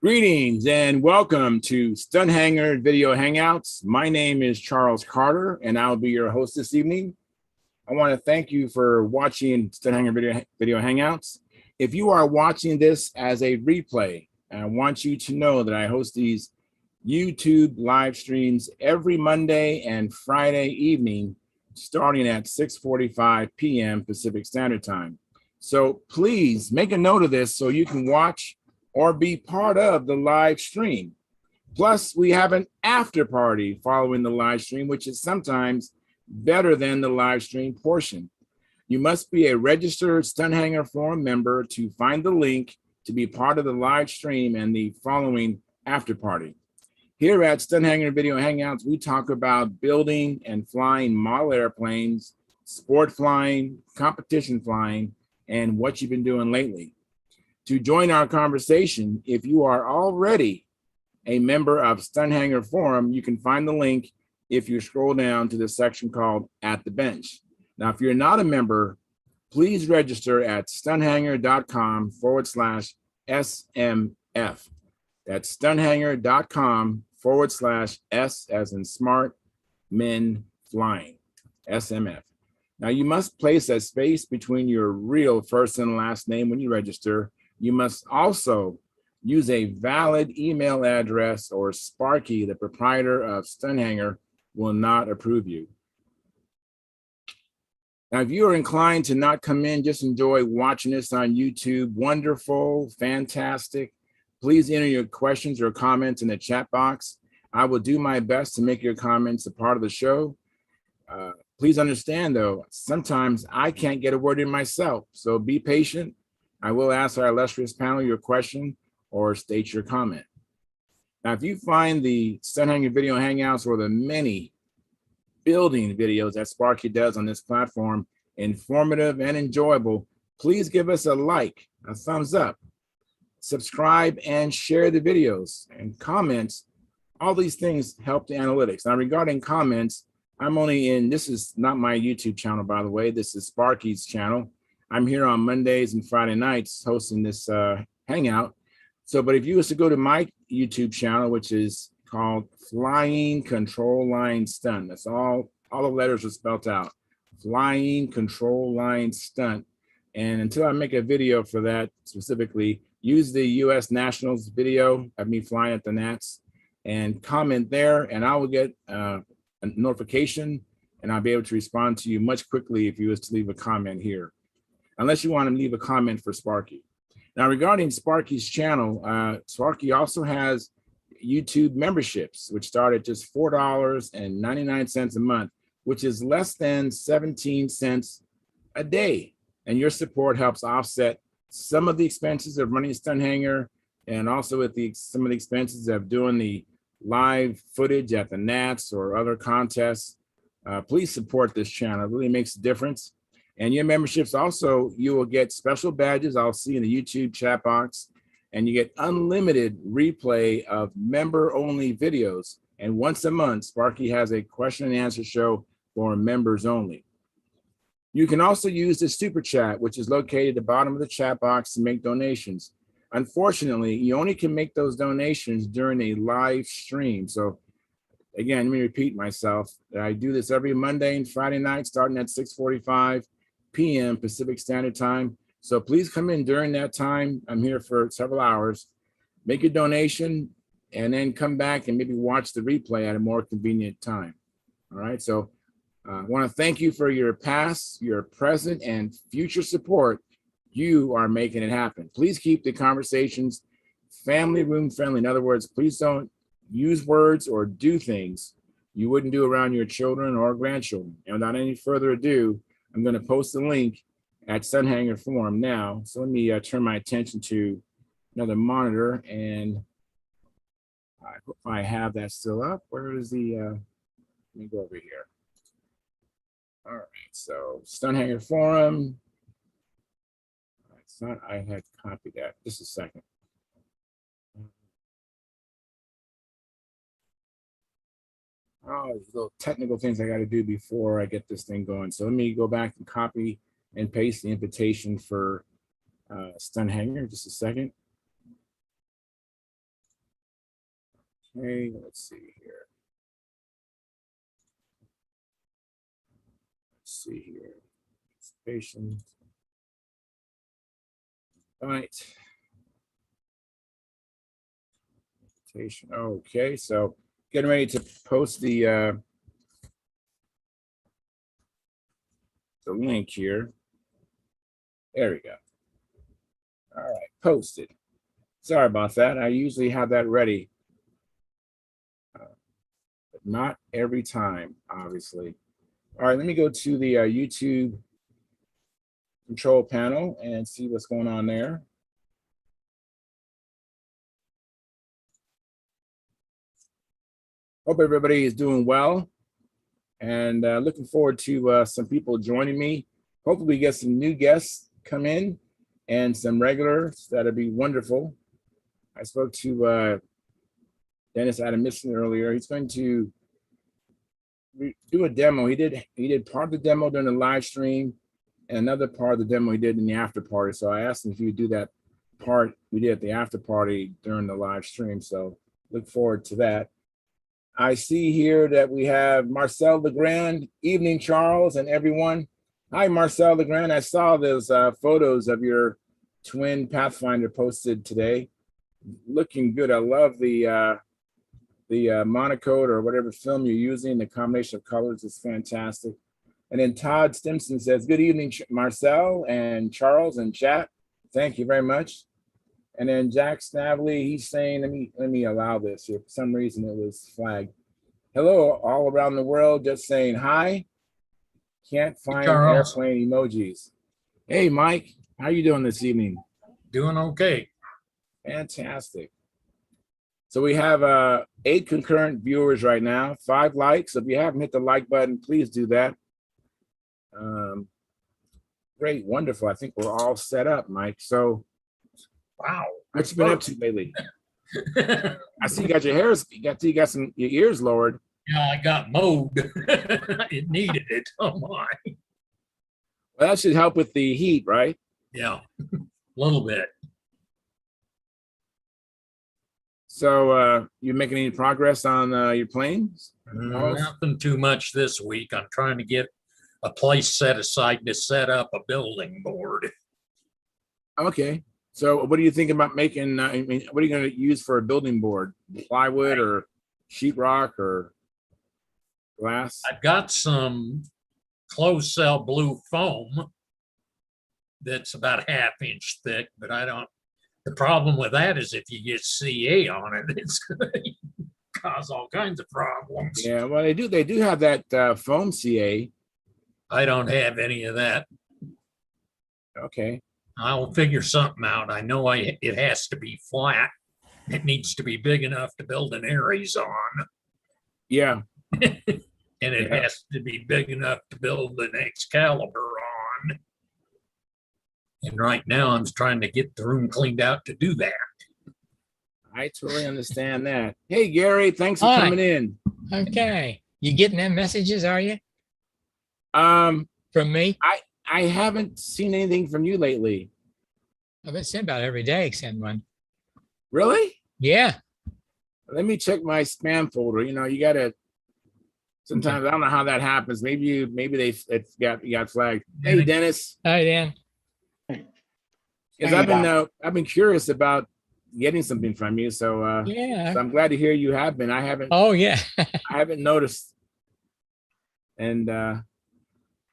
Greetings and welcome to Stunthangar Video Hangouts. My name is Charles Carter, and I'll be your host this evening. I want to thank you for watching Stunthangar Video Hangouts. If you are watching this as a replay, I want you to know that I host these YouTube live streams every Monday and Friday evening, starting at 6:45 p.m. Pacific Standard Time. So please make a note of this so you can watch or be part of the live stream. Plus, we have an after party following the live stream, which is sometimes better than the live stream portion. You must be a registered Stunthangar Forum member to find the link to be part of the live stream and the following after party. Here at Stunthangar Video Hangouts, we talk about building and flying model airplanes, sport flying, competition flying, and what you've been doing lately. To join our conversation, if you are already a member of Stunthangar Forum, you can find the link if you scroll down to the section called At the Bench. Now, if you're not a member, please register at stunthangar.com/SMF. That's stunthangar.com/S as in smart men flying, SMF. Now, you must place a space between your real first and last name when you register. You must also use a valid email address, or Sparky, the proprietor of Stunthangar, will not approve you. Now, if you are inclined to not come in, just enjoy watching this on YouTube, wonderful, fantastic, please enter your questions or comments in the chat box. I will do my best to make your comments a part of the show. Please understand, though, sometimes I can't get a word in myself, so be patient. I will ask our illustrious panel your question or state your comment. Now, if you find the Stunthangar Video Hangouts or the many building videos that Sparky does on this platform informative and enjoyable, please give us a like, a thumbs up, subscribe, and share the videos and comments. All these things help the analytics. Now, regarding comments, I'm only in, this is not my YouTube channel, by the way, this is Sparky's channel. I'm here on Mondays and Friday nights hosting this hangout. So, but if you was to go to my YouTube channel, which is called Flying Control Line Stunt, that's all the letters are spelled out, Flying Control Line Stunt. And until I make a video for that specifically, use the U.S. Nationals video of me flying at the Nats and comment there, and I will get a notification, and I'll be able to respond to you much quickly if you was to leave a comment here, unless you want to leave a comment for Sparky. Now, regarding Sparky's channel, Sparky also has YouTube memberships, which start at just $4.99 a month, which is less than 17 cents a day. And your support helps offset some of the expenses of running Stunthangar, and also with some of the expenses of doing the live footage at the Nats or other contests. Please support this channel. It really makes a difference. And your memberships also, you will get special badges I'll see in the YouTube chat box, and you get unlimited replay of member-only videos. And once a month, Sparky has a question and answer show for members only. You can also use the super chat, which is located at the bottom of the chat box, to make donations. Unfortunately, you only can make those donations during a live stream. So again, let me repeat myself. I do this every Monday and Friday night, starting at 6:45 p.m. Pacific Standard Time. So please come in during that time. I'm here for several hours. Make a donation and then come back and maybe watch the replay at a more convenient time. All right. So I want to thank you for your past, your present, and future support. You are making it happen. Please keep the conversations family room friendly. In other words, please don't use words or do things you wouldn't do around your children or grandchildren. And without any further ado, I'm going to post the link at Stunthangar Forum now. So let me turn my attention to another monitor, and I hope I have that still up. Where is the, let me go over here. All right, so Stunthangar Forum. It's not, I had copied that. Just a second. Oh, these little technical things I got to do before I get this thing going. So let me go back and copy and paste the invitation for Stunthangar. Just a second. Okay, let's see here. Let's see here. Patient. All right. Okay, so getting ready to post the link here. There we go. All right, posted. Sorry about that. I usually have that ready, but not every time, obviously. All right, let me go to the YouTube control panel and see what's going on there. Hope everybody is doing well, and looking forward to some people joining me. Hopefully we get some new guests come in and some regulars. That'd be wonderful. I spoke to Dennis Adamison earlier. He's going to do a demo. He did part of the demo during the live stream, and another part of the demo he did in the after party. So I asked him if he would do that part we did at the after party during the live stream. So look forward to that. I see here that we have Marcel Legrand. Evening, Charles, and everyone. Hi, Marcel Legrand. I saw those photos of your twin Pathfinder posted today. Looking good. I love the monochrome or whatever film you're using. The combination of colors is fantastic. And then Todd Stimson says, good evening, Marcel and Charles and chat. Thank you very much. And then Jack Snavely, he's saying, let me allow this here. For some reason it was flagged. Hello, all around the world, just saying hi. Can't find airplane emojis. Hey, Mike, how you doing this evening? Doing okay. Fantastic. So we have 8 concurrent viewers right now, 5 likes. If you haven't hit the like button, please do that. Great, wonderful. I think we're all set up, Mike. So, wow, what you been up to lately? I see you got your hair, you got your ears lowered. Yeah, I got mowed. It needed it. Oh my. Well, that should help with the heat, right? Yeah, a little bit. So, you making any progress on your planes? Nothing too much this week. I'm trying to get a place set aside to set up a building board. Okay. So what are you thinking about making? I mean, what are you going to use for a building board? Plywood or sheetrock or glass? I've got some closed cell blue foam that's about a ½ inch thick, but I don't. The problem with that is if you get CA on it, it's going to cause all kinds of problems. Yeah, well, they do have that foam CA. I don't have any of that. Okay. I'll figure something out. I know it has to be flat. It needs to be big enough to build an Ares on. Yeah. And it has to be big enough to build an Excalibur on. And right now I'm trying to get the room cleaned out to do that. I totally understand that. Hey, Gary, thanks for coming in. Okay. You getting them messages, are you? From me? I haven't seen anything from you lately. I've been sent about every day, send one. Really? Yeah. Let me check my spam folder. You know, you gotta. Sometimes I don't know how that happens. Maybe you got flagged. Hey, Dennis. Hi, Dan. Because I've been curious about getting something from you. So yeah. So I'm glad to hear you have been. I haven't. Oh yeah. I haven't noticed. And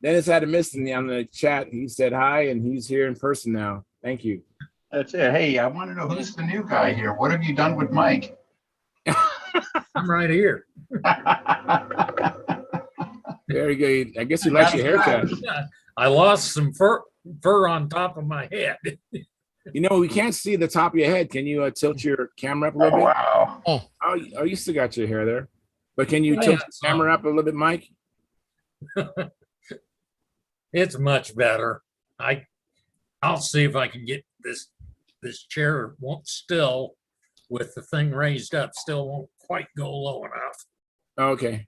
Dennis had a miss on the chat. He said hi, and he's here in person now. Thank you. That's it. Hey, I want to know who's the new guy here. What have you done with Mike? I'm right here. Very good. I guess he likes your haircut. I lost some fur on top of my head. You know, we can't see the top of your head. Can you tilt your camera up a little bit? Wow. Oh, you still got your hair there. But can you tilt the camera up a little bit, Mike? It's much better. I'll see if I can get this chair won't still with the thing raised up still won't quite go low enough. Okay.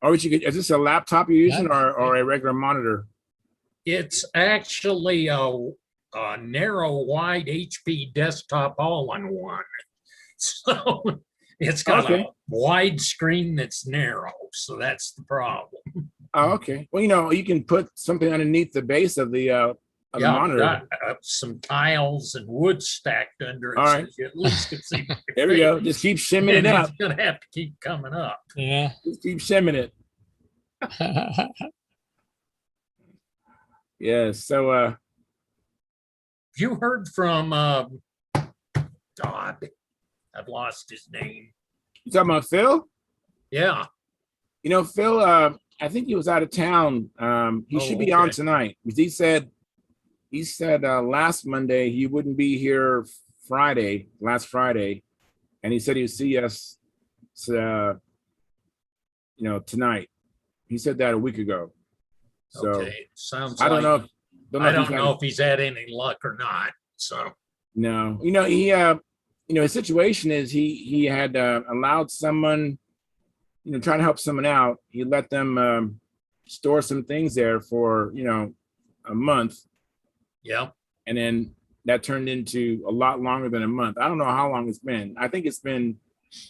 Or is this a laptop you're using or a regular monitor? It's actually a narrow wide HP desktop all-in-one. So it's got Okay. a wide screen that's narrow. So that's the problem. Oh, okay. Well, you can put something underneath the base of the Yeah, I've monitor. got some tiles and wood stacked under it. All So right. you at least can see. my There we go. face. Just keep shimming And it up. it's gonna have to keep coming up. Yeah. Just keep shimming it. Yeah. So Have you heard from God? I've lost his name. you talking about Phil? Yeah. Phil, I think he was out of town. He should be on okay. tonight because he said last Monday he wouldn't be here last Friday, and he said he would see us, tonight. He said that a week ago. So Okay. Sounds I don't like know. I don't know if he's had any luck or not. So No, his situation is he had allowed someone, trying to help someone out. He let them store some things there for a month, yeah. and then that turned into a lot longer than a month. I don't know how long it's been. I think it's been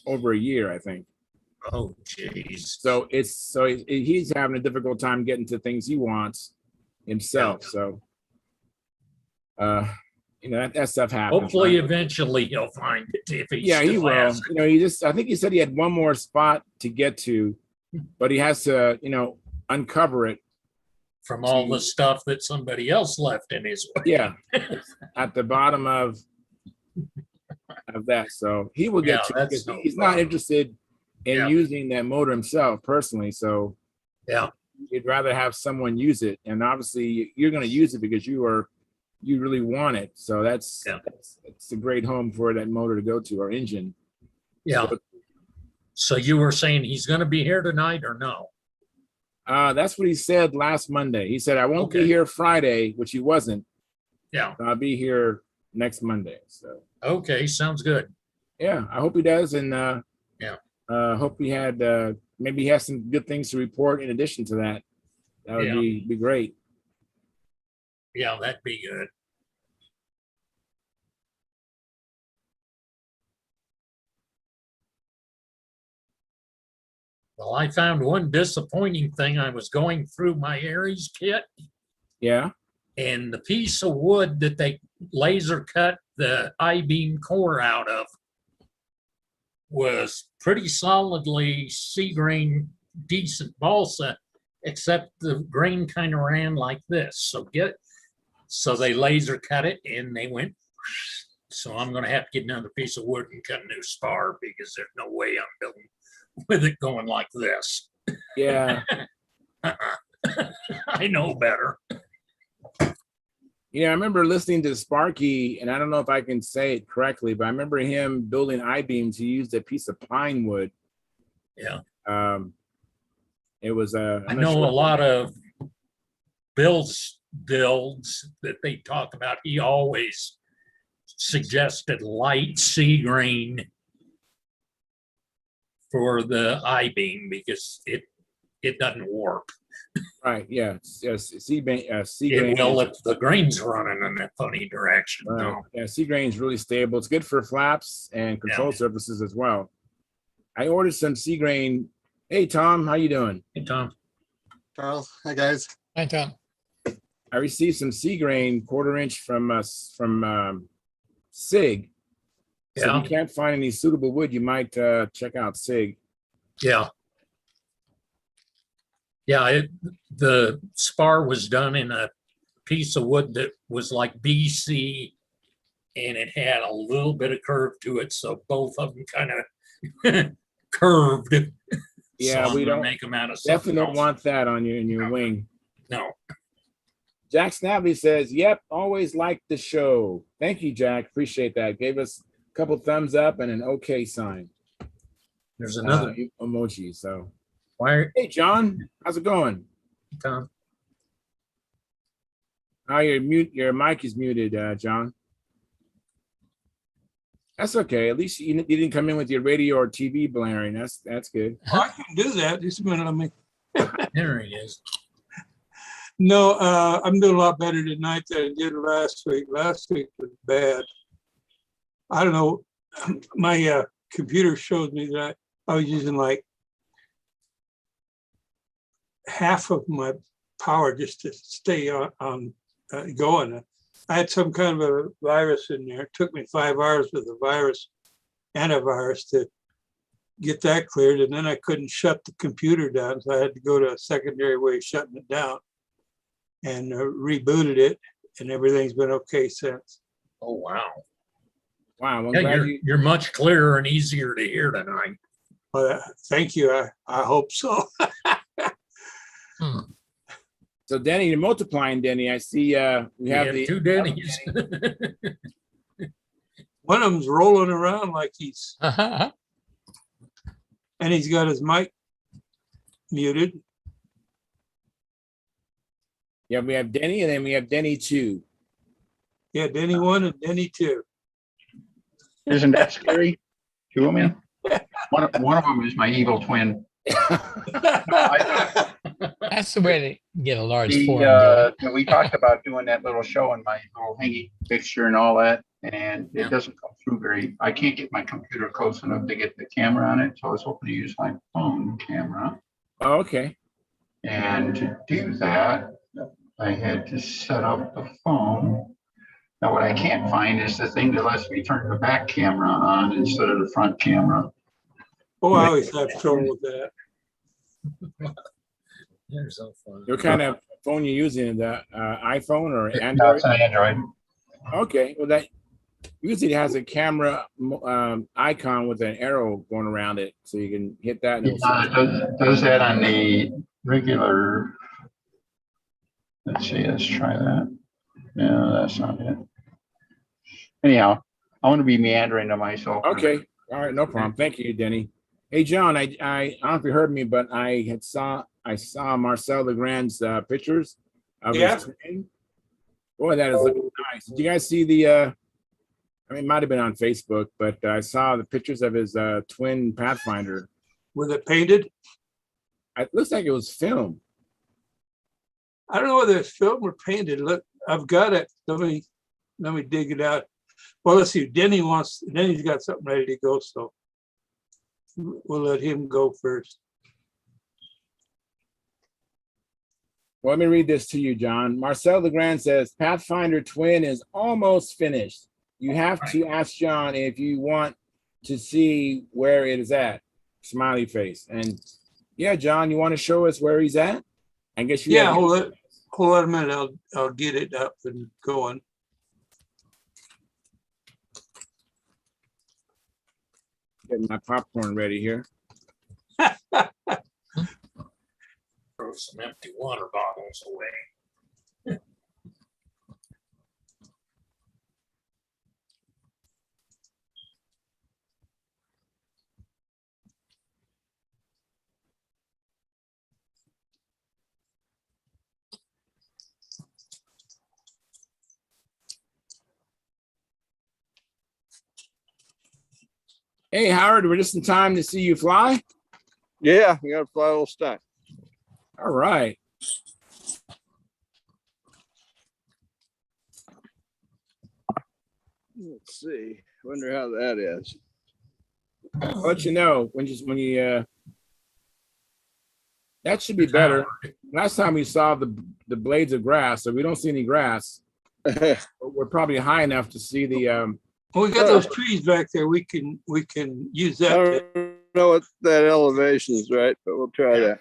over a year, I think. Oh geez. So he's having a difficult time getting to things he wants himself. Yeah. So that stuff happens. Hopefully eventually he'll find it if he's Yeah, he still will. asking. I think he said he had one more spot to get to, but he has to, uncover it. From all the stuff that somebody else left in his way. Yeah, at the bottom of that. So he will get Yeah, to it that's because no he's not problem. interested in Yeah. using that motor himself personally. So Yeah. he'd rather have someone use it. And obviously you're going to use it because you really want it. So that's a great home for that motor to go to, or engine. Yeah. So you were saying he's going to be here tonight or no? That's what he said last Monday. He said, I won't be Okay. here Friday, which he wasn't. Yeah. I'll be here next Monday. So Okay. Sounds good. yeah, I hope he does. And hope he had maybe he has some good things to report in addition to that. That would be great. Yeah, that'd be good. Well, I found one disappointing thing. I was going through my Aries kit, Yeah. and the piece of wood that they laser cut the I-beam core out of was pretty solidly sea grain, decent balsa, except the grain kind of ran like this. So they laser cut it and they went. So I'm going to have to get another piece of wood and cut a new spar because there's no way I'm building with it going like this. Yeah. I know better. I remember listening to Sparky, and I don't know if I can say it correctly, but I remember him building I-beams. He used a piece of pine wood. Yeah. It was I know a lot of builds that they talk about. He always suggested light sea grain for the I-beam because it doesn't work. Right. Yeah. Sea grain. It will if the grain's running in a funny direction. Right. No. Yeah. Sea grain is really stable. It's good for flaps and control surfaces as well. I ordered some sea grain. Hey, Tom, how you doing? Hey, Tom. Charles, hi guys. Hi, Tom. I received some sea grain 1/4 inch from SIG. So if you can't find any suitable wood, you might check out SIG. Yeah. Yeah, the spar was done in a piece of wood that was like BC, and it had a little bit of curve to it, so both of them kind of curved. Yeah, so we don't make them out of definitely don't else. want that on you in your wing. No. Jack Snavely says, "Yep, always liked the show." Thank you, Jack. Appreciate that. Gave us a couple thumbs up and an okay sign. There's another emoji. So, why, hey, John, how's it going? Tom? Oh, your mic is muted, John. That's okay. At least you didn't come in with your radio or TV blaring. That's good. Oh, I can do that. Just a minute, let me. There he is. No, I'm doing a lot better tonight than I did last week. Last week was bad. I don't know. my computer showed me that I was using like half of my power just to stay on going. I had some kind of a virus in there. It took me 5 hours with the antivirus to get that cleared. And then I couldn't shut the computer down. So I had to go to a secondary way of shutting it down and rebooted it. And everything's been okay since. Oh, wow. Wow, I'm Yeah, glad you're much clearer and easier to hear tonight. Well, thank you. I hope so. So Denny, you're multiplying, Denny. I see we have the two Denny's. One of them's rolling around like he's, and he's got his mic muted. Yeah, we have Denny, and then we have Denny 2. Yeah, Denny 1 and Denny 2. Isn't that scary? Two of them in? One of them is my evil twin. That's the way to get a large The, forum going. we talked about doing that little show on my little hanging fixture and all that, and it doesn't come through very. I can't get my computer close enough to get the camera on it, so I was hoping to use my phone camera. Oh, okay. And to do that, I had to set up the phone. Now, what I can't find is the thing that lets me turn the back camera on instead of the front camera. Oh, I always have trouble with that. They're so fun. What kind of phone you using? The iPhone or Android? That's an Android. Okay, well that usually has a camera icon with an arrow going around it, so you can hit that. And It does that on the regular. Let's see, let's try that. No, that's not it. Anyhow, I want to be meandering to myself. Okay, all right, no problem. Thank you, Denny. Hey, John, I don't know if you heard me, but I saw Marcel Legrand's pictures of his twin. Boy, that is looking nice. Did you guys see the? I mean, it might have been on Facebook, but I saw the pictures of his twin Pathfinder. Was it painted? It looks like it was filmed. I don't know whether it's filmed or painted. Look, I've got it. Let me dig it out. Well, let's see. Denny's got something ready to go, so we'll let him go first. Well, let me read this to you, John. Marcel Legrand says, Pathfinder Twin is almost finished. You have to ask John if you want to see where it is at. Smiley face. And yeah, John, you want to show us where he's at? I guess you. Yeah, hold on a minute. I'll get it up and going. Getting my popcorn ready here. Throw some empty water bottles away. Hey, Howard, we're just in time to see you fly. Yeah, you gotta fly a little stunt. All right. Let's see. Wonder how that is. I'll let you know when you that should be better. Last time we saw the blades of grass, so we don't see any grass. But we're probably high enough to see the Well, we got those trees back there. We can use I that. don't know what that elevation is, right? But we'll try that.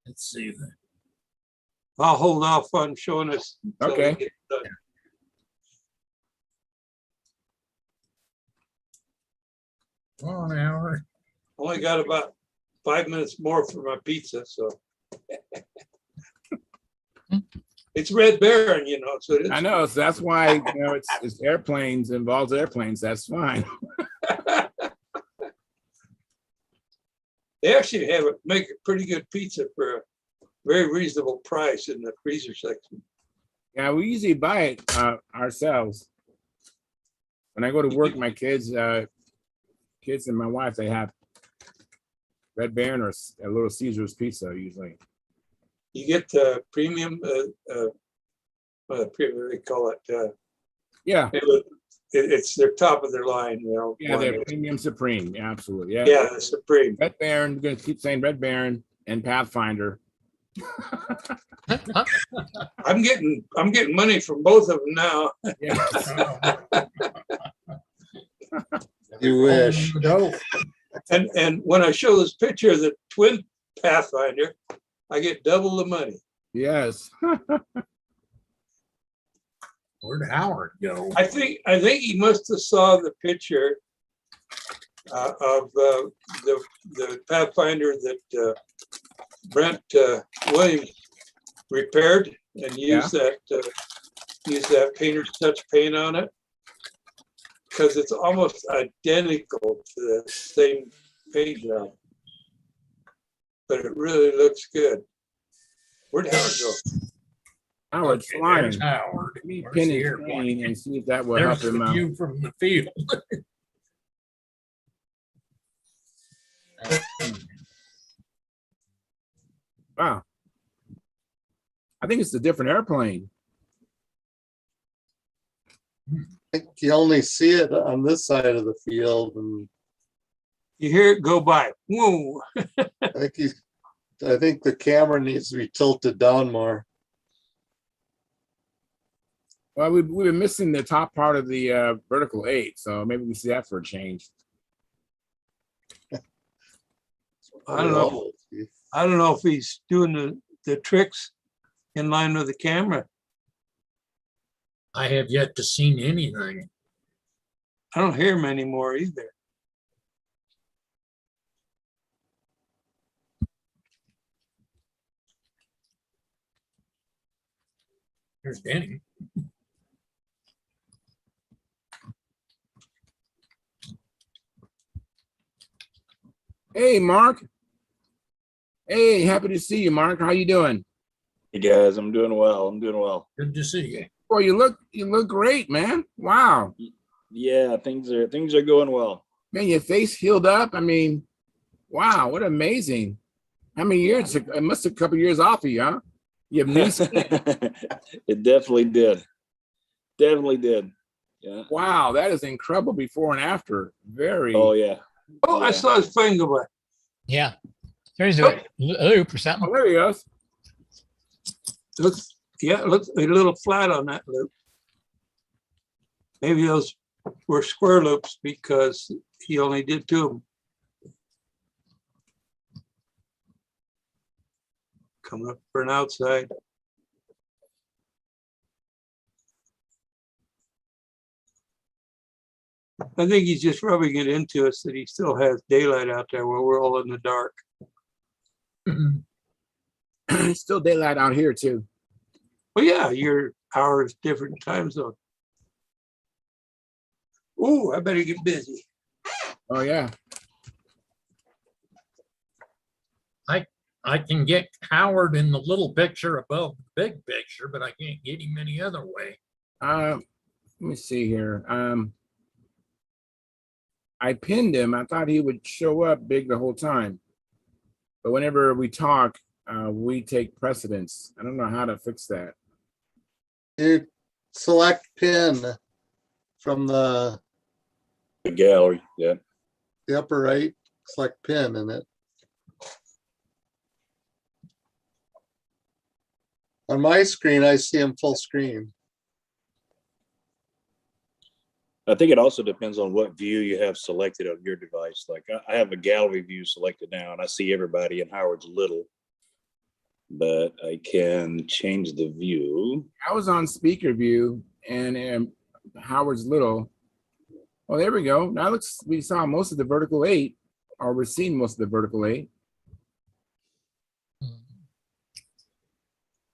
Let's see. I'll hold off on showing us. until we Okay. get done. Come on, Howard. Only got about 5 minutes more for my pizza, so. It's Red Baron, so it is. I know, so that's why it's airplanes, involves airplanes. That's fine. They actually make a pretty good pizza for a very reasonable price in the freezer section. Yeah, we usually buy it ourselves. When I go to work, my kids and my wife, they have Red Baron or a Little Caesar's pizza usually. You get premium, they call it, Yeah, it's their top of their line, you know. yeah, one they're is- premium supreme. Yeah, absolutely. Yeah. Yeah, the Supreme. Red Baron, we're gonna keep saying Red Baron and Pathfinder. I'm getting money from both of them now. Yeah. You wish. No, And when I show this picture of the twin Pathfinder, I get double the money. Yes. where'd Howard go? I think he must have saw the picture of the Pathfinder that Brent Williams repaired and used that painter's touch paint on it, because it's almost identical to the same paint job, but it really looks good. Where'd Howard go? Howard's Okay, flying. there's Howard. Let me Where's pin the his airplane? screen and see if that will There's help him the out. view from the field. Wow. I think it's a different airplane. I think you only see it on this side of the field, and You hear it go by. Whoa. I think the camera needs to be tilted down more. Well, we've been missing the top part of the vertical 8, so maybe we see that for a change. I don't know. I don't know if he's doing the tricks in line with the camera. I have yet to seen anything. I don't hear him anymore either. There's Denny. Hey, Mark. Hey, happy to see you, Mark. How you doing? Hey guys, I'm doing well. I'm doing well. Good to see you. Boy, you look great, man. Wow. Yeah, things are going well. Man, your face healed up. I mean, wow, what amazing. How many years? It must have a couple years off of you, huh? You have knee skin. It definitely did. Definitely did. Yeah. Wow, that is incredible before and after. Very. Oh yeah. Oh, I Yeah. saw his plane go by. Yeah. There's a loop or Oh, something. there he goes. It looks a little flat on that loop. Maybe those were square loops because he only did 2 of them. Coming up for an outside. I think he's just rubbing it into us that he still has daylight out there while we're all in the dark. It's still daylight out here too. Well, yeah, your hours different time zone. Ooh, I better get busy. Oh yeah. I can get Howard in the little picture above the big picture, but I can't get him any other way. Let me see here. I pinned him. I thought he would show up big the whole time, but whenever we talk, we take precedence. I don't know how to fix that. You select pin from the The gallery. Yeah. upper right, select pin in it. On my screen, I see him full screen. I think it also depends on what view you have selected on your device. Like I have a gallery view selected now and I see everybody and Howard's little, but I can change the view. I was on speaker view and Howard's little. Oh, there we go. Now we saw most of the vertical 8, or we're seeing most of the vertical 8.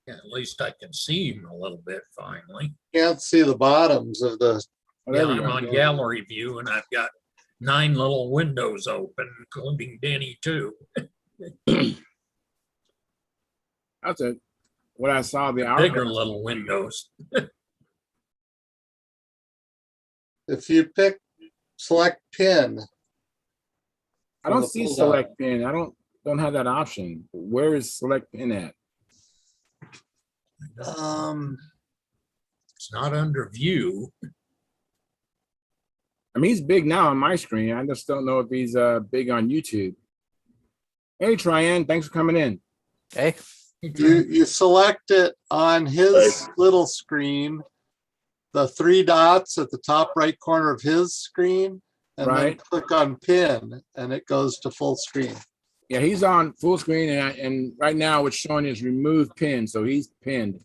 Yeah, at least I can see him a little bit finally. Can't see the bottoms of the, Oh, Yeah, there we I'm go. on gallery view and I've got 9 little windows open, including Denny too. That's it. What I saw the Bigger hour. little windows. if you select pin. I don't the see pull down. select pin. I don't have that option. Where is select pin at? It's not under view. I mean, he's big now on my screen. I just don't know if he's big on YouTube. Hey, Tryan, thanks for coming in. Hey, You select it on his little screen, the three dots at the top right corner of his screen, and then Right. click on pin, and it goes to full screen. Yeah, he's on full screen, and right now it's showing his remove pin, so he's pinned.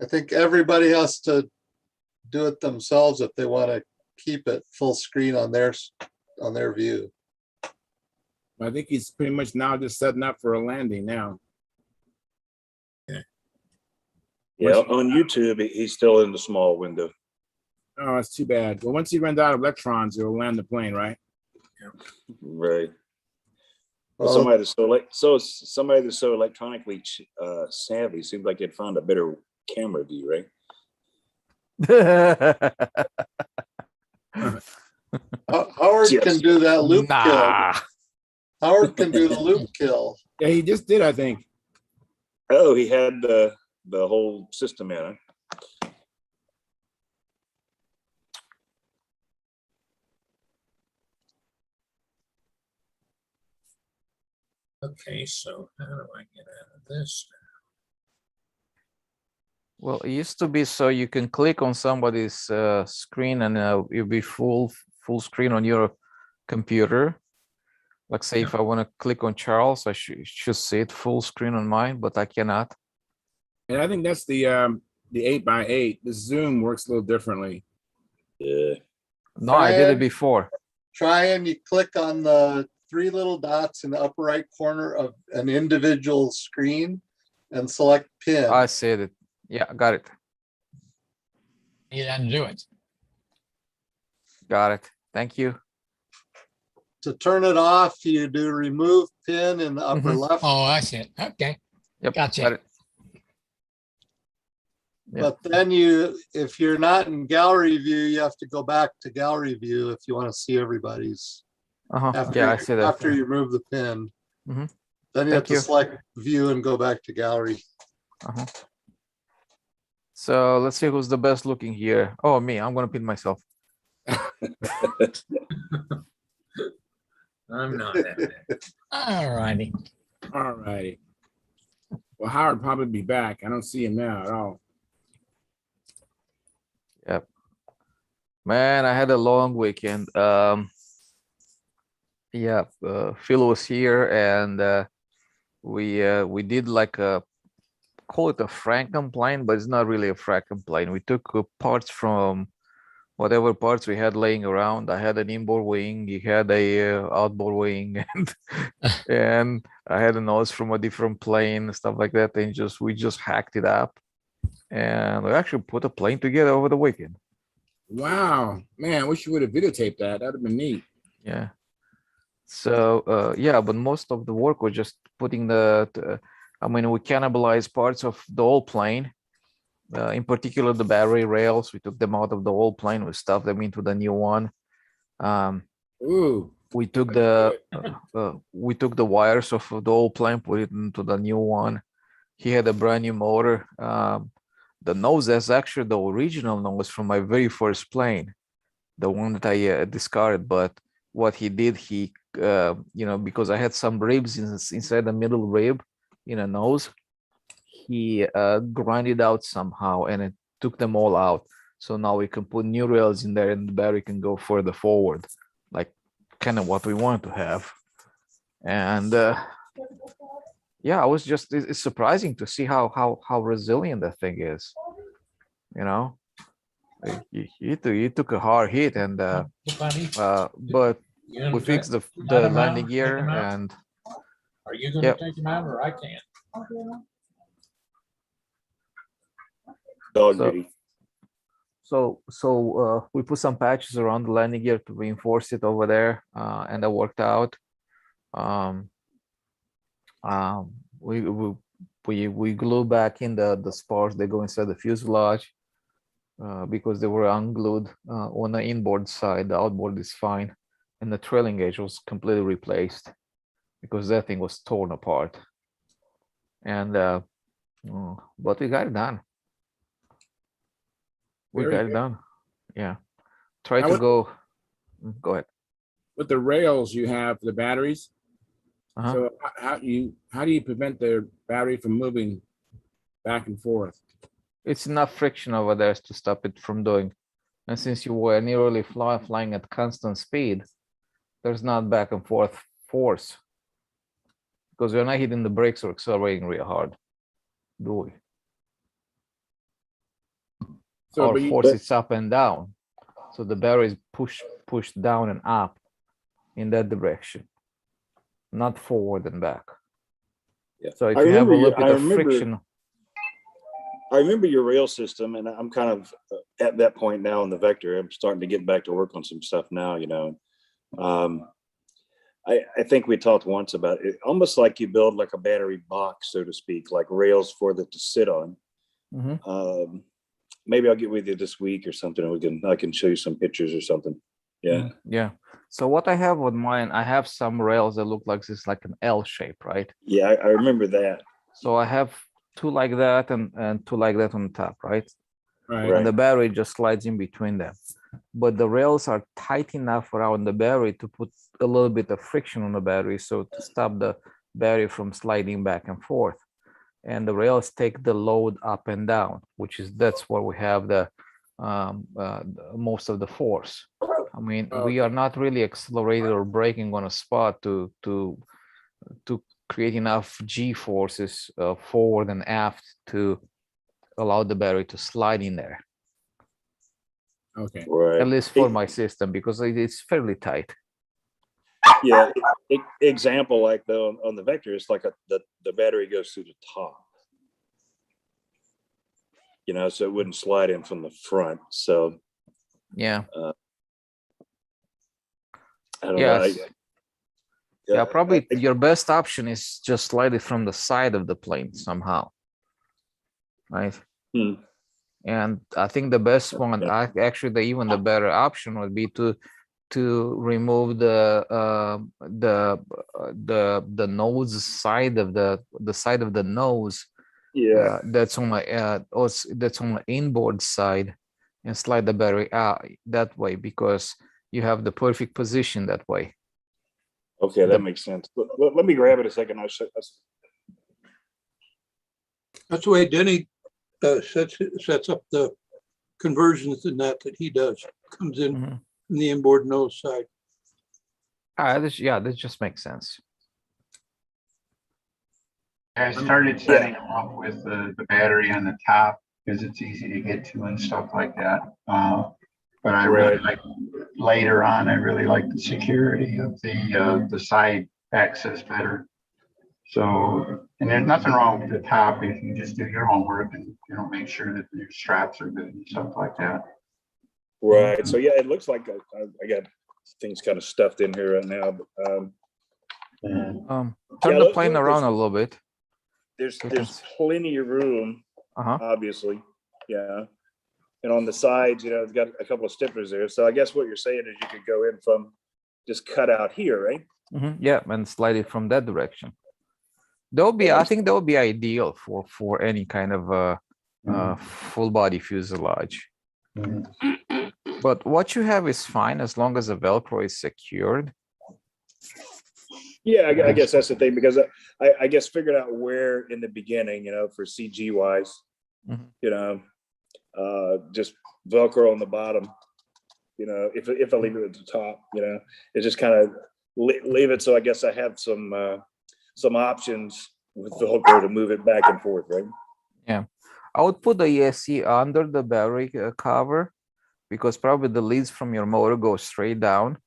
I think everybody has to do it themselves if they want to keep it full screen on their view. I think he's pretty much now just setting up for a landing now. Yeah, on YouTube, he's still in the small window. Oh, that's too bad. Well, once he runs out of electrons, he'll land the plane, right? Right. Well, Somebody that's so electronically savvy seems like they'd find a better camera view, right? Howard Yes. can do that loop kill. nah. Howard can do the loop kill. Yeah, he just did, I think. Oh, he had the whole system in it. Okay, so how do I get out of this? Well, it used to be so you can click on somebody's screen and it'll be full screen on your computer. Like say if I want to click on Charles, I should see it full screen on mine, but I cannot. And I think that's the 8x8. The Zoom works a little differently. Yeah. No, I did it Brian? before. Try and you click on the three little dots in the upper right corner of an individual screen and select pin. I said it. Yeah, got it. You didn't do it. Got it. Thank you. To turn it off, you do remove pin in the upper Mhm. left. Oh, I see it. Okay. Yep. Gotcha. Got it. Yeah. But then if you're not in gallery view, you have to go back to gallery view if you want to see everybody's. Yeah, I see that. After you remove the pin. Mhm. Then you have Thank to you. select view and go back to gallery. So let's see who's the best looking here. Oh, me. I'm gonna pin myself. I'm not that bad. All righty. All righty. Well, Howard probably be back. I don't see him now at all. Yep. Man, I had a long weekend. Yeah, Phil was here and we did like a call it a Frankenplane, but it's not really a Frankenplane. We took parts from whatever parts we had laying around. I had an inboard wing, he had a outboard wing, and I had a nose from a different plane, stuff like that, and we just hacked it up, and we actually put a plane together over the weekend. Wow, man, I wish you would have videotaped that. That'd have been neat. Yeah. So yeah, but most of the work was just putting I mean, we cannibalized parts of the old plane. In particular, the battery rails, we took them out of the old plane, we stuffed them into the new one. Ooh, We took the wires of the old plane, put it into the new one. He had a brand new motor. The nose, that's actually the original nose from my very first plane, the one that I discarded. But what he did, he because I had some ribs inside the middle rib in a nose, he grinded out somehow and it took them all out. So now we can put new rails in there and the battery can go further forward, like kind of what we want to have. And yeah, I was just, it's surprising to see how resilient that thing is. He took a hard hit and but we fixed the landing gear and Are you gonna Yep. take him out or I can't? Dog So- duty. So we put some patches around the landing gear to reinforce it over there, and that worked out. We glue back in the spars that go inside the fuselage because they were unglued on the inboard side. The outboard is fine, and the trailing edge was completely replaced because that thing was torn apart. And but we got it done. We Very got good. it done. Yeah. Try Now to with- go. Go ahead. With the rails you have for the batteries, Uh-huh. so how do you prevent the battery from moving back and forth? It's enough friction over there to stop it from doing. And since you were nearly flying at constant speed, there's not back and forth force because we're not hitting the brakes or accelerating real hard, do we? So, Our but you, force is up and down, so the battery is pushed down and up in that direction, not forward and back. Yeah. So if I you have a remember little bit of remember- friction, I remember your rail system, and I'm kind of at that point now in the Vector. I'm starting to get back to work on some stuff now, you know. I think we talked once about it, almost like you build like a battery box, so to speak, like rails for it to sit on. Mhm. Maybe I'll get with you this week or something. I can show you some pictures or something. Yeah. Yeah. So what I have with mine, I have some rails that look like this, like an L shape, right? Yeah, I remember that. So I have two like that and two like that on top, right? right. And the battery just slides in between them. But the rails are tight enough around the battery to put a little bit of friction on the battery, so to stop the battery from sliding back and forth. And the rails take the load up and down, that's where we have the most of the force. I mean, we are not really accelerated or braking on a spot to create enough G forces forward and aft to allow the battery to slide in there. Okay. Right. At least for my system, because it's fairly tight. Yeah. Example, like though on the Vector, it's like the battery goes through the top. You know, so it wouldn't slide in from the front. So Yeah. I don't Yes. know. Yeah, probably your best option is just slide it from the side of the plane somehow, right? And I think the best one, actually, even the better option would be to remove the nose side of the side of the nose. Yeah. That's on the inboard side, and slide the battery out that way because you have the perfect position that way. Okay, that makes sense. Let me grab it a second. That's the way Denny sets up the conversions in that he does. Comes in from the inboard nose side. This just makes sense. I started setting them up with the battery on the top because it's easy to get to and stuff like that. But I really like later on, I really like the security of the side access better. So, and there's nothing wrong with the top if you just do your homework and make sure that your straps are good and stuff like that. Right. So yeah, it looks like I got things kind of stuffed in here right now. But, turn the plane around a little bit. There's plenty of room, obviously. Yeah. And on the sides, it's got a couple of stipplers there. So I guess what you're saying is you could go in from just cut out here, right? Yeah, and slide it from that direction. I think that would be ideal for any kind of full body fuselage. But what you have is fine as long as the Velcro is secured. Yeah, I guess that's the thing, because I guess figured out where in the beginning, for CG wise, just Velcro on the bottom, if I leave it at the top, it's just kind of leave it. So I guess I have some options with Velcro to move it back and forth, right? Yeah, I would put the ESC under the battery cover because probably the leads from your motor go straight down.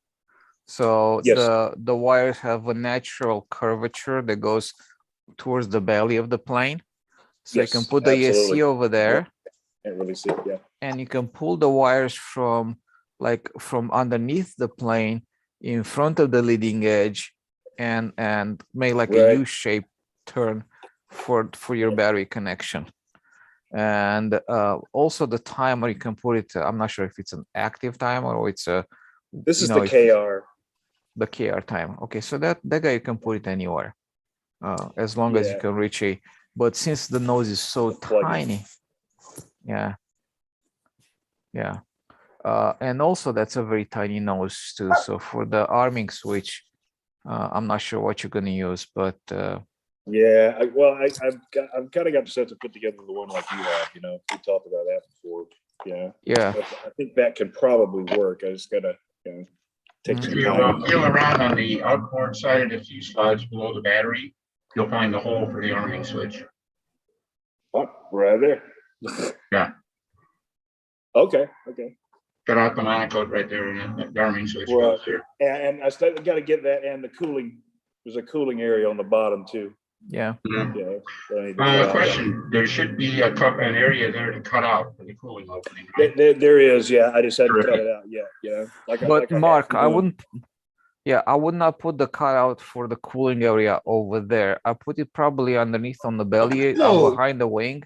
So the wires have a natural curvature that goes towards the belly of the plane. So you can put the ESC over there. Can't really see it, yeah. And you can pull the wires from underneath the plane in front of the leading edge and make like a U-shaped turn for your battery connection. And also the timer, you can put it, I'm not sure if it's an active timer or it's a this is the KR. the KR time. Okay, so that guy you can put it anywhere, as long as you Yeah. can reach a. But since the nose is so Plug in. tiny, yeah, yeah, and also that's a very tiny nose too. So for the arming switch, I'm not sure what you're gonna use, but Yeah, I've kind of got the set to put together the one like you have. You know, we talked about that before. Yeah, yeah, I think that can probably work. I just gotta, take If some you time. peel around on the outboard side of the fuselage below the battery, you'll find the hole for the arming switch. Oh, right there. Yeah. Okay. Cut out the monocoat right there, and the arming switch Well, goes here. and I still got to get that and the cooling. There's a cooling area on the bottom too. yeah. Mhm. Yeah. So I need to cut out. Question, there should be an area there to cut out for the cooling opening, right? There is, yeah. I just hadn't cut Terrific. it out yet. Yeah, like But I have Mark, been I doing. wouldn't. Yeah, I would not put the cutout for the cooling area over there. I put it probably underneath on the belly, No. behind the wing,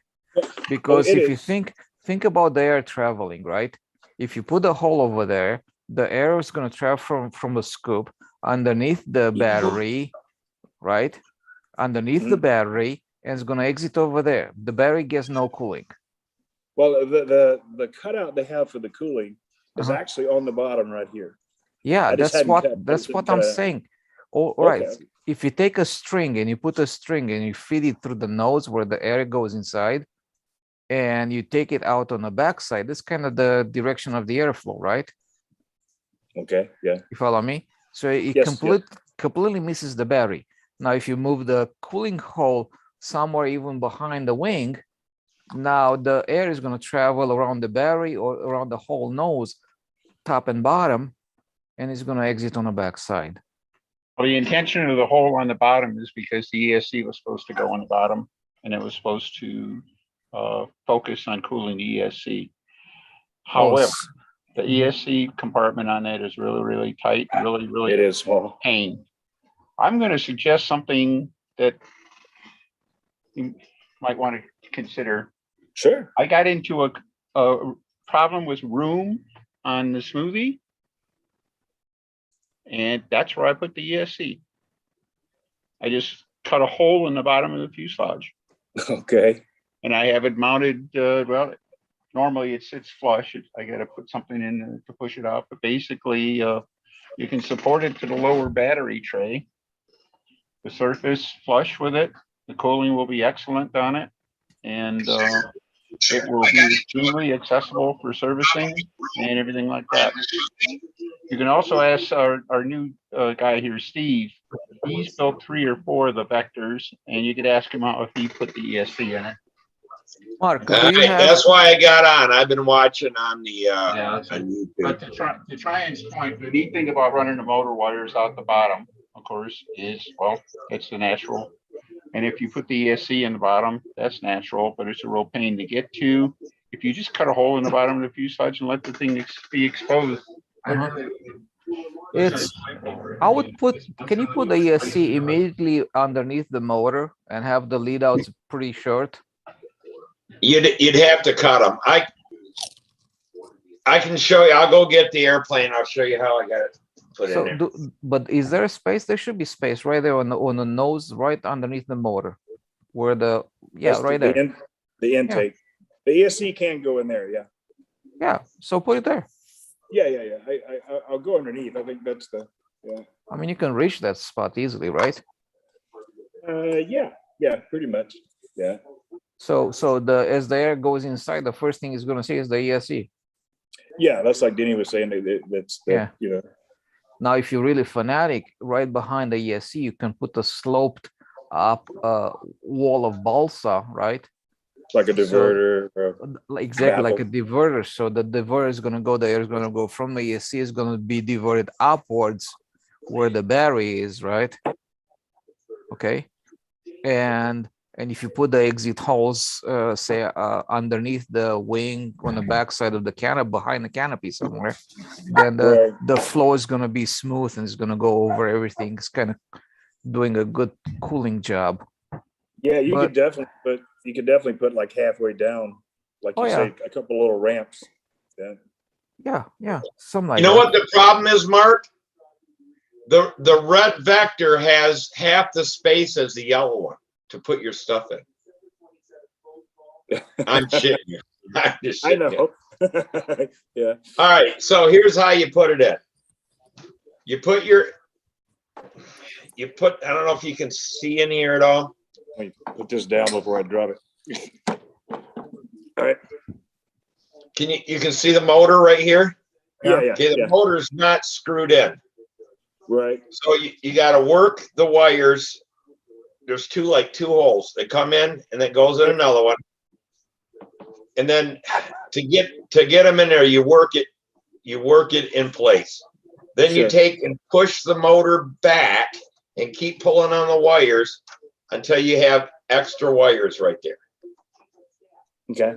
because it if you is. think about the air traveling, right? If you put a hole over there, the air is going to travel from the scoop underneath the battery, right? Underneath the battery, and it's going to exit over there. The battery gets no cooling. Well, the cutout they have for the cooling is Uh-huh. actually on the bottom right here. Yeah, I just that's hadn't what cut I'm it out. saying. All right. Okay. If you take a string and you put a string and you feed it through the nose where the air goes inside, and you take it out on the backside, that's kind of the direction of the airflow, right? Okay. Yeah. You follow me? So it Yes, completely misses the battery. Now, if you move the cooling hole somewhere even behind the wing, now the air is going to travel around the battery or around the whole nose, top and bottom, and it's going to exit on the backside. Well, the intention of the hole on the bottom is because the ESC was supposed to go on the bottom, and it was supposed to focus on cooling the ESC. However, the ESC compartment on that is really, really tight, really It is small. pain. I'm going to suggest something that you might want to consider. Sure. I got into a problem with room on the smoothie, and that's where I put the ESC. I just cut a hole in the bottom of the fuselage. Okay. And I have it mounted, well, normally it sits flush. I got to put something in to push it out, but basically you can support it to the lower battery tray. The surface flush with it. The cooling will be excellent on it. And it will be extremely accessible for servicing and everything like that. You can also ask our new guy here, Steve. He's built 3 or 4 of the vectors, and you could ask him out if he put the ESC in it. Mark, do All you right, have? that's why I got on. I've been watching on the Yeah, that's on YouTube. But to try and point, the neat thing about running the motor wires out the bottom, of course, is, well, it's the natural. And if you put the ESC in the bottom, that's natural, but it's a real pain to get to. If you just cut a hole in the bottom of the fuselage and let the thing be exposed. It's, I would put, can you put the ESC immediately underneath the motor and have the lead outs pretty short? You'd have to cut them. I can show you. I'll go get the airplane. I'll show you how I got it put in there. But is there a space? There should be space right there on the nose, right underneath the motor, where the right there. The intake. The ESC can go in there. Yeah. Yeah. So put it there. Yeah. I'll go underneath. I think that's the. Yeah. I mean, you can reach that spot easily, right? Yeah. Pretty much. Yeah. So as the air goes inside, the first thing it's going to see is the ESC. Yeah, that's like Denny was saying. You know. Now, if you're really fanatic, right behind the ESC, you can put a sloped up wall of balsa, right? Like a diverter. Exactly, like a diverter. So the diverter is going to go, the air is going to go from the ESC, is going to be diverted upwards where the battery is, right? Okay. And if you put the exit holes, say underneath the wing on the backside of the canopy, behind the canopy somewhere, then the flow is going to be smooth and it's going to go over everything. It's kind of doing a good cooling job. Yeah, you could definitely put like halfway down, like you say, a couple little ramps. Yeah. Yeah, something like you know what the problem is, Mark? The red vector has half the space as the yellow one to put your stuff in. I'm shitting you. I'm just I shitting you. know. Yeah. All right, so here's how you put it in. You put, I don't know if you can see in here at all. Let me put this down before I drop it. All right. You can see the motor right here? Yeah. Okay, the Yeah. motor's not screwed in. Right. So you got to work the wires. There's two holes. They come in and then goes in another one. And then to get them in there, you work it in place. Then you Sure. take and push the motor back and keep pulling on the wires until you have extra wires right there. Okay.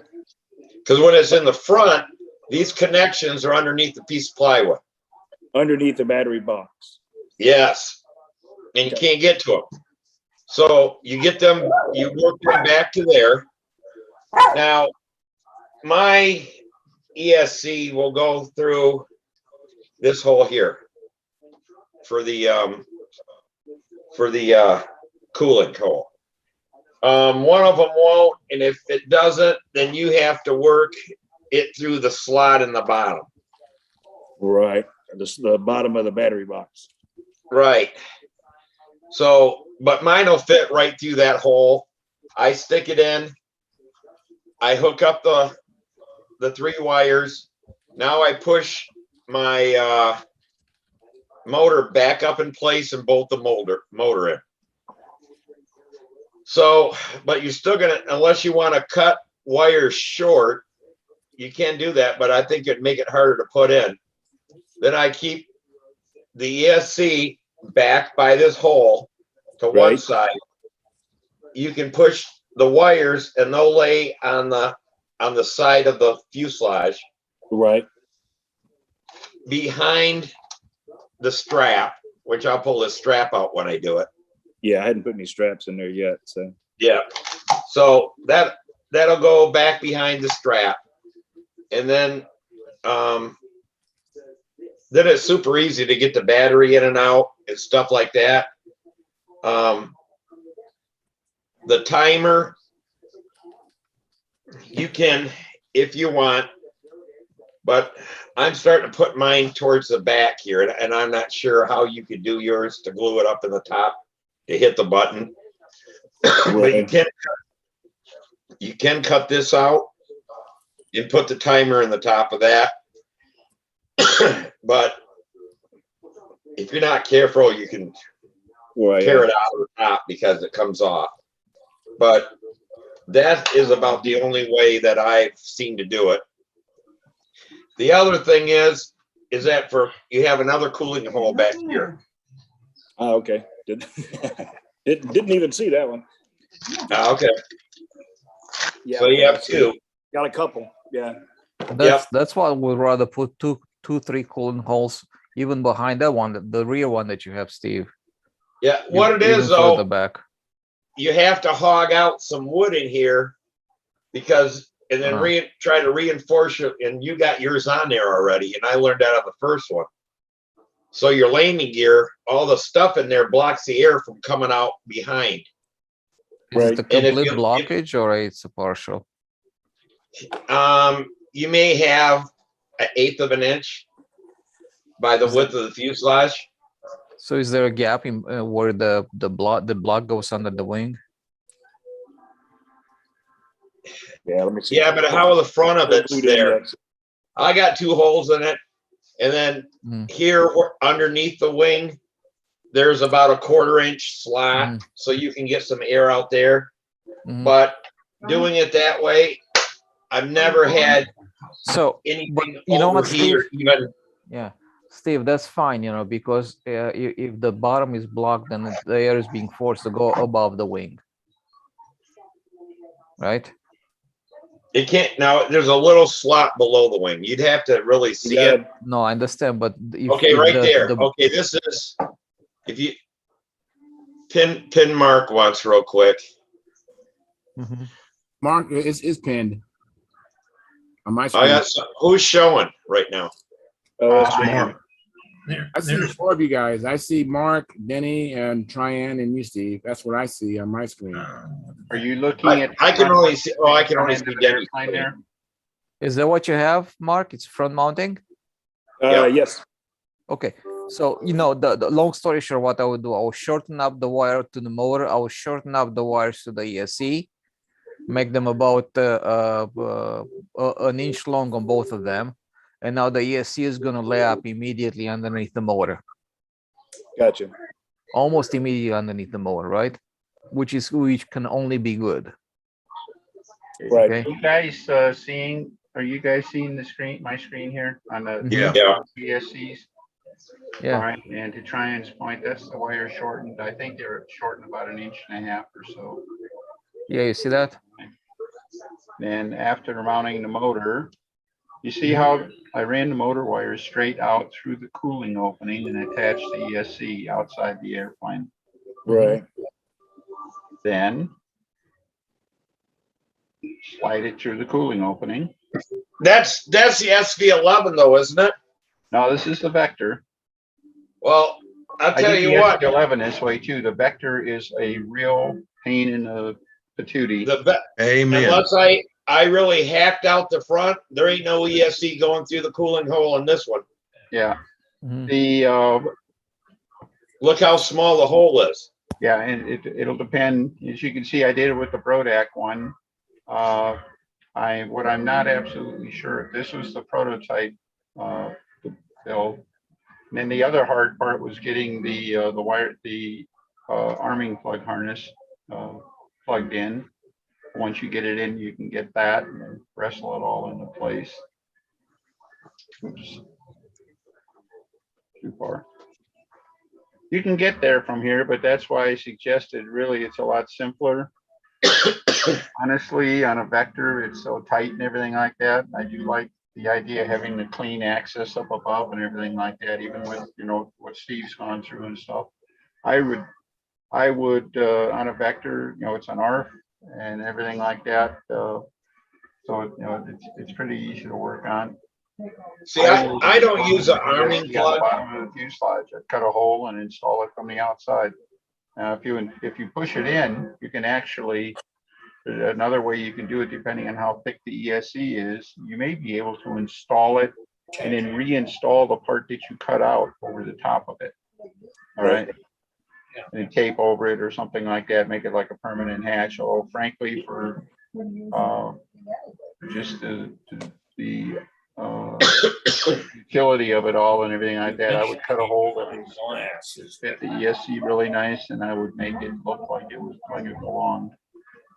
Because when it's in the front, these connections are underneath the piece of plywood. Underneath the battery box. Yes. And you can't get to them. So you work them back to there. Now, my ESC will go through this hole here for the coolant hole. One of them won't, and if it doesn't, then you have to work it through the slot in the bottom. Right. The bottom of the battery box. Right. So, but mine will fit right through that hole. I stick it in. I hook up the 3 wires. Now I push my motor back up in place and bolt the motor in. So, but you're still gonna, unless you want to cut wires short, you can do that, but I think it'd make it harder to put in. Then I keep the ESC back by this hole to one side. You can push the wires and they'll lay on the side of the fuselage. Right. Behind the strap, which I'll pull the strap out when I do it. Yeah, I hadn't put any straps in there yet. So yeah. So that'll go back behind the strap. And then it's super easy to get the battery in and out and stuff like that. The timer, you can, if you want, but I'm starting to put mine towards the back here, and I'm not sure how you could do yours to glue it up in the top to hit the button. But you can cut this out and put the timer in the top of that. But if you're not careful, you can tear it out of the top because it comes off. But that is about the only way that I've seen to do it. The other thing is that you have another cooling hole back here. Oh, okay. Didn't even see that one. Okay. Yeah. So you have 2. Got a couple. Yeah. That's why we'd rather put two, 3 cooling holes even behind that one, the rear one that you have, Steve. Yeah. What it is though, back. You have to hog out some wood in here because, and then try to reinforce it. And you got yours on there already, and I learned that on the first one. So your landing gear, all the stuff in there blocks the air from coming out behind. Is it a complete blockage or it's a partial? You may have 1/8 of an inch by the width of the fuselage. So is there a gap in where the block goes under the wing? Yeah, let me see. Yeah, but how the front of it's there? I got 2 holes in it, and then here underneath the wing, there's about a 1/4 inch slot, so you can get some air out there. But doing it that way, I've never had anything overheat or even. Yeah. Steve, that's fine, because if the bottom is blocked, then the air is being forced to go above the wing, right? It can't. Now, there's a little slot below the wing. You'd have to really see it. No, I understand, but okay, right there. Okay, this is, if you pin Mark once real quick. Mark is pinned on my screen. Who's showing right now? Mark. I see There's, 4 of you guys. I see Mark, Denny, and Tryon, and you, Steve. That's what I see on my screen. Are you looking at? I can only see, oh, I can only front see end of the Denny's airplane screen. there? Is that what you have, Mark? It's front mounting? Yeah. Yes. Okay. So, the long story short, what I would do, I will shorten up the wire to the motor. I will shorten up the wires to the ESC, make them about an inch long on both of them. And now the ESC is going to lay up immediately underneath the motor, Gotcha. almost immediately underneath the motor, right? Which can only be good. Right. Okay. You guys are you guys seeing the screen, my screen here on the Yeah. ESCs? Yeah. All right, and to try and point, that's the wire shortened. I think they're shortened about 1.5 inches or so. Yeah. You see that? Then after mounting the motor, you see how I ran the motor wires straight out through the cooling opening and attached the ESC outside the airplane. Right. Then slide it through the cooling opening. That's the SV11 though, isn't it? Now this is the Vector. Well, I'll I tell did you the what, SV11 this way too. The Vector is a real pain in the patootie. unless I really hacked out the front, there ain't no ESC going through the cooling hole in this one. Yeah. Mhm. The Look how small the hole is. yeah, and it'll depend. As you can see, I did it with the Brodak one. What I'm not absolutely sure, this was the prototype build. And then the other hard part was getting the arming plug harness plugged in. Once you get it in, you can get that and then wrestle it all into place. Oops. Too far. You can get there from here, but that's why I suggested really it's a lot simpler. Honestly, on a Vector, it's so tight and everything like that. I do like the idea of having the clean access up above and everything like that, even with, what Steve's gone through and stuff. I would on a Vector, it's an ARF and everything like that. So, it's pretty easy to work on. See, I don't use an arming plug. Bottom of the fuselage, I cut a hole and install it from the outside. Now, if you push it in, you can actually, another way you can do it, depending on how thick the ESC is, you may be able to install it and then reinstall the part that you cut out over the top of it. All right. And tape over it or something like that, make it like a permanent hatch. Oh, frankly, for just the utility of it all and everything like that, I would cut a hole that would fit the ESC really nice, and I would make it look like it belonged,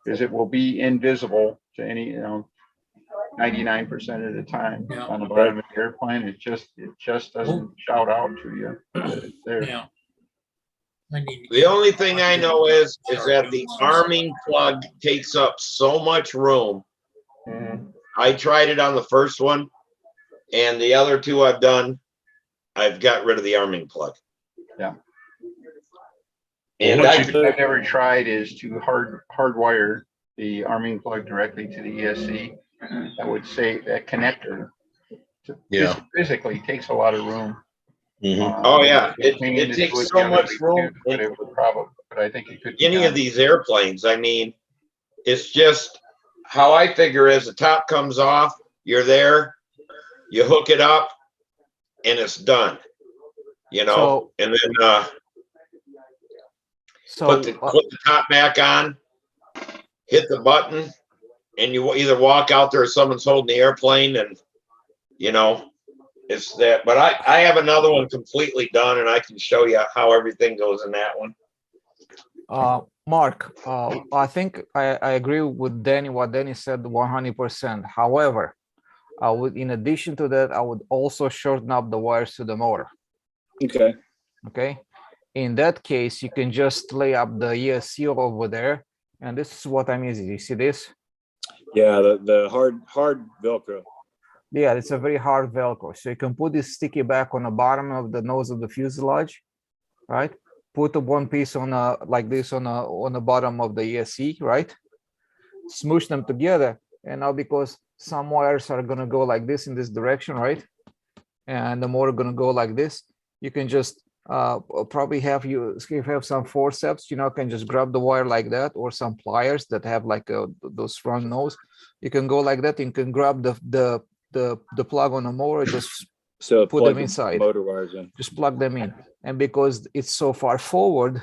because it will be invisible to any 99% of the time on the bottom of the airplane. It just doesn't shout out to you that it's there. yeah. The only thing I know is that the arming plug takes up so much room. I tried it on the first one, and the other two I've done, I've got rid of the arming plug. Yeah. And what I've never tried is to hardwire the arming plug directly to the ESC. I would say that connector physically takes a lot of room. Oh yeah, it takes so much room. But it would probably, but I think it could. Any of these airplanes, I mean, it's just how I figure is the top comes off, you're there, you hook it up, and it's done. And then put the top back on, hit the button, and you either walk out there or someone's holding the airplane, and it's that. But I have another one completely done, and I can show you how everything goes in that one. Mark, I think I agree with Danny, what Danny said 100%. However, I would, in addition to that, I would also shorten up the wires to the motor. Okay. Okay. In that case, you can just lay up the ESC over there. And this is what I'm using. You see this? Yeah, the hard Velcro. Yeah, it's a very hard Velcro. So you can put this sticky back on the bottom of the nose of the fuselage, right? Put one piece on like this on the bottom of the ESC, right? Smoosh them together. And now because some wires are gonna go like this in this direction, right? And the motor gonna go like this. you can just probably have if you have some forceps, you know, can just grab the wire like that, or some pliers that have like those round nose. You can go like that and you can grab the plug on the motor, just So put plug them inside. motor wires in. Just plug them in. And because it's so far forward,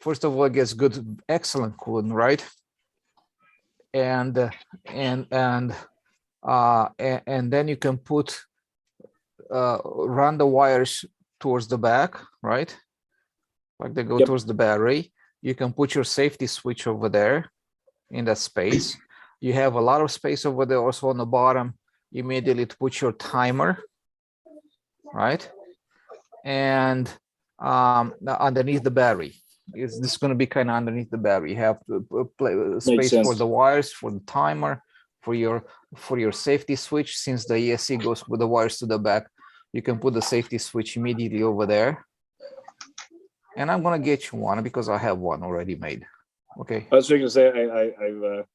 first of all, it gets excellent cooling, right? And then you can run the wires towards the back, right? Like they go Yep. towards the battery. You can put your safety switch over there in that space. You have a lot of space over there also on the bottom, immediately to put your timer, right? And underneath the battery. This is going to be kind of underneath the battery. You have space for sense. the wires, for the timer, for your safety switch. Since the ESC goes with the wires to the back, you can put the safety switch immediately over there. And I'm going to get you one because I have one already made. Okay. I was going to say,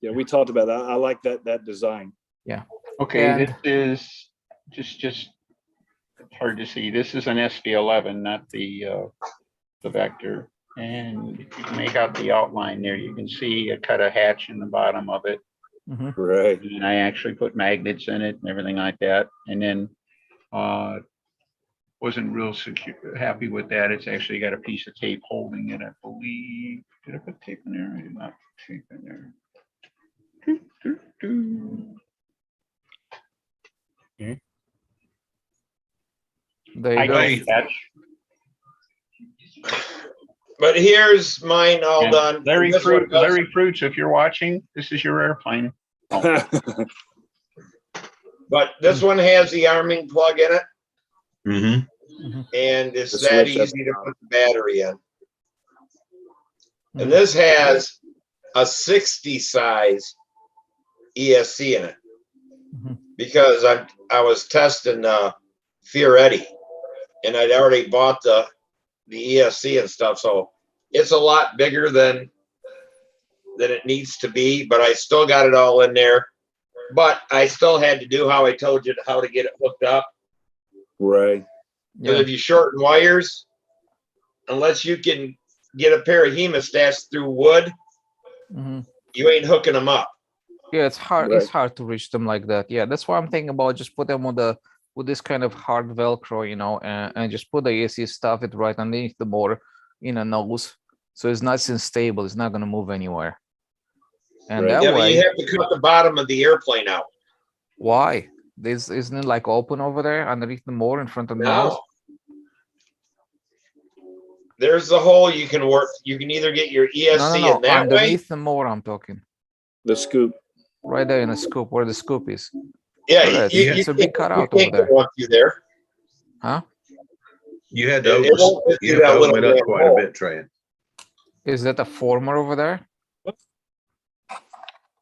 yeah, we talked about that. I like that design. Yeah. Okay, And- this is just hard to see. This is an SV11, not the Vector. And if you can make out the outline there, you can see I cut a hatch in the bottom of it. Mhm. Right. And I actually put magnets in it and everything like that. And then wasn't real happy with that. It's actually got a piece of tape holding it, I believe. Did I put tape in there? I did not put tape in there. Okay. There I you go. don't catch. But here's mine all And done. Larry This one does- Fruits, if you're watching, this is your airplane. But this one has the arming plug in it, Mm-hmm. and it's The that switch up easy to put the battery in. Mhm. And this has a 60 size ESC in it, Mhm. because I was testing Fioretti, and I'd already bought the ESC and stuff, so it's a lot bigger than it needs to be, but I still got it all in there. But I still had to do how I told you how to get it hooked up. Right. Because Yeah. if you shorten wires, unless you can get a pair of hemostats through wood, Mhm. you ain't hooking them up. Yeah, it's hard. Right. It's hard to reach them like that. Yeah, that's why I'm thinking about just put them with this kind of hard Velcro, you know, and just put the AC, stuff it right underneath the motor in a nose, so it's nice and stable. It's not going to move anywhere. And Right. that Yeah, but way, you have to cut the bottom of the airplane out. why? This isn't it like open over there underneath the motor in front of the nose? No. There's the hole you can work. You can either get your ESC No, in that way. underneath the motor. I'm talking The scoop. right there in the scoop where the scoop is. Yeah, Look at that. you It's a big can't cutout get over there. one through there. Huh? You had to It won't fit you through have to that open it little up damn quite a hole. bit, Trey. Is that a former over there?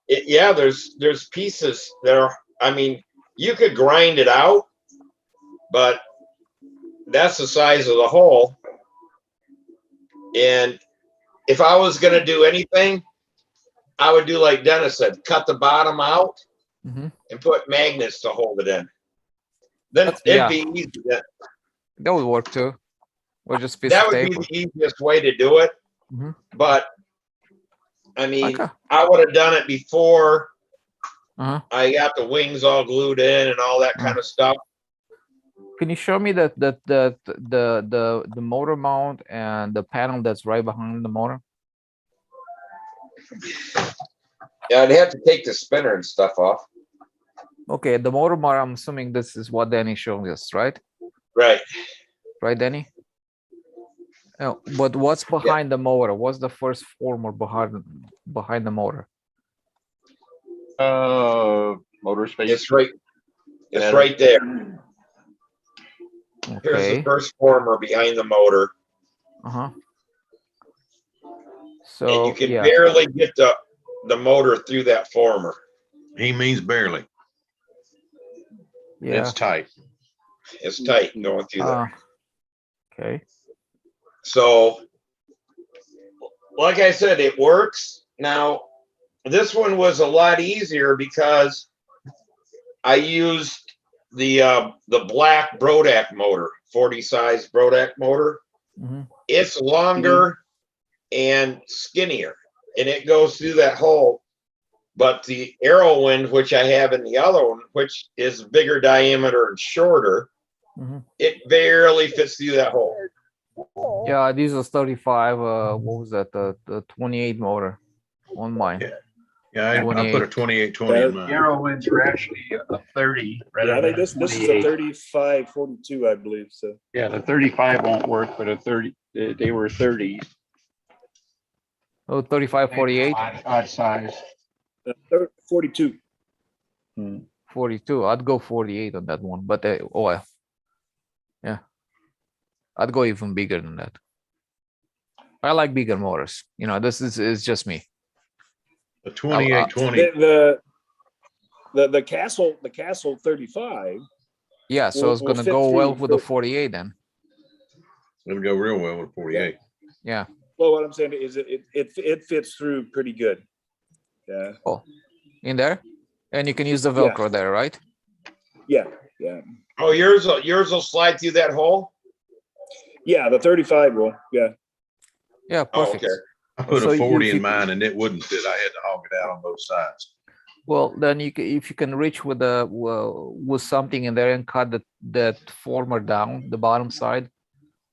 Yeah, there's pieces that are. I mean, you could grind it out, but that's the size of the hole. And if I was going to do anything, I would do like Dennis said, cut the bottom out Mhm. and put magnets to hold it in. Then That's- it'd yeah. be easy. That would work too. Or just piece That of would tape. be the easiest way to do it. Mhm. But I mean, Okay. I would have done it before Uh-huh. I got the wings all glued in and all that kind of stuff. Can you show me the motor mount and the panel that's right behind the motor? Yeah, I'd have to take the spinner and stuff off. Okay, the motor mount, I'm assuming this is what Danny showed us, right? Right. Right, Danny? Oh, but what's behind the motor? What's the first former behind the motor? Motor space. It's right. It's Battery. right there. Here's the Okay. first former behind the motor, Uh-huh. and So you can yeah. barely get the motor through that former. He means barely. Yeah. It's tight. It's tight going through there. Okay. So, like I said, it works. Now, this one was a lot easier because I used the black Brodak motor, 40 size Brodak motor. Mhm. It's longer and skinnier, and it goes through that hole. But the Arrowwind, which I have in the other one, which is bigger diameter and shorter, Mhm. it barely fits through that hole. Yeah, this was 35. What was that? The 28 motor on mine. Yeah. Yeah, I put a 28. 2820 in mine. Arrowwinds are actually a 30 rather Yeah, I think than this is a 28. 3542, I believe. So Yeah, the 35 won't work, but a 30, they were 30. Oh, 35, 48, Odd size. 42. 42. I'd go 48 on that one, but oh well. Yeah, I'd go even bigger than that. I like bigger motors. You know, this is just me. The 2820. The Castle 35. Yeah, so it's will gonna fit go well through with the 48 then. It would go real well with 48. Yeah. Well, what I'm saying is it fits through pretty good. Yeah. Oh, in there, and you can use the Velcro there, right? Yeah. Yeah. Oh, yours will slide through that hole? Yeah, the 35 will. Yeah. Yeah, Oh, perfect. okay. I put So a 40 if in you- mine and it wouldn't fit. I had to hog it out on both sides. Well, then if you can reach with with something in there and cut that former down the bottom side,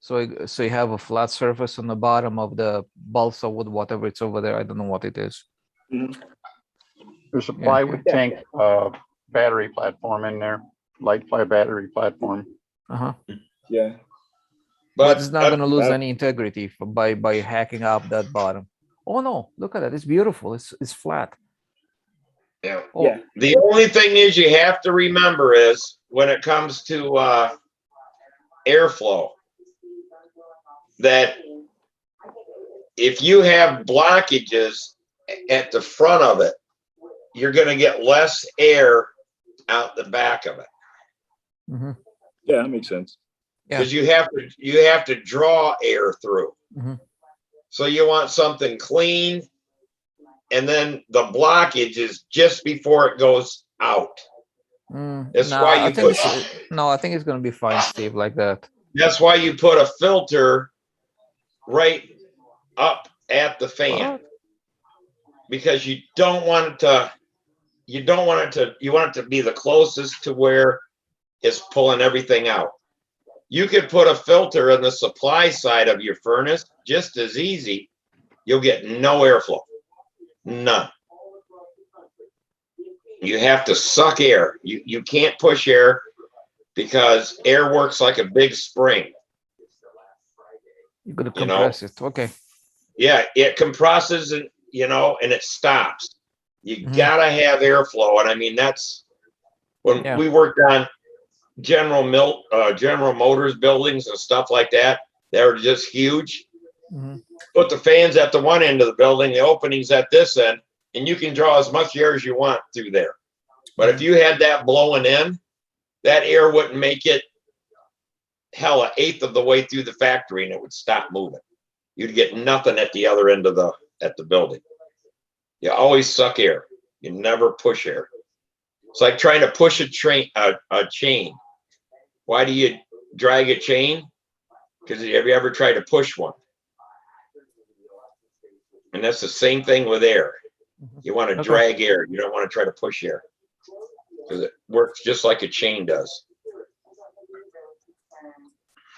so you have a flat surface on the bottom of the balsa wood, whatever it's over there. I don't know what it is. There's a plywood tank battery platform in there, light ply battery platform. Uh-huh. Yeah. But it's not going to lose uh, any integrity by hacking up that bottom. Oh no, look at that. It's beautiful. It's flat. Yeah. Oh, Yeah. The only thing is you have to remember is when it comes to airflow, that if you have blockages at the front of it, you're going to get less air out the back of it. mhm. Yeah, that makes sense. Yeah. Because you have to draw air through. Mhm. So you want something clean, and then the blockage is just before it goes out. That's No, why I you think put no, I think it's going to be fine, Steve, like that. that's why you put a filter right up at the fan. What? Because you want it to be the closest to where it's pulling everything out. You could put a filter in the supply side of your furnace just as easy. You'll get no airflow. None. You have to suck air. You can't push air because air works like a big spring. You're going to You know? compress it. Okay. Yeah, it compresses and and it stops. You Mhm. gotta have airflow. And I mean that's when Yeah. we worked on General Motors buildings and stuff like that. They're just huge. Mhm. Put the fans at the one end of the building, the openings at this end, and you can draw as much air as you want through there. But if you had that blowing in, that air wouldn't make it hell an eighth of the way through the factory, and it would stop moving. You'd get nothing at the other end of the building. You always suck air. You never push air. It's like trying to push a chain. Why do you drag a chain? Because have you ever tried to push one? And that's the same thing with air. You want to Okay. drag air. You don't want to try to push air because it works just like a chain does.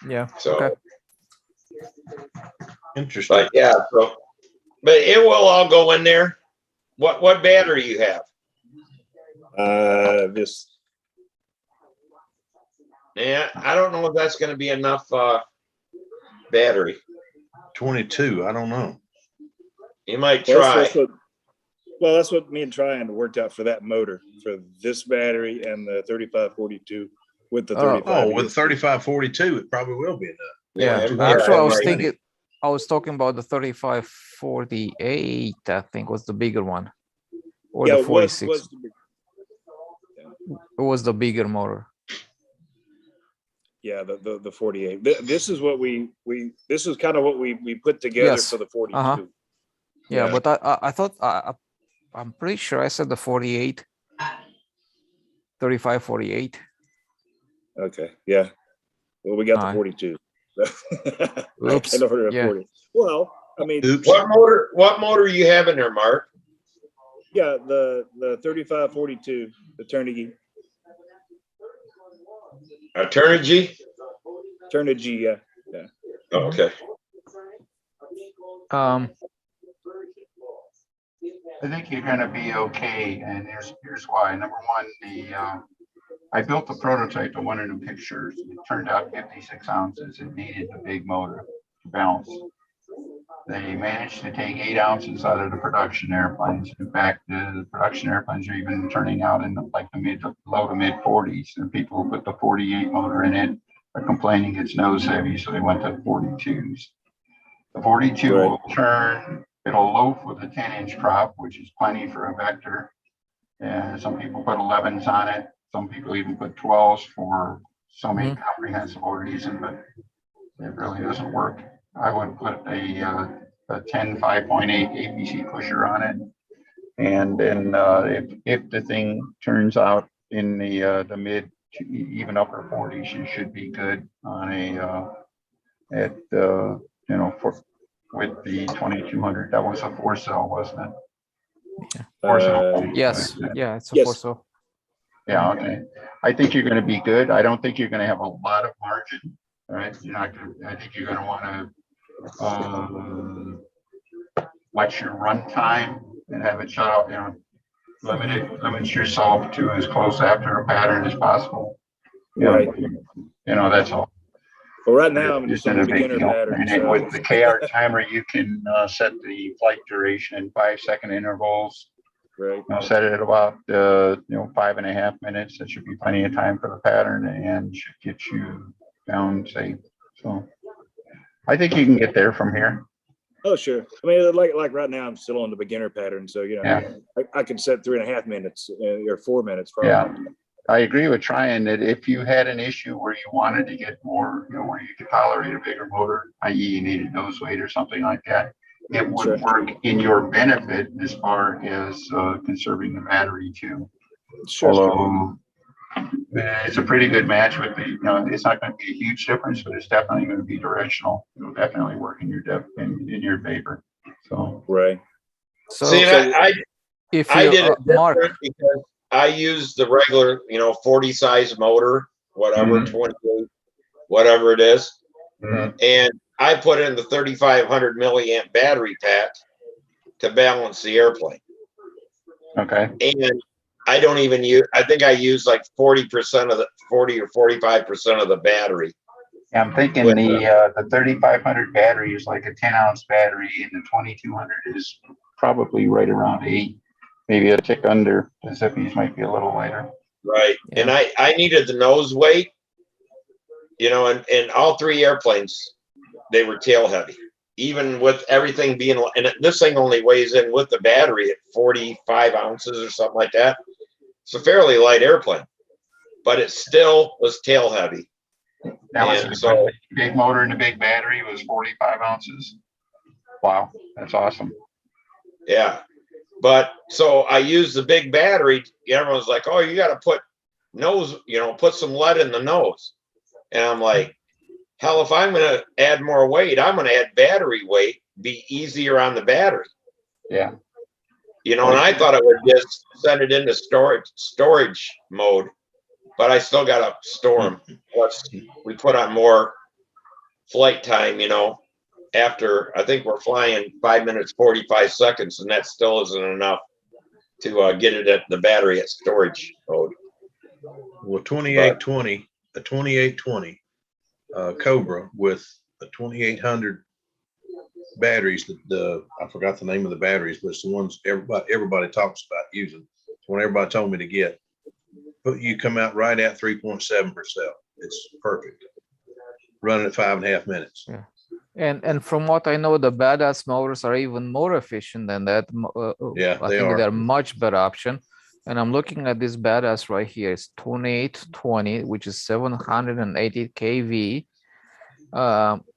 Yeah. So, Okay. Interesting. but yeah, but it will all go in there. What battery you have? This. Yeah, I don't know if that's going to be enough battery. 22. I don't know. You might Well, try. that's what me and Tryon worked out for that motor, for this battery and the 3542 with the 35. Oh, with 3542, it probably will be enough. Yeah. it- Actually, I was right. thinking, I was talking about the 3548, I think was the bigger one. Or Yeah, the it 46. was the big- It was the bigger motor. yeah, the 48. This is what this is kind of what we put together Yes. for the 42. Uh-huh. Yeah, Yeah. but I thought I'm pretty sure I said the 48, 35, 48. Okay, yeah. Well, we got the Alright. 42. I Oops, can order a yeah. 40. Well, I mean, Oops. What motor you have in there, Mark? yeah, the 3542, the Turnigy, A Turnigy? yeah. Oh, okay. I think you're gonna be okay, and here's why. Number one, I built the prototype, the one in the pictures. It turned out 56 ounces. It needed a big motor to balance. They managed to take 8 ounces out of the production airplanes. In fact, the production airplanes are even turning out in like the low to mid 40s. And people who put the 48 motor in it are complaining it's nose heavy, so they went to 42s. The 42 Right. will turn, it'll loaf with a 10-inch prop, which is plenty for a Vector. And some people put 11s on it. Some people even put 12s for some incomprehensible reason, but it really doesn't work. I would put a 10 5.8 APC pusher on it. And then if the thing turns out in the mid to even upper 40s, you should be good on a with the 2200. That was a 4-cell, wasn't it? 4-cell. Yes, yeah, it's a Yes. 4-cell. Yeah, okay. I think you're going to be good. I don't think you're going to have a lot of margin. All right. You're not going to, I think you're going to want to watch your run time and have it shut off, limit yourself to as close after a pattern as possible. Right. That's all. Well, right now I'm just on a Isn't a big beginner deal. pattern. And So. with the KR timer, you can set the flight duration in 5-second intervals. Right. Set it at about 5.5 minutes. That should be plenty of time for the pattern and should get you down safe. So I think you can get there from here. Oh, sure. I mean, like right now, I'm still on the beginner pattern. So, I can set 3.5 minutes or 4 minutes. Probably. Yeah. I agree with Tryon that if you had an issue where you wanted to get more, where you could tolerate a bigger motor, i.e. you needed nose weight or something like that, it would work in your benefit as far as conserving the battery too. Sure. Although it's a pretty good match with the, it's not going to be a huge difference, but it's definitely going to be directional. It'll definitely work in your in your favor. So right. So, see, I if I you did it Mark, different because I used the regular, 40 size motor, whatever, 28, whatever it is. And I put in the 3,500 milliamp battery pack to balance the airplane. Okay. And I don't even use, I think I use like 40% of the 40 or 45% of the battery. Yeah, I'm thinking the 3,500 battery is like a 10-ounce battery, and the 2,200 is probably right around 8, maybe a tick under. The zippies might be a little lighter. Right. Yeah. And I needed the nose weight, and all 3 airplanes, they were tail heavy. Even with everything being, and this thing only weighs in with the battery at 45 ounces or something like that. It's a fairly light airplane, but it still was tail heavy. That was so big motor and the big battery was 45 ounces. Wow, that's awesome. Yeah, but so I used the big battery. Everyone's like, "Oh, you got to put nose, put some lead in the nose," and I'm like, hell, if I'm going to add more weight, I'm going to add battery weight, be easier on the battery. Yeah. And I thought it would just send it into storage mode, but I still got to store them. Plus, we put on more flight time, after I think we're flying 5 minutes, 45 seconds, and that still isn't enough to get it at the battery at storage mode. Well, 2820, a 2820 Cobra with a 2800 batteries. I forgot the name of the batteries, but it's the ones everybody talks about using. It's one everybody told me to get. But you come out right at 3.7%. It's perfect. Running at 5.5 minutes. Yeah. And from what I know, the badass motors are even more efficient than that. Yeah, I think they're much better option. And I'm looking at this badass right here. It's 2820, which is 780 kV.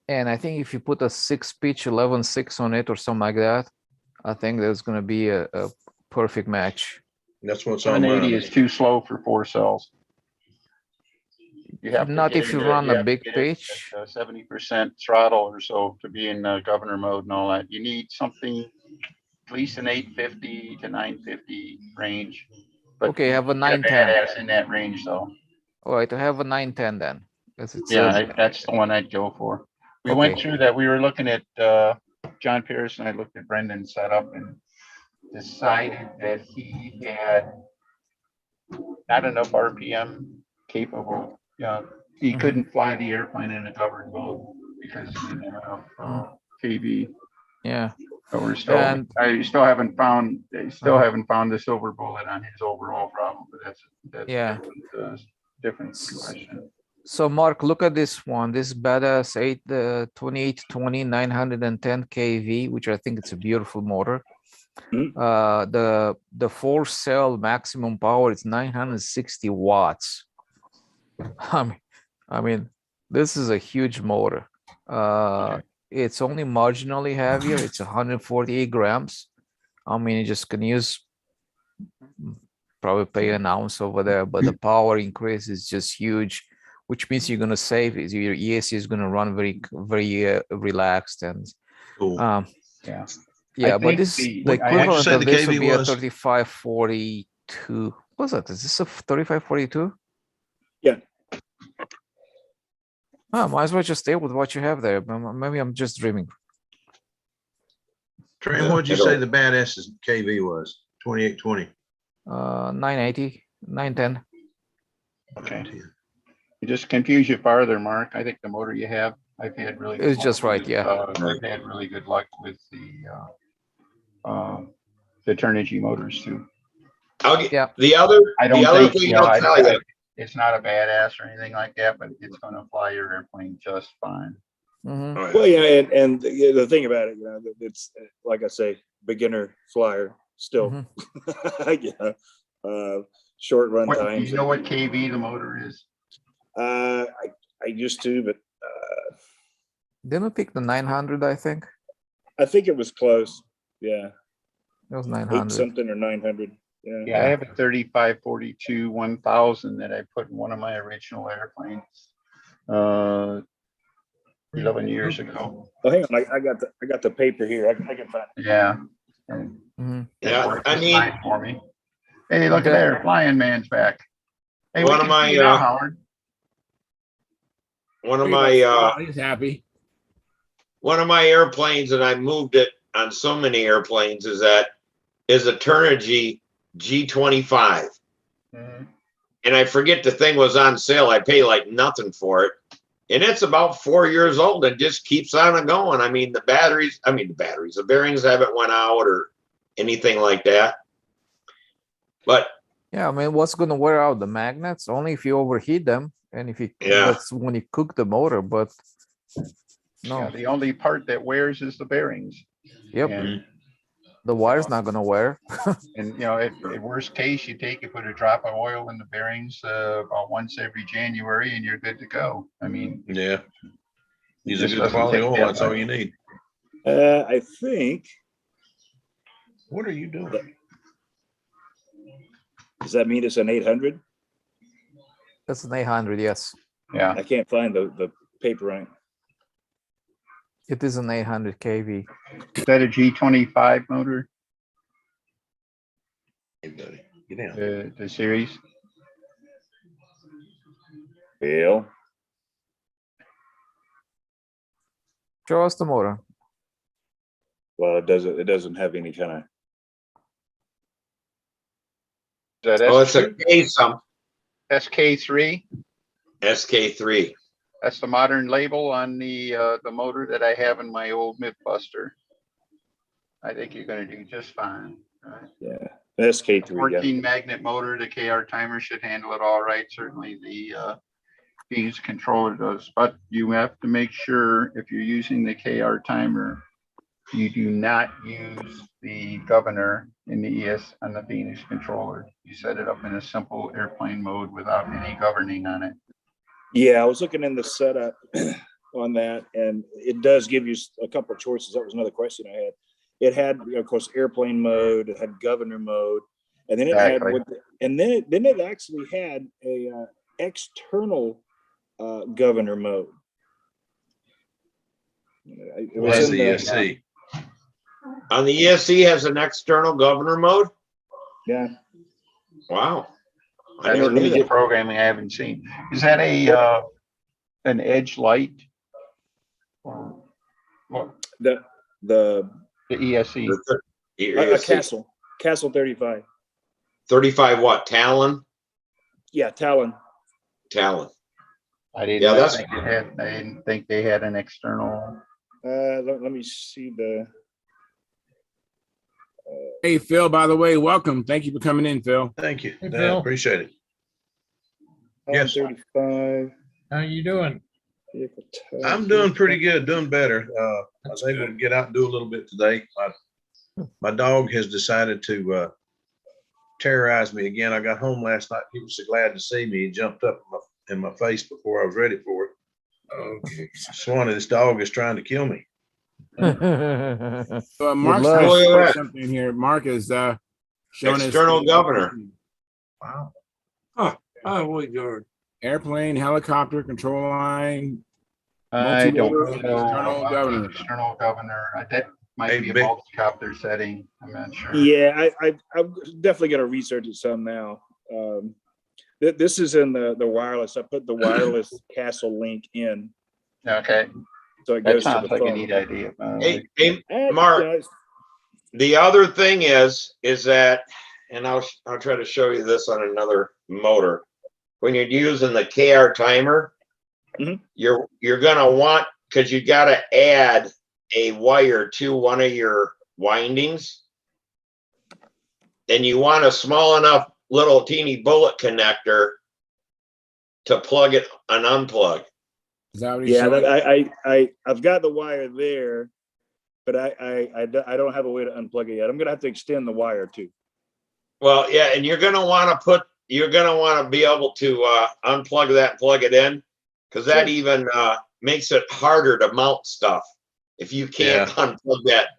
And I think if you put a 6-pitch 11.6 on it or something like that, I think there's going to be a perfect match. That's what's on 780 is too slow for 4 cells. You have to Not get if you into- run you a have to big get it pitch. at, 70% throttle or so to be in governor mode and all that. You need something at least an 850 to 950 range. But Okay, have a you get 910. badass in that range though. All right, to have a 910 then. 'Cause it's Yeah, a, that's the one I'd go for. We went Okay. through that. We were looking at John Pierce and I looked at Brendan's setup and decided that he had not enough RPM capable. Yeah, he Mhm. couldn't fly the airplane in a covered mode because he didn't have enough kV. yeah. So we're still, And I still haven't found the silver bullet on his overall problem, but that's Yeah. a different question. so Mark, look at this one. This badass 2820 910 kV, which I think it's a beautiful motor. Mhm. The 4-cell maximum power is 960 watts. I mean, this is a huge motor. It's only marginally heavier. It's 148 grams. I mean, you just can use probably pay an ounce over there, but the power increase is just huge, which means you're gonna save is your ESC is gonna run very relaxed and Cool. Yeah. yeah. I But think this the- the I- equivalent say of the this would KV be a was? 3542. What's that? Is this a 3542? Yeah. Oh, might as well just stay with what you have there. Maybe I'm just dreaming. Trent, what'd you say the badass's KV was? 2820. 980, 910. Okay. You just confuse you farther, Mark. I think the motor you have, I've had really. It's good just luck right, with, yeah. I've had really good luck with the Turnigy motors too. Yeah. The other I don't thing think, you know, I'll tell you, it's not a badass or anything like that, but it's gonna fly your airplane just fine. Mhm. Well, yeah, and the thing about it, it's like I say, beginner flyer still. Mhm. Yeah, short run Do times. you know what KV the motor is? I used to, but Didn't we pick the 900? I think I think it was close. Yeah, it was 8 900. something or 900. Yeah. Yeah, I have a 3542 1000 that I put in one of my original airplanes 11 years ago. Oh, hang on, I got the paper here. I can find it. Yeah. Mhm. Yeah, It worked I just mean- fine for me. Hey, look at Okay. there, Flying Man's back. Hey, we One of can my, see you now, Howard. one of Look at my that. He's happy. one of my airplanes, and I moved it on so many airplanes, is a Turnigy G25. Mhm. And I forget the thing was on sale. I pay like nothing for it. And it's about 4 years old and just keeps on going. I mean, the bearings haven't went out or anything like that. But Yeah, I mean, what's gonna wear out the magnets? Only if you overheat them, and if you Yeah. that's when you cook the motor. But no, Yeah, the only part that wears is the bearings. yep, And, the wire's not gonna wear. and you know, at worst case, you put a drop of oil in the bearings about once every January, and you're good to go. I mean, Yeah. Use a Just good doesn't quality take oil. that That's all much. you need. I think. What are you doing? Does that mean it's an 800? That's an 800. Yes, yeah. I can't find the paper on it. it is an 800 kV. Is that a G25 motor? Hey, buddy, get down. The series? Bill. Show us the motor. Well, it doesn't have any kind of. Is that oh, it's a SK, K some SK3? SK3. That's the modern label on the motor that I have in my old Mythbuster. I think you're going to do just fine. All right. Yeah, SK3. 14 magnet motor. The KR timer should handle it all right. Certainly the Phoenix controller does, but you have to make sure if you're using the KR timer, you do not use the governor in the ES on the Phoenix controller. You set it up in a simple airplane mode without any governing on it. Yeah, I was looking in the setup on that, and it does give you a couple of choices. That was another question I had. It had, of course, airplane mode. It had governor mode, and then it Exactly. had, and then it actually had a external governor mode. It was That's in the the- ESC. On the ESC has an external governor mode. Yeah. Wow. I That's never knew easy that. programming I haven't seen. Is that an edge light? Or what? The The ESC? a Castle 35. 35 what? Talon? Yeah, Talon. Talon. I didn't Yeah, that's- think it had, I didn't think they had an external. Let me see the. Hey, Phil, by the way, welcome. Thank you for coming in, Phil. Thank you. Hey, I Phil. appreciate it. Yes. 35. How you doing? I'm doing pretty good, doing better. I was able to get out and do a little bit today. My dog has decided to terrorize me again. I got home last night. He was so glad to see me. He jumped up in my face before I was ready for it. Okay. Swanee, this dog is trying to kill me. So Mark's luck. trying to Look at show that. something here. Mark is showing us External governor. Wow. Oh, boy, George. airplane, helicopter, control line. I don't Multi-rotor, know external about governor. the external governor. That might Hey, be a Vic. multi-copter setting. I'm not sure. Yeah, I'm definitely going to research it some now. This is in the wireless. I put the wireless Castle link in, Okay, so it that goes to sounds the like a phone. neat idea. Hey, Eh, Mark. you know, The other thing is that, and I'll try to show you this on another motor. When you're using the KR timer, Mhm. you're gonna want, because you got to add a wire to one of your windings, and you want a small enough little teeny bullet connector to plug it and unplug. Is that what he's yeah, showing? I've got the wire there, but I don't have a way to unplug it yet. I'm gonna have to extend the wire too. Well, yeah, and you're gonna want to be able to unplug that and plug it in, because that Sure. even makes it harder to mount stuff. If you can't unplug that,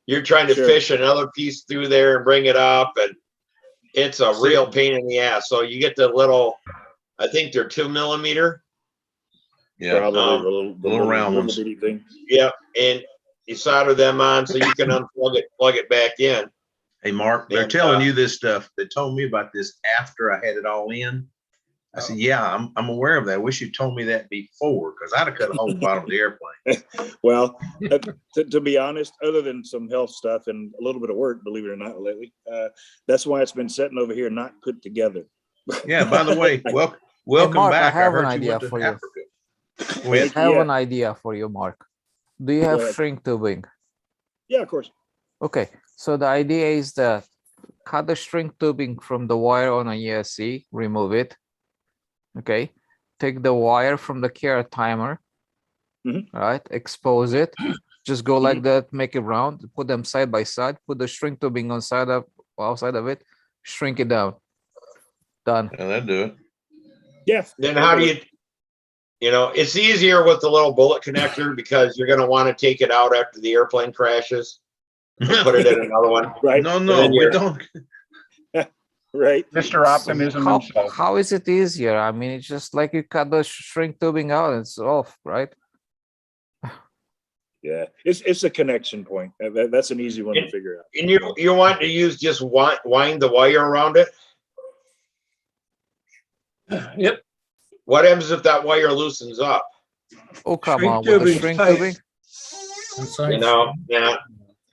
you're trying to Sure. fish another piece through there and bring it up, and it's a real pain in the ass. So you get the little, I think they're 2 millimeter. Yeah, Probably the little round ones. bitty thing. Yeah, and you solder them on so you can unplug it, plug it back in. Hey, Mark, they're And, telling you this stuff. They told me about this after I had it all in. I said, yeah, I'm aware of that. I wish you told me that before, because I'd have cut a hole bottom of the airplane. Well, to be honest, other than some health stuff and a little bit of work, believe it or not, lately, that's why it's been sitting over here not put together. Yeah, by the way, welcome Mark, I back. I have an heard you idea went to for you. Africa. I have Yeah. an idea for you, Mark. Do you have ahead. shrink tubing? Yeah, of course. Okay, so the idea is that cut the shrink tubing from the wire on a ESC, remove it. Okay, take the wire from the KR timer, right? Expose it. Just go like that, make it round, put them side by side, put the shrink tubing on outside of it, shrink it down. Done. Yeah, that'd do it. Yeah. Then how do it's easier with the little bullet connector, because you're going to want to take it out after the airplane crashes and put it in another one. Right. No, And no, then we you're- don't. Right. Mr. Optimism himself. How is it easier? I mean, it's just like you cut the shrink tubing out, it's off, right? Yeah, it's a connection point. That's an easy one to figure out. And you want to use just wind the wire around it. Yep. What happens if that wire loosens up? Oh, come Shrink on, with the tubing's shrink tight. tubing? Yeah.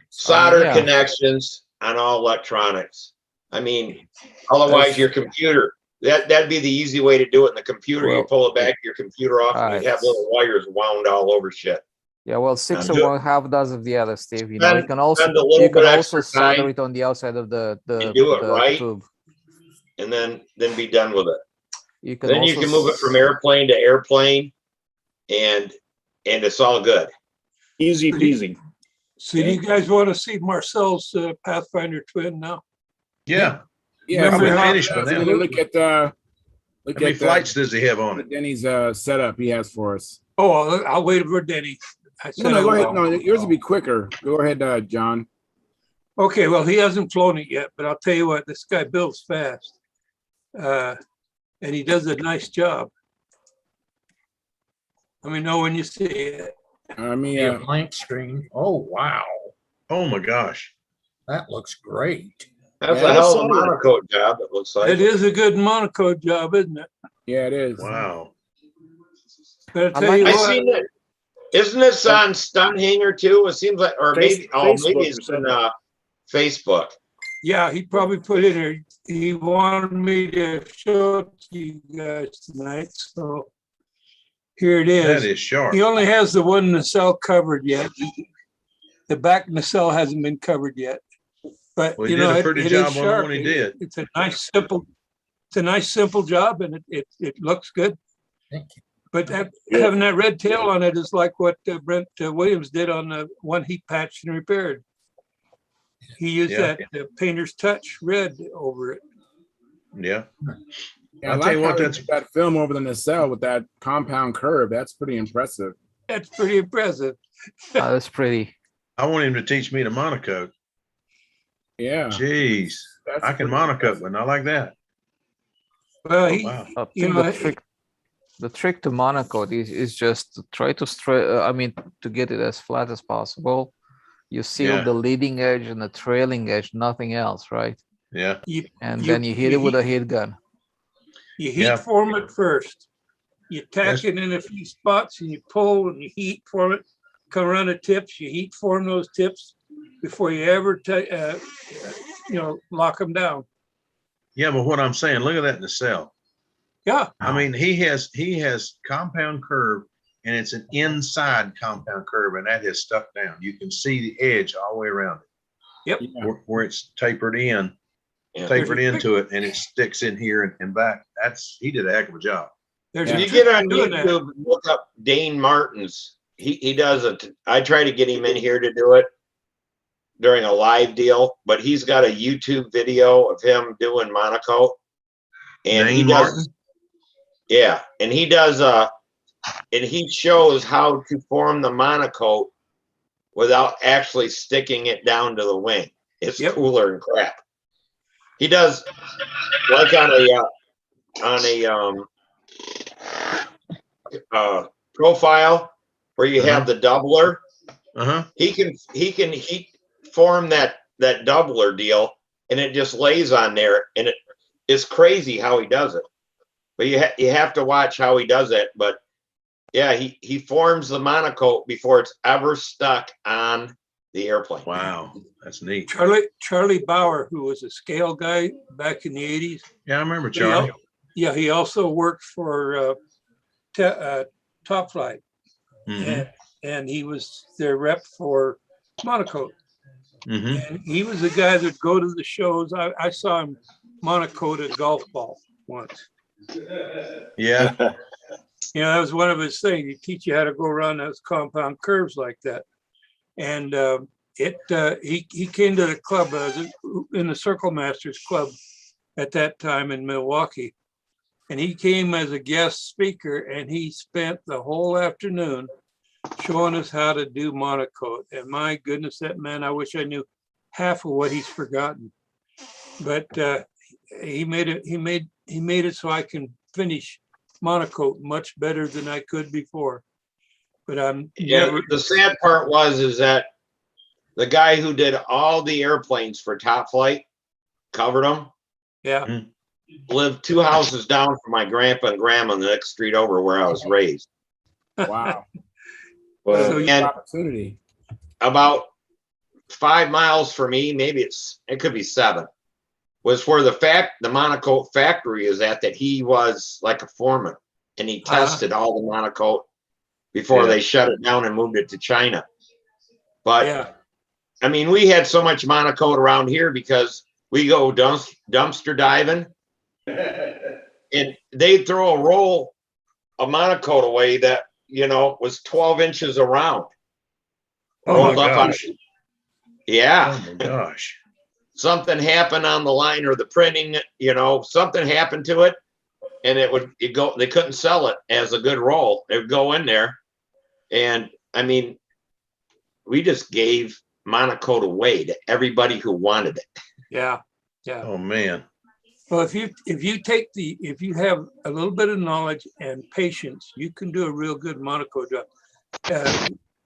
Solder yeah. connections on all electronics. I mean, otherwise your computer, that'd be the easy way to do it in the computer. You Well, pull it back, your computer off, and alright. you'd have little wires wound all over shit. Yeah, well, six Now, of do- one, half does of the other, Steve. You know, you Spend- can also spend a little you can bit also extra solder time it on the outside of the and do it the right. tube. And then be done with it. You can Then you also can move it from airplane to airplane, and it's all good. Easy peasy. So do you guys want to see Marcel's Pathfinder twin now? Yeah. Yeah, Remember I'm how- finished by now. look at How many flights does he have on it? Denny's setup he has for us. Oh, I'll wait for Denny. I said I No, go ahead. will. No, yours will be quicker. Go ahead, John. Okay, well, he hasn't flown it yet, but I'll tell you what, this guy builds fast. And he does a nice job. Let me know when you see it. I mean, Be a blank screen. Oh, wow. Oh my gosh. That looks great. That's Yeah, a I hell saw of a that. monocoat job, it looks like. It is a good Monaco job, isn't it? yeah, it is. Wow. But I I tell like you I what, seen it. Isn't this on Stunthangar too? It seems like, or maybe, maybe Facebook it's or on something. Facebook. yeah, he probably put in there. He wanted me to show it to you guys tonight, so here it That is. is sharp. He only has the one nacelle covered yet. The back nacelle hasn't been covered yet. But Well, he you did know, a pretty it is job on the sharp. one he did. It's a nice simple job, and it looks good. Thank you. But having that red tail on it is like what Brent Williams did on the one he patched and repaired. He used Yeah. that painter's touch red over it. Yeah. Yeah, I I'll like tell you how what, they that's did that film over the nacelle with that compound curve. That's pretty impressive. That's pretty impressive. That's pretty. I want him to teach me to monocoat. Yeah, Jeez. that's I can pretty monocoat, impressive. but not like that. Well, Oh, he, wow. I you think know, the trick to monocoat is just to try to to get it as flat as possible. You seal Yeah. the leading edge and the trailing edge, nothing else, right? Yeah. And then you hit it with a heat gun. You heat Yeah. form it first. You tack Yes. it in a few spots and you pull and you heat form it. Come around the tips, you heat form those tips before you ever lock them down. Yeah, but what I'm saying, look at that nacelle. Yeah, I mean, he has compound curve, and it's an inside compound curve, and that is stuck down. You can see the edge all the way around it. yep. Yeah. Where it's tapered in, Yeah. tapered into it, and it sticks in here and back. He did a heck of a job. There's Yeah. a You trick get to on doing that. YouTube, look up Dane Martin's. He does it. I try to get him in here to do it during a live deal, but he's got a YouTube video of him doing monocoat. And he Dane does, Martin? yeah, and he does and he shows how to form the monocoat without actually sticking it down to the wing. It's Yep. cooler than crap. He does like on a profile where you have the doubler. Uh-huh. He can heat form that doubler deal, and it just lays on there, and it's crazy how he does it. But you have to watch how he does it. But yeah, he forms the monocoat before it's ever stuck on the airplane. Wow, that's neat. Charlie Bauer, who was a scale guy back in the 80s. Yeah, I remember Charlie. He also worked for Top Flight. Mhm. And he was their rep for monocoat. Mhm. And he was the guy that go to the shows. I saw him monocoat a golf ball once. Yeah. You know, that was one of his things. He teach you how to go around those compound curves like that. And he came to the club in the Circle Masters Club at that time in Milwaukee. And he came as a guest speaker, and he spent the whole afternoon showing us how to do monocoat. And my goodness, that man, I wish I knew half of what he's forgotten. But he made it so I can finish monocoat much better than I could before. But I'm never. The sad part is that the guy who did all the airplanes for Top Flight, covered them. Yeah. Lived 2 houses down from my grandpa and grandma in the next street over where I was raised. Wow. Well, and opportunity. About 5 miles from me, maybe it could be 7, was where the monocoat factory is at, that he was like a foreman, and he tested all the monocoat before they shut it down and moved it to China. But I mean, we had so much monocoat around here because we go dumpster diving, and they'd throw a roll of monocoat away that, was 12 inches around. Oh my gosh. Yeah. Oh my gosh. Something happened on the line, or the printing, something happened to it, and they couldn't sell it as a good roll. It would go in there. And I mean, we just gave monocoat away to everybody who wanted it. Yeah. Yeah. Oh man. Well, if you have a little bit of knowledge and patience, you can do a real good monocoat job.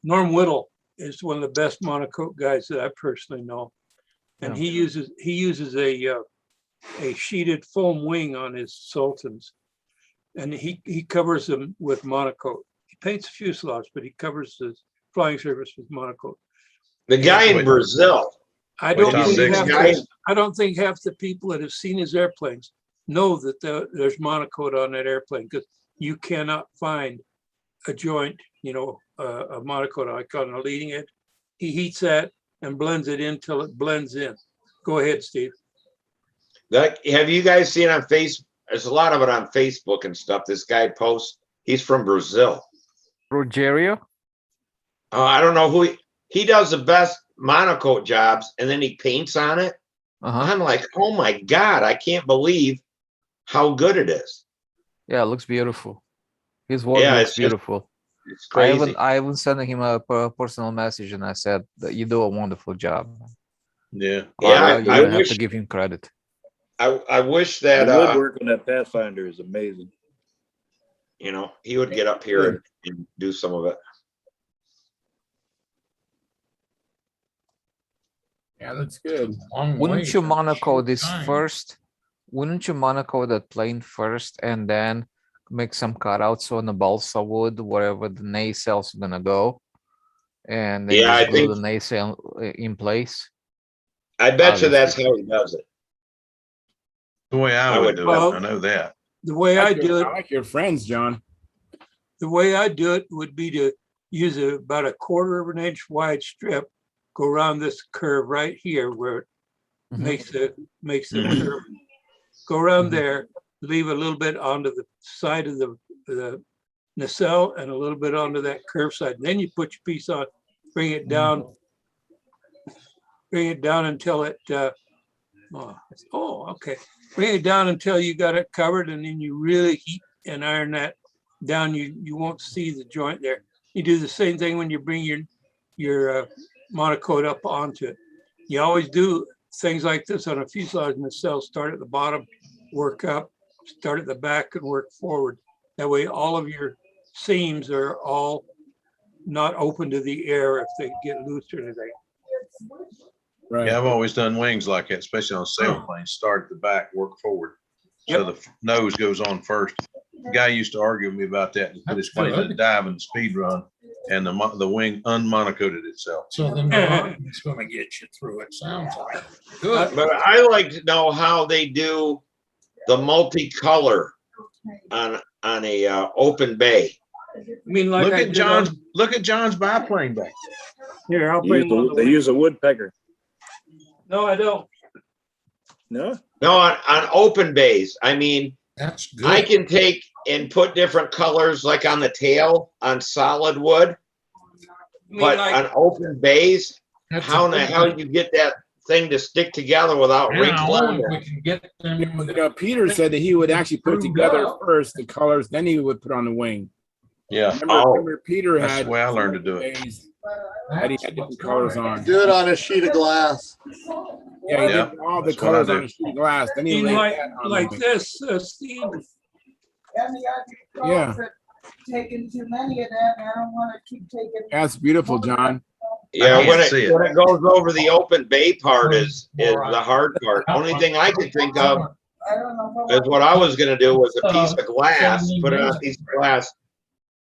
Norm Whittle is one of the best monocoat guys that I personally know, and he uses a sheeted foam wing on his Sultans, and he covers them with monocoat. He paints fuselage, but he covers his flying surface with monocoat. The guy in Brazil. I don't think half the people that have seen his airplanes know that there's monocoat on that airplane, because you cannot find a joint, a monocoat like on the leading edge. He heats that and blends it in till it blends in. Go ahead, Steve. Have you guys seen on Facebook? There's a lot of it on Facebook and stuff. This guy posts. He's from Brazil. Rogerio? I don't know who he does the best monocoat jobs, and then he paints on it. I'm like, oh my God, I can't believe how good it is. Yeah, it looks beautiful. His work looks beautiful. It's crazy. I even sent him a personal message, and I said that you do a wonderful job. Yeah. I have wish to give him credit. I wish that the woodwork on that Pathfinder is amazing. He would get up here and do some of it. Yeah, that's good. Wouldn't you monocoat this first? Wouldn't you monocoat that plane first and then make some cutouts on the balsa wood wherever the nacelles are gonna go, and then just glue the nacelle in place? I bet you that's how he does it. The way I would do it, I know that. The way I do it, I like your friends, John. the way I do it would be to use about 1/4 of an inch wide strip, go around this curve right here where it makes the curve. Go around there, leave a little bit onto the side of the nacelle and a little bit onto that curve side. And then you put your piece on, bring it down until it, okay. Bring it down until you got it covered, and then you really heat and iron that down. You won't see the joint there. You do the same thing when you bring your monocoat up onto it. You always do things like this on a fuselage nacelle. Start at the bottom, work up, start at the back and work forward. That way all of your seams are all not open to the air if they get loose or anything. Right. Yeah, I've always done wings like that, especially on sailplanes. Start at the back, work forward. So the nose goes on first. The guy used to argue with me about that. He put his plane in a dive and speed run, and the wing unmonocoated itself. So then it's going to get you through it. Sounds like good. But I like to know how they do the multicolor on a open bay. I mean, like look at John's biplane bay. Here, I'll bring one. They use a woodpecker. No, I don't. No? No, on open bays. I mean, that's good. I can take and put different colors like on the tail on solid wood. But on open bays, how in the hell you get that thing to stick together without wrinkling? We can get them. Peter said that he would actually put together first the colors, then he would put on the wing. Yeah. Remember Peter That's had the way I learned to do it. That he had different colors on. Do it on a sheet of glass. Yeah, he did all the colors on a sheet of glass. Then he laid that on like the wing. this, Steve. Yeah. Taking too many of that, and I don't want to keep taking. That's beautiful, John. Yeah, when it goes over the open bay part is the hard part. Only thing I could think of is what I was going to do was a piece of glass, put it on a piece of glass,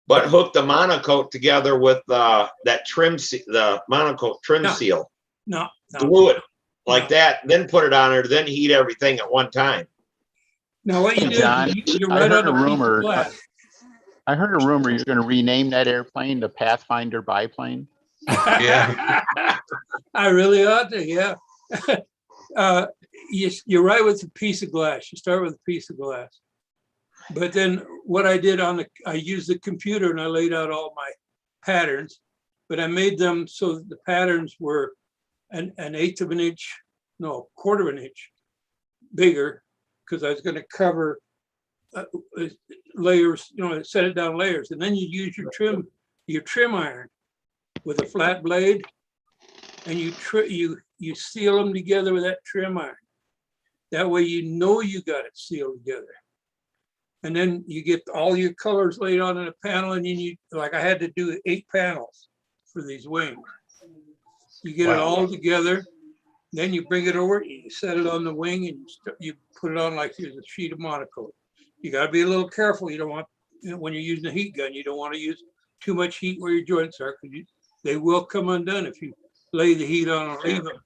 but hook the monocoat together with that trim, the monocoat trim seal. No. Glue it like that, then put it on there, then heat everything at one time. Now what you do, John, you I write heard on a a piece of rumor. glass. I heard a rumor you're going to rename that airplane the Pathfinder biplane. Yeah. I really ought to, yeah. You're right with a piece of glass. You start with a piece of glass. But then what I did I used the computer and I laid out all my patterns, but I made them so that the patterns were an 1/8 of an inch, no, 1/4 of an inch bigger, because I was going to cover layers, set it down layers. And then you use your trim iron with a flat blade, and you seal them together with that trim iron. That way you know you got it sealed together. And then you get all your colors laid on in a panel, and then you, like I had to do 8 panels for these wings. You get it all together, then you bring it over, you set it on the wing, and you put it on like there's a sheet of monocoat. You gotta be a little careful. You don't want, when you're using a heat gun, you don't want to use too much heat where your joints are, because they will come undone if you lay the heat on or leave them.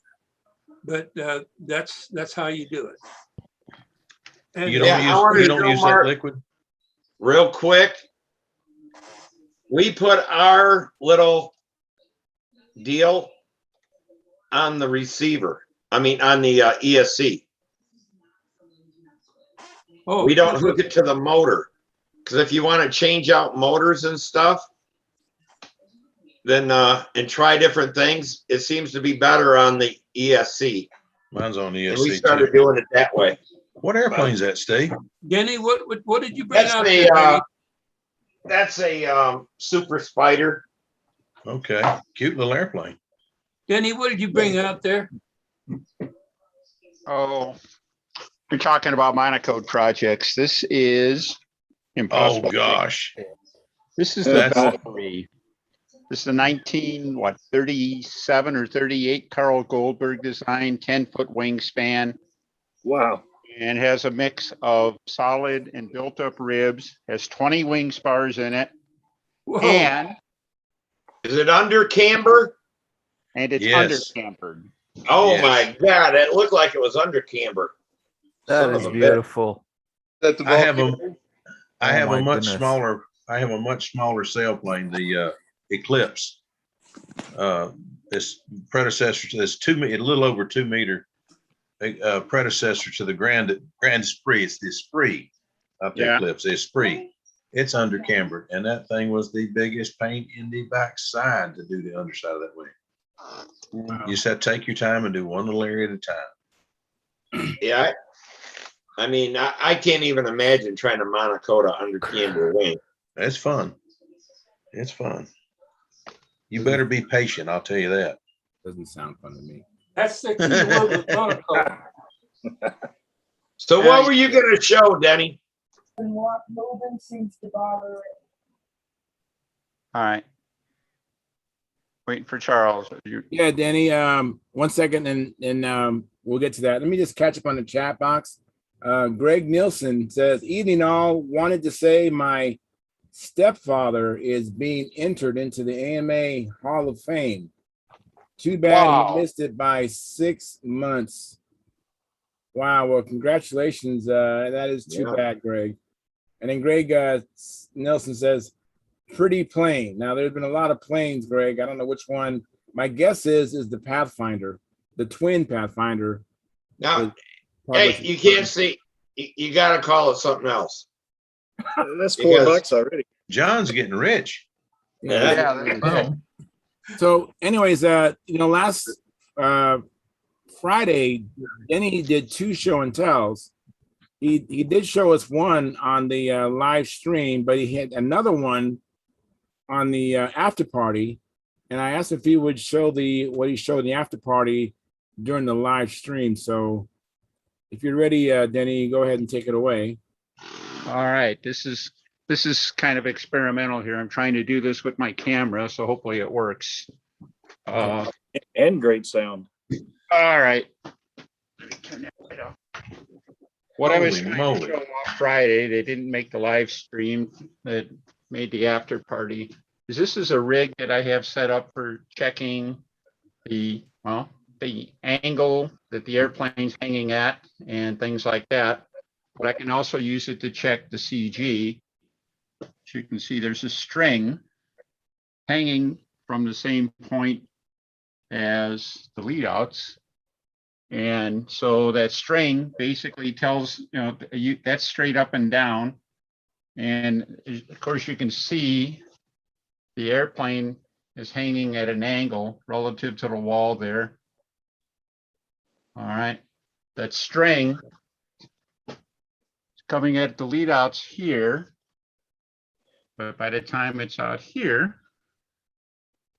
But that's how you do it. And You don't use that liquid? Real quick, we put our little deal on the receiver. I mean, on the ESC. Oh, we don't hook it to the motor, because if you want to change out motors and stuff, then and try different things, it seems to be better on the ESC. Mine's on the ESC. And we started doing it that way. What airplane's that, Steve? Denny, what did you bring That's out a there, Denny? that's a Super Spider. Okay, cute little airplane. Denny, what did you bring out there? Oh, you're talking about monocode projects. This is impossible. Oh gosh. This is the Valkyrie. This is the 37 or 38 Carl Goldberg design, 10-foot wingspan. Wow. And has a mix of solid and built up ribs, has 20 wing spars in it. Whoa. And is it under camber? And it's Yes. under cambered. Oh Yes. my God, it looked like it was under camber. That Son is of a bitch. beautiful. That the I have Valkyrie? I Oh have my a much goodness. smaller. I have a much smaller sailplane, the Eclipse. This predecessor to this a little over 2 meter predecessor to the Grand Spree. It's the Spree, not the Eclipse. It's Spree. It's under cambered, and that thing was the biggest pain in the backside to do the underside of that wing. Wow. You just have to take your time and do one little area at a time. Yeah, I mean, I can't even imagine trying to monocoat a under camber wing. It's fun. It's fun. You better be patient. I'll tell you that. Doesn't sound fun to me. That's the key word with monocoat. So what were you going to show, Denny? And what moving seems to bother it. All right. Waiting for Charles. Yeah, Danny, 1 second and we'll get to that. Let me just catch up on the chat box. Greg Nielsen says, evening all, wanted to say my stepfather is being entered into the AMA Hall of Fame. Too bad he missed it by 6 months. Wow, well, congratulations. That is too bad, Greg. And then Greg Nelson says, pretty plane. Now, there's been a lot of planes, Greg. I don't know which one. My guess is the Pathfinder, the twin Pathfinder. Now, hey, you can't see. You got to call it something else. That's $4 already. John's getting rich. Yeah. So, anyways, last Friday, Denny did 2 show and tells. He did show us one on the live stream, but he had another one on the after party. And I asked if he would show what he showed in the after party during the live stream. So, if you're ready, Denny, go ahead and take it away. All right. This is kind of experimental here. I'm trying to do this with my camera, so hopefully it works. And great sound. All right. Turn that right off. What I was Holy trying to moly. show off Friday, they didn't make the live stream that made the after party. This is a rig that I have set up for checking the angle that the airplane's hanging at and things like that. But I can also use it to check the CG. As you can see, there's a string hanging from the same point as the lead outs. And so that string basically tells, that's straight up and down. And of course, you can see the airplane is hanging at an angle relative to the wall there. All right, that string is coming at the lead outs here. But by the time it's out here,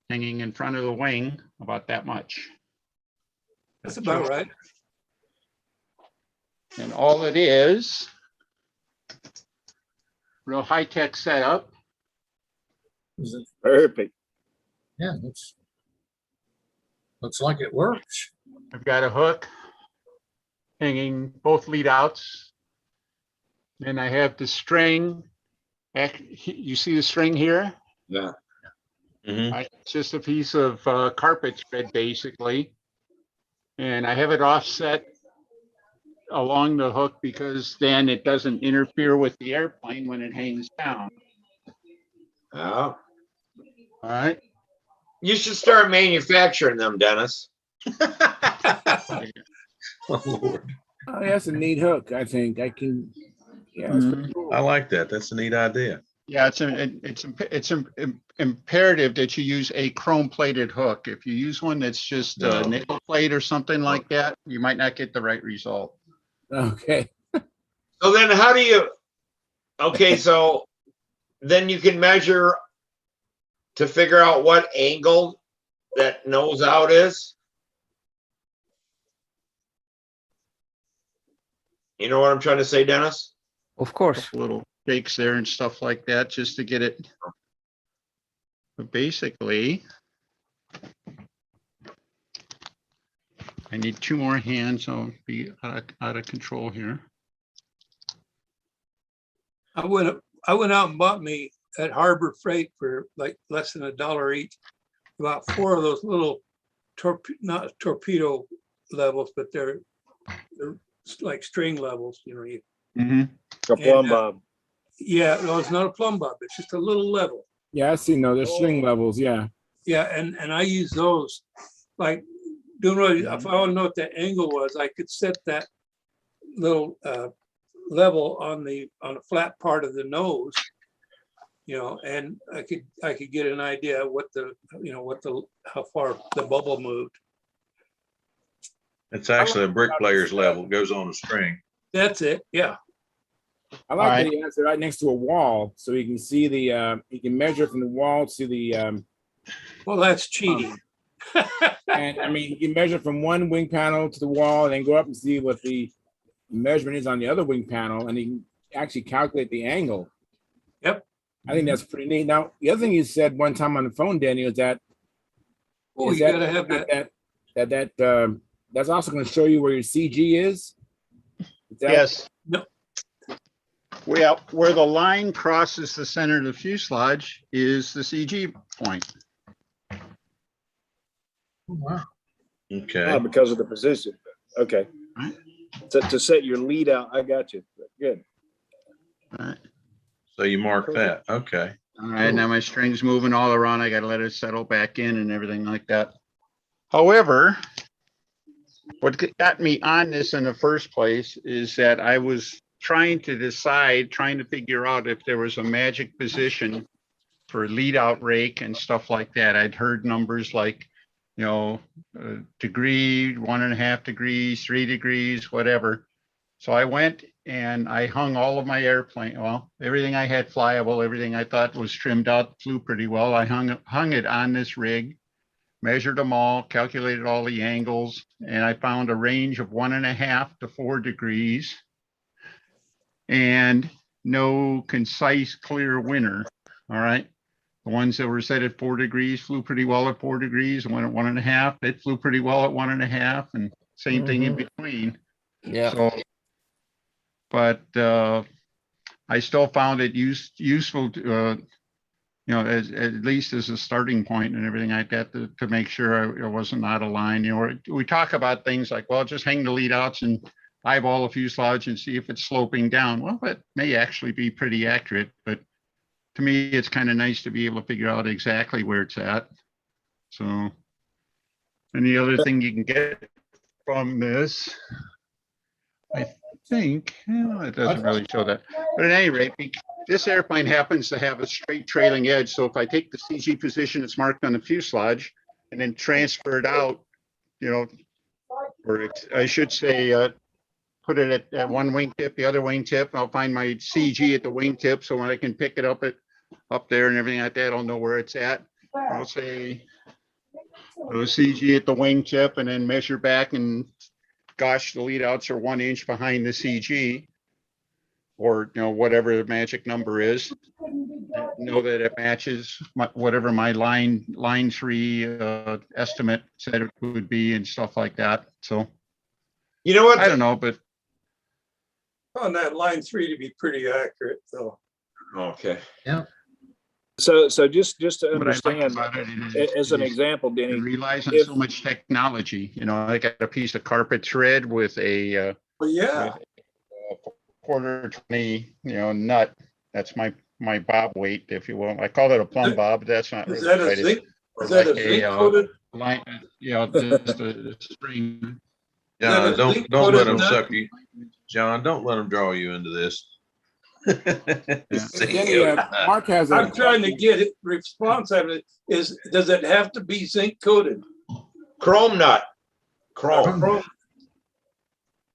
hanging in front of the wing, about that much. That's about right. And all it is, real high-tech setup. Perfect. Yeah, looks like it works. I've got a hook hanging both lead outs. And I have the string. You see the string here? Yeah. It's just a piece of carpet thread, basically. And I have it offset along the hook because then it doesn't interfere with the airplane when it hangs down. Oh, All right. you should start manufacturing them, Dennis. Oh, Lord. Oh, that's a neat hook. I think I can. Yeah, that's pretty cool. I like that. That's a neat idea. Yeah, it's imperative that you use a chrome plated hook. If you use one that's just No. nickel plate or something like that, you might not get the right result. Okay. So then how do you, okay, so then you can measure to figure out what angle that nose out is? You know what I'm trying to say, Dennis? Of course. Little shakes there and stuff like that just to get it. But basically, I need 2 more hands. I'll be out of control here. I went out and bought me at Harbor Freight for like less than $1 each, about 4 of those little not torpedo levels, but they're like string levels, you know. A plumb bob. Yeah, no, it's not a plumb bob. It's just a little level. Yeah, I see. No, there's string levels. Yeah. Yeah, and I use those like doing really, if I want to know what the angle was, I could set that little level on the flat part of the nose, you know, and I could get an idea what the, you know, how far the bubble moved. It's actually a bricklayer's level. It goes on a string. That's it. Yeah. I like that he has it right next to a wall, so he can see the. He can measure from the wall to the. Well, that's cheating. And I mean, you can measure from one wing panel to the wall, and then go up and see what the measurement is on the other wing panel, and he can actually calculate the angle. Yep. I think that's pretty neat. Now, the other thing you said one time on the phone, Danny, is that. Oh, you gotta have that. That's also going to show you where your CG is. Yes. No. Well, where the line crosses the center of the fuselage is the CG point. Wow. Okay. Because of the position. Okay. Right. To set your lead out. I got you. Good. All right. So you mark that. Okay. All right. Now my string's moving all around. I got to let it settle back in and everything like that. However, what got me on this in the first place is that I was trying to figure out if there was a magic position for lead out rake and stuff like that. I'd heard numbers like, you know, degree, 1.5 degrees, 3 degrees, whatever. So I went and I hung all of my airplane, well, everything I had flyable, everything I thought was trimmed out, flew pretty well. I hung it on this rig, measured them all, calculated all the angles, and I found a range of 1.5 to 4 degrees and no concise, clear winner. All right. The ones that were set at 4 degrees flew pretty well at 4 degrees. The one at 1.5, it flew pretty well at 1.5, and same thing in between. Yeah. So, but I still found it useful to, you know, at least as a starting point and everything like that, to make sure I wasn't out of line. You know, we talk about things like, well, just hang the lead outs and eyeball the fuselage and see if it's sloping down. Well, that may actually be pretty accurate, but to me, it's kind of nice to be able to figure out exactly where it's at. So, and the other thing you can get from this, I think, it doesn't really show that, but at any rate, this airplane happens to have a straight trailing edge. So if I take the CG position that's marked on the fuselage and then transfer it out, you know, or I should say, put it at one wingtip, the other wingtip, I'll find my CG at the wingtip. So when I can pick it up there and everything like that, I'll know where it's at. I'll say CG at the wingtip and then measure back and gosh, the lead outs are 1 inch behind the CG, or, whatever the magic number is, know that it matches whatever my line 3 estimate said it would be and stuff like that. So You know what? I don't know, but On that line 3 to be pretty accurate, though. Okay. Yeah. So just to what I like understand, about it is, as an example, it Denny, relies on if so much technology. I got a piece of carpet thread with a Well, yeah. quarter 20, nut. That's my bob weight, if you will. I call it a plumb bob. That's not Is really that a right. zinc? It's Is that like a zinc coated? line, just the string. John, a don't zinc let coated them nut? suck you. John, don't let them draw you into this. Denny, Mark has a I'm trying to get it response out of it. Does it have to be zinc coated? Chrome nut. Chrome. Chrome.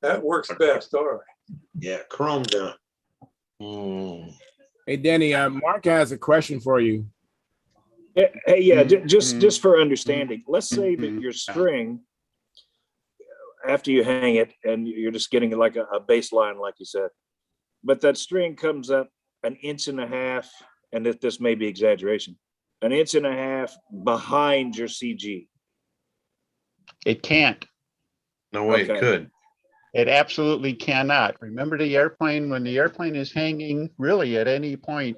That works best. All right. Yeah, chrome nut. Hey, Denny, Mark has a question for you. hey, yeah, just for understanding, let's say that your string, after you hang it, and you're just getting like a baseline, like you said, but that string comes up 1.5 inches, and this may be exaggeration, 1.5 inches behind your CG. It can't. No way Okay. it could. It absolutely cannot. Remember the airplane, when the airplane is hanging, really at any point,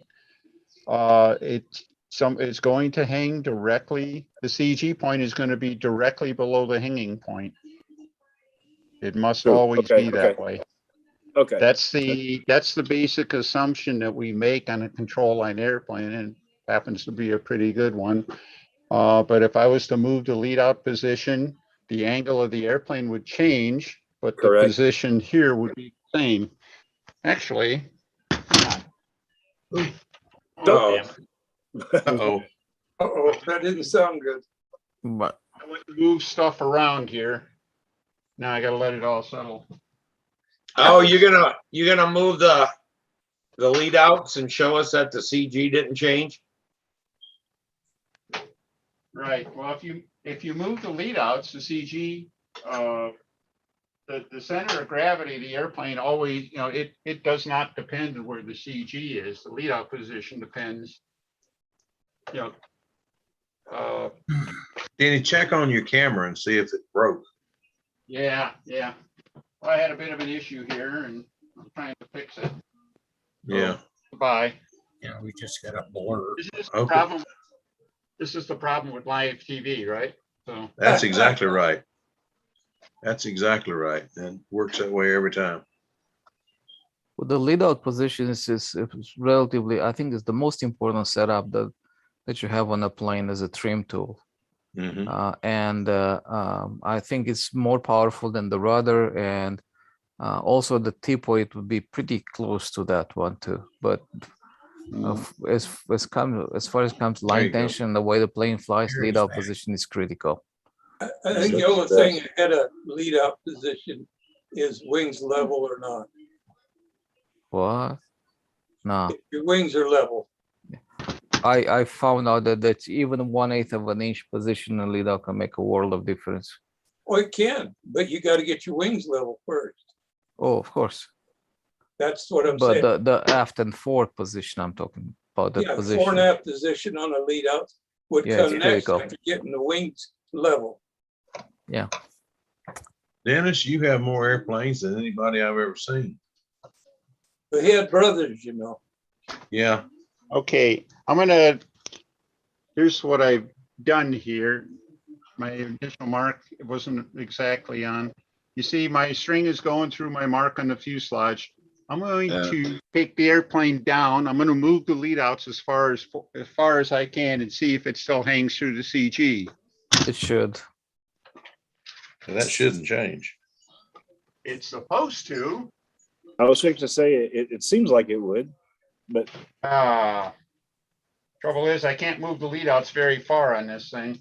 it's going to hang directly. The CG point is going to be directly below the hanging point. It must True. always Okay, be that way. Okay. That's the basic assumption that we make on a control line airplane, and happens to be a pretty good one. But if I was to move the lead out position, the angle of the airplane would change, but the Correct. position here would be the same. Actually, Oh. Uh-oh. Uh-oh, that didn't sound good. But I went to move stuff around here. Now I gotta let it all settle. Oh, you're gonna move the lead outs and show us that the CG didn't change? Right. Well, if you move the lead outs, the CG, the center of gravity of the airplane always, it does not depend on where the CG is. The lead out position depends. Danny, check on your camera and see if it broke. Yeah. Well, I had a bit of an issue here, and I'm trying to fix it. Yeah. Goodbye. Yeah, we just got a blur. This is the problem with live TV, right? So That's exactly right. That's exactly right. And works that way every time. well, the lead out position is relatively, I think, is the most important setup that you have on a plane as a trim tool. Mhm. I think it's more powerful than the rudder, and also the tip weight would be pretty close to that one too. But as far as comes There line you go. tension, the way the plane flies, Here lead he's out back. position is critical. I think the only thing ahead of lead out position is wings level or not. What? No, If your wings are level. I found out that even 1/8 of an inch position in lead out can make a world of difference. Oh, it can, but you got to get your wings level first. Oh, of course. That's what I'm But saying. the aft and forward position I'm talking about, that Yeah, position. fore and aft position on a lead out would Yeah, it's come next critical. after getting the wings level. Yeah. Dennis, you have more airplanes than anybody I've ever seen. But he had brothers, Yeah. okay, here's what I've done here. My initial mark, it wasn't exactly on. You see, my string is going through my mark on the fuselage. I'm going to take the airplane down. I'm going to move the lead outs as far as I can and see if it still hangs through the CG. It should. That shouldn't change. It's supposed to. I was fixing to say it seems like it would, but Trouble is, I can't move the lead outs very far on this thing.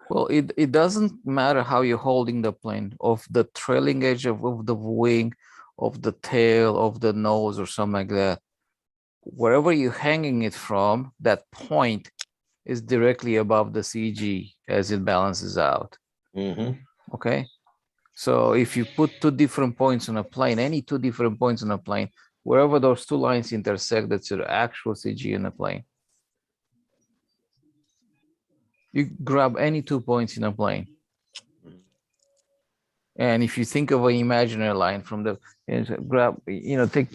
Well, it doesn't matter how you're holding the plane, of the trailing edge of the wing, of the tail, of the nose, or something like that. Wherever you're hanging it from, that point is directly above the CG as it balances out. Mm-hmm. Okay. So if you put two different points on a plane, any two different points on a plane, wherever those two lines intersect, that's your actual CG in a plane. You grab any 2 points in a plane. And if you think of an imaginary line from the, grab, take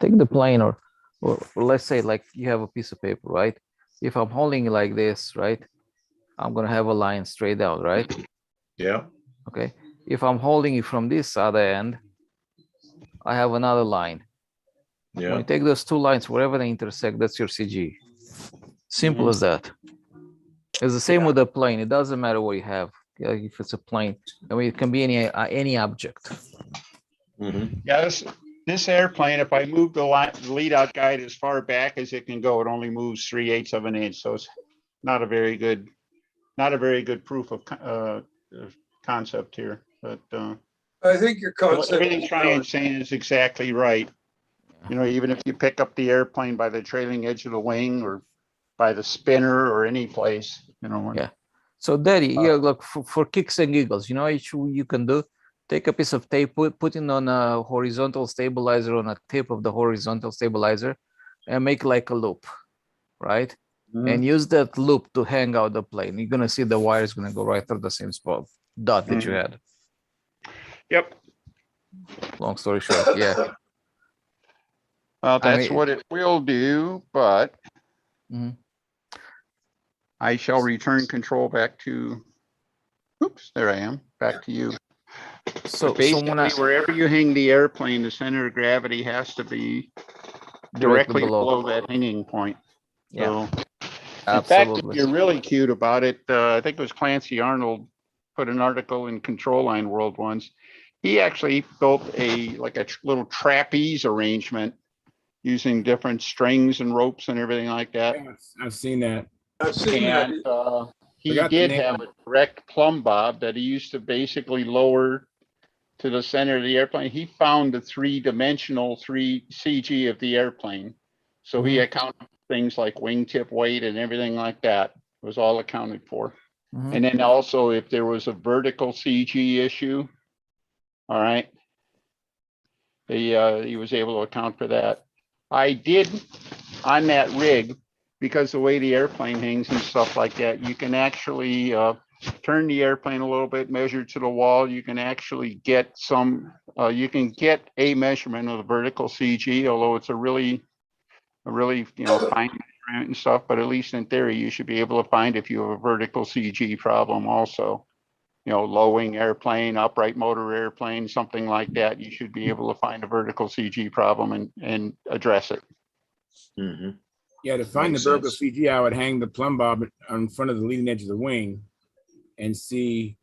the plane or let's say like you have a piece of paper, right? If I'm holding it like this, right? I'm going to have a line straight out, right? Yeah. Okay. If I'm holding it from this other end, I have another line. Yeah. When you take those two lines, wherever they intersect, that's your CG. Simple as that. It's the same with a plane. It doesn't matter what you have. If it's a plane, I mean, it can be any object. Yeah, this airplane, if I move the lead out guide as far back as it can go, it only moves 3/8 of an inch. So it's not a very good proof of concept here. But I think your concept. everything Ryan's saying is exactly right. Even if you pick up the airplane by the trailing edge of the wing or by the spinner or any place, Yeah. So Daddy, look, for kicks and giggles, what you can do? Take a piece of tape, put it on a horizontal stabilizer on a tip of the horizontal stabilizer and make like a loop, right? And use that loop to hang out the plane. You're going to see the wire is going to go right through the same spot, dot that you had. Yep. Long story short, yeah. Well, that's what it will do, but I shall return control back to, oops, there I am, back to you. So basically, wherever you hang the airplane, the center of gravity has to be directly below that hanging point. Yeah. So, absolutely. In fact, if you're really cute about it, I think it was Clancy Arnold put an article in Control Line World once. He actually built a little trapeze arrangement using different strings and ropes and everything like that. Yes, I've seen that. He did have a direct plumb bob that he used to basically lower to the center of the airplane. He found the three-dimensional CG of the airplane. So he accounted for things like wingtip weight and everything like that. It was all accounted for. And then also if there was a vertical CG issue, all right, he was able to account for that. I did on that rig, because the way the airplane hangs and stuff like that, you can actually turn the airplane a little bit, measure to the wall. You can actually get a measurement of the vertical CG, although it's a really fine measurement and stuff, but at least in theory, you should be able to find if you have a vertical CG problem also. Low wing airplane, upright motor airplane, something like that, you should be able to find a vertical CG problem and address it. Yeah, to find the vertical CG, I would hang the plumb bob in front of the leading edge of the wing and see.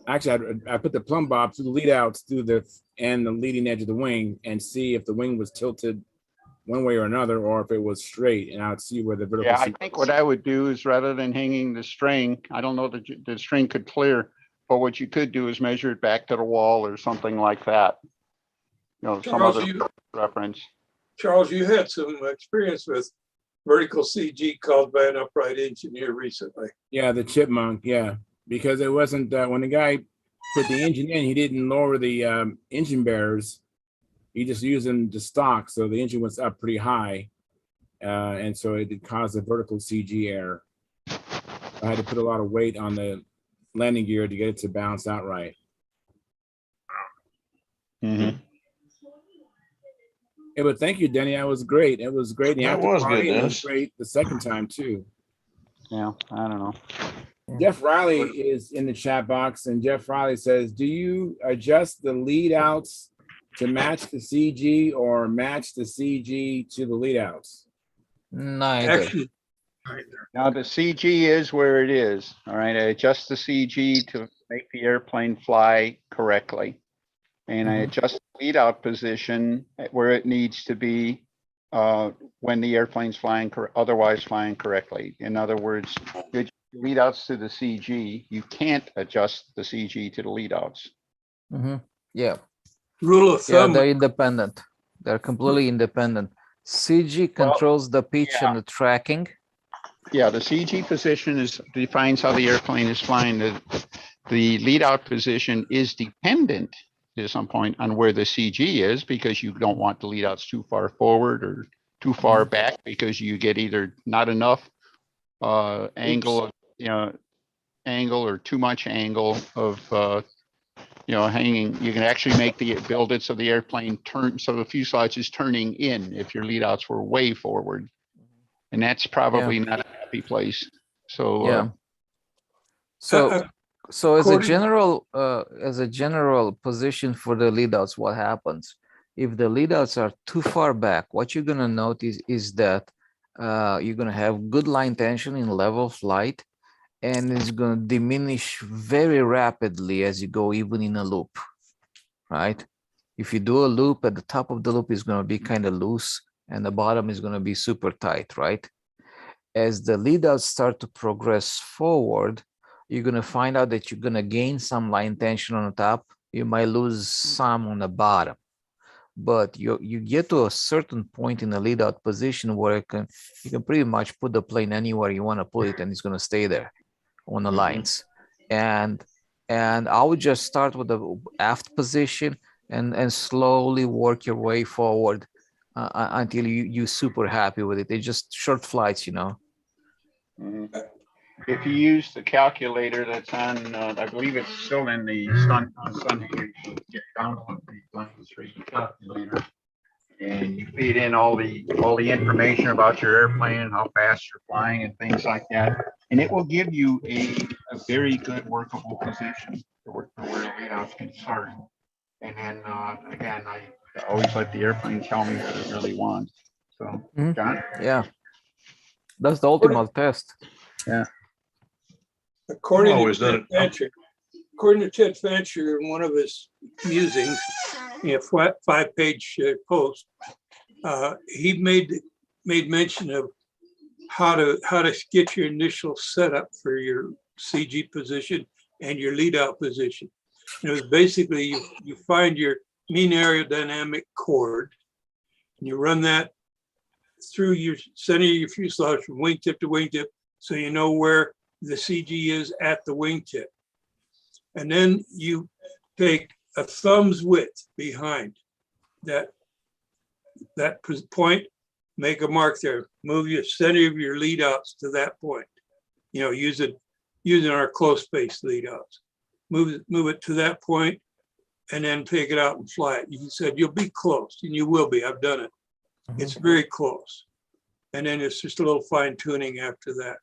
Actually, I put the plumb bob through the lead outs through the leading edge of the wing and see if the wing was tilted one way or another, or if it was straight, and I would see where the vertical. Yeah, I think what I would do is rather than hanging the string, I don't know that the string could clear, but what you could do is measure it back to the wall or something like that. Some other reference. Charles, you had some experience with vertical CG caused by an upright engineer recently. Yeah, the chipmunk. Yeah, because it wasn't when the guy put the engine in, he didn't lower the engine bearers. He just used them to stock, so the engine was up pretty high, and so it caused a vertical CG error. I had to put a lot of weight on the landing gear to get it to bounce out right. Yeah, but thank you, Denny. That was great. It was great. That was good, It was Dennis. great the second time too. Yeah, I don't know. Jeff Riley is in the chat box, and Jeff Riley says, "Do you adjust the lead outs to match the CG or match the CG to the lead outs?" Neither. Now the CG is where it is. All right, I adjust the CG to make the airplane fly correctly, and I adjust the lead out position where it needs to be when the airplane's otherwise flying correctly. In other words, lead outs to the CG, you can't adjust the CG to the lead outs. Yeah. Rule of thumb. Yeah, they're independent. They're completely independent. CG controls the pitch and the tracking. Yeah, the CG position defines how the airplane is flying. the lead out position is dependent to some point on where the CG is, because you don't want the lead outs too far forward or too far back, because you get either not enough angle, angle or too much angle of hanging. You can actually make the build it so the airplane turn, so the fuselage is turning in if your lead outs were way forward, and that's probably not a happy place. So Yeah. So as a general position for the lead outs, what happens if the lead outs are too far back? What you're gonna notice is that you're gonna have good line tension in level flight, and it's gonna diminish very rapidly as you go, even in a loop, right? If you do a loop, at the top of the loop is gonna be kind of loose, and the bottom is gonna be super tight, right? As the lead outs start to progress forward, you're going to find out that you're going to gain some line tension on the top. You might lose some on the bottom, but you get to a certain point in the lead out position where you can pretty much put the plane anywhere you want to put it, and it's going to stay there on the lines. And I would just start with the aft position and slowly work your way forward until you're super happy with it. It's just short flights, If you use the calculator that's on, I believe it's still in the Stunthangar, you get download the Flying Street calculator, and you feed in all the information about your airplane and how fast you're flying and things like that, and it will give you a very good workable position for where the lead outs can start. And then again, I always let the airplane tell me what it really wants. So, John? Yeah, that's the ultimate test. Yeah. According to Ted Fancher, in one of his musings, in a 5-page post, he made mention of how to get your initial setup for your CG position and your lead out position. And it was basically you find your mean aerodynamic chord, and you run that through your center of your fuselage from wingtip to wingtip, so you know where the CG is at the wingtip. And then you take a thumb's width behind that point, make a mark there, move your center of your lead outs to that point, using our close space lead outs. Move it to that point, and then take it out and fly it. You said you'll be close, and you will be. I've done it. It's very close. And then it's just a little fine tuning after that.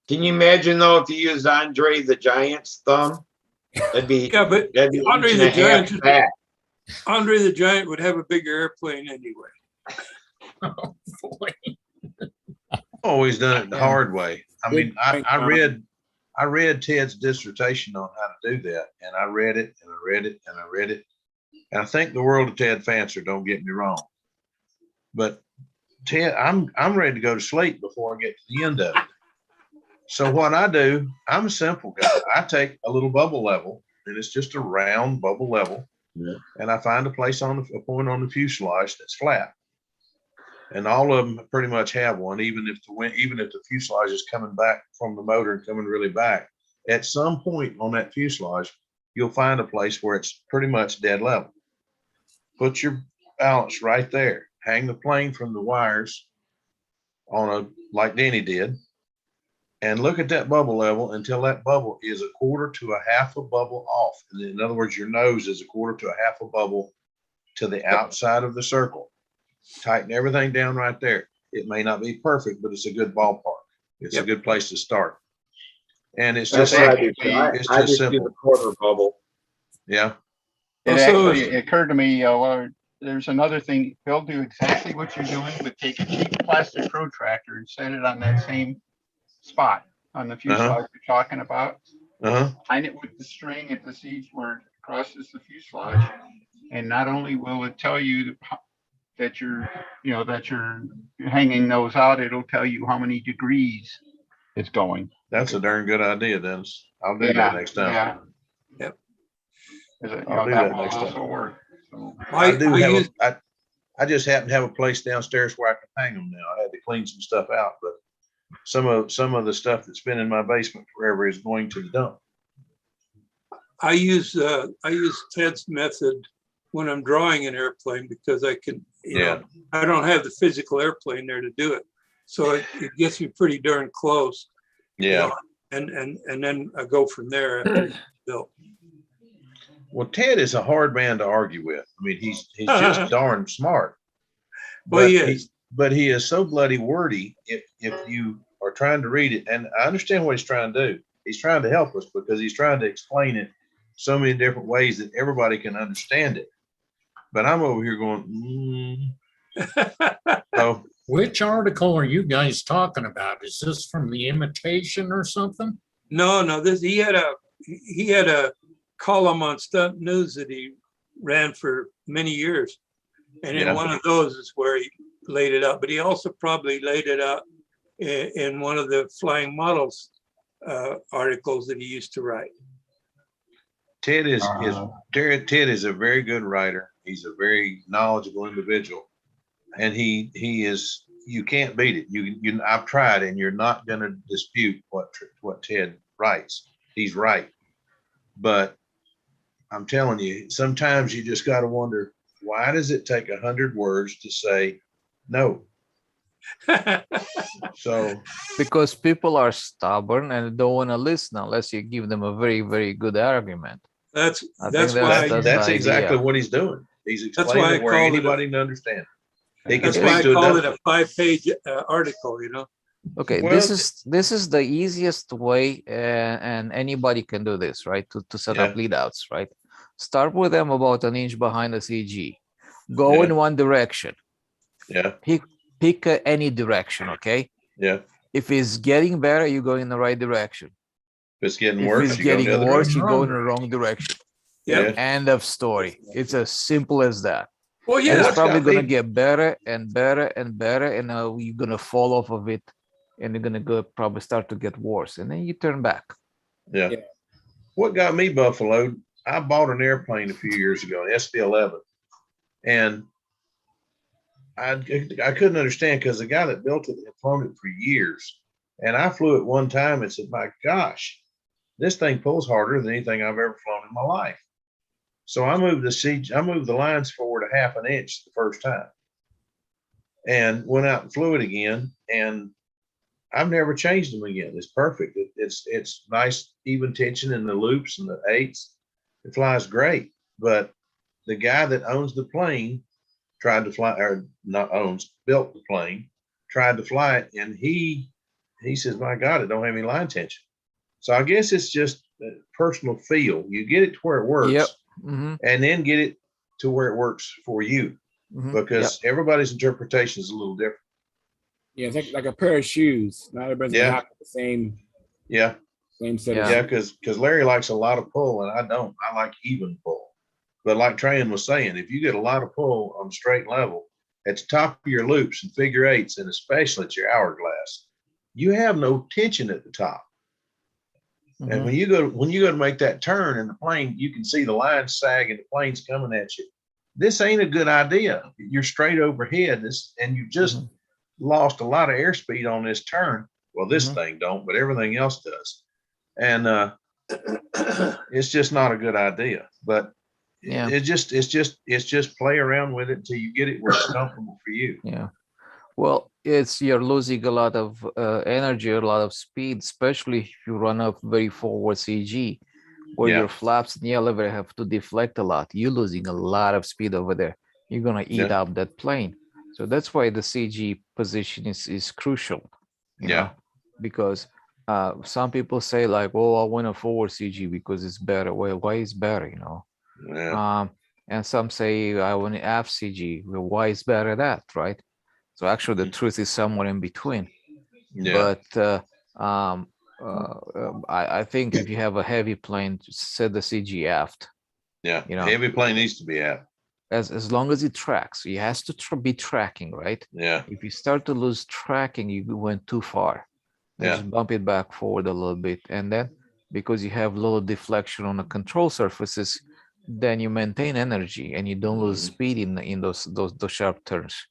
Can you imagine though if you use Andre the Giant's thumb? That'd be Andre the Giant. Andre the Giant would have a bigger airplane anyway. Oh boy! Always done it the hard way. I mean, I read Ted's dissertation on how to do that, and I read it and I read it and I read it, and I think the world of Ted Fancher. Don't get me wrong, but Ted, I'm ready to go to sleep before I get to the end of it. So what I do, I'm a simple guy. I take a little bubble level, and it's just a round bubble level, and I find a place on a point on the fuselage that's flat. And all of them pretty much have one, even if the fuselage is coming back from the motor and coming really back. At some point on that fuselage, you'll find a place where it's pretty much dead level. Put your balance right there. Hang the plane from the wires like Danny did, and look at that bubble level until that bubble is a quarter to a half a bubble off. In other words, your nose is a quarter to a half a bubble to the outside of the circle. Tighten everything down right there. It may not be perfect, but it's a good ballpark. It's a good place to start. And it's just simple. It's just simple. The quarter bubble. Yeah. It occurred to me, there's another thing. They'll do exactly what you're doing, but take a cheap plastic protractor and set it on that same spot on the fuselage you're talking about. Line it with the string at the seat where it crosses the fuselage, and not only will it tell you that you're hanging those out, it'll tell you how many degrees it's going. That's a darn good idea, Dennis. I'll do that next time. Yeah. Yep. I'll do that next time. Work. So, I just happen to have a place downstairs where I can hang them now. I had to clean some stuff out, but some of the stuff that's been in my basement forever is going to the dump. I use Ted's method when I'm drawing an airplane because I can, you know, I don't have the physical airplane there to do it. So it gets me pretty darn close. Yeah. You know, and then I go from there after it's built. Well, Ted is a hard man to argue with. I mean, he's just darn smart. Well, he is. But he is so bloody wordy if you are trying to read it. And I understand what he's trying to do. He's trying to help us because he's trying to explain it so many different ways that everybody can understand it. But I'm over here going, So which article are you guys talking about? Is this from the Imitation or something? No, he had a column on Stunt News that he ran for many years. And in one of those is where he laid it out, but he also probably laid it out in one of the Flying Models articles that he used to write. Ted is a very good writer. He's a very knowledgeable individual, and he is, you can't beat it. I've tried, and you're not going to dispute what Ted writes. He's right, but I'm telling you, sometimes you just got to wonder, why does it take 100 words to say no? So because people are stubborn and don't want to listen unless you give them a very, very good argument. That's exactly what he's doing. He's explaining where anybody can understand. That's why I call it a 5-page article, you know. Okay, Well, this is the easiest way, and anybody can do this, right? To set up lead outs, right? Start with them about an inch behind the CG. Go in one direction. Yeah. Pick any direction, okay? Yeah. If it's getting better, you go in the right direction. If it's getting worse, you go in the wrong direction. Yeah. End of story. It's as simple as that. Well, yeah. And it's probably going to get better and better and better, and you're going to fall off of it, and you're going to probably start to get worse, and then you turn back. Yeah. What got me buffaloed, I bought an airplane a few years ago, an SB-11, and I couldn't understand because the guy that built it had flown it for years. And I flew it one time and said, my gosh, this thing pulls harder than anything I've ever flown in my life. So I moved the lines forward a half an inch the first time and went out and flew it again. And I've never changed them again. It's perfect. It's nice, even tension in the loops and the eights. It flies great. But the guy that owns the plane tried to fly, or not owns, built the plane, tried to fly it, and he says, my God, it don't have any line tension. So I guess it's just a personal feel. You get it to where it works, and then get it to where it works for you, because everybody's interpretation is a little different. Yeah, it's like a pair of shoes. Not everybody's gonna have the same. Same set of shoes. Because Larry likes a lot of pull, and I don't. I like even pull. But like Trayan was saying, if you get a lot of pull on straight level at the top of your loops and figure eights, and especially at your hourglass, you have no tension at the top. And when you go to make that turn in the plane, you can see the lines sag and the plane's coming at you. This ain't a good idea. You're straight overhead, and you just lost a lot of airspeed on this turn. Well, this thing don't, but everything else does. And it's just not a good idea. But it's just play around with it until you get it where it's comfortable for you. Yeah. Well, you're losing a lot of energy, a lot of speed, especially if you run up very forward CG, where your flaps in the elevator have to deflect a lot. You're losing a lot of speed over there. You're gonna eat up that plane. So that's why the CG position is crucial. You know? Because some people say like, "Oh, I want a forward CG because it's better." Well, why is better? You know. And some say I want an aft CG. Well, why is better that, right? So actually, the truth is somewhere in between. But I think if you have a heavy plane, set the CG aft. Yeah, you know, heavy plane needs to be aft. As long as it tracks, it has to be tracking, right? Yeah. If you start to lose tracking, you went too far. Just bump it back forward a little bit, and then because you have little deflection on the control surfaces, then you maintain energy and you don't lose speed in those sharp turns.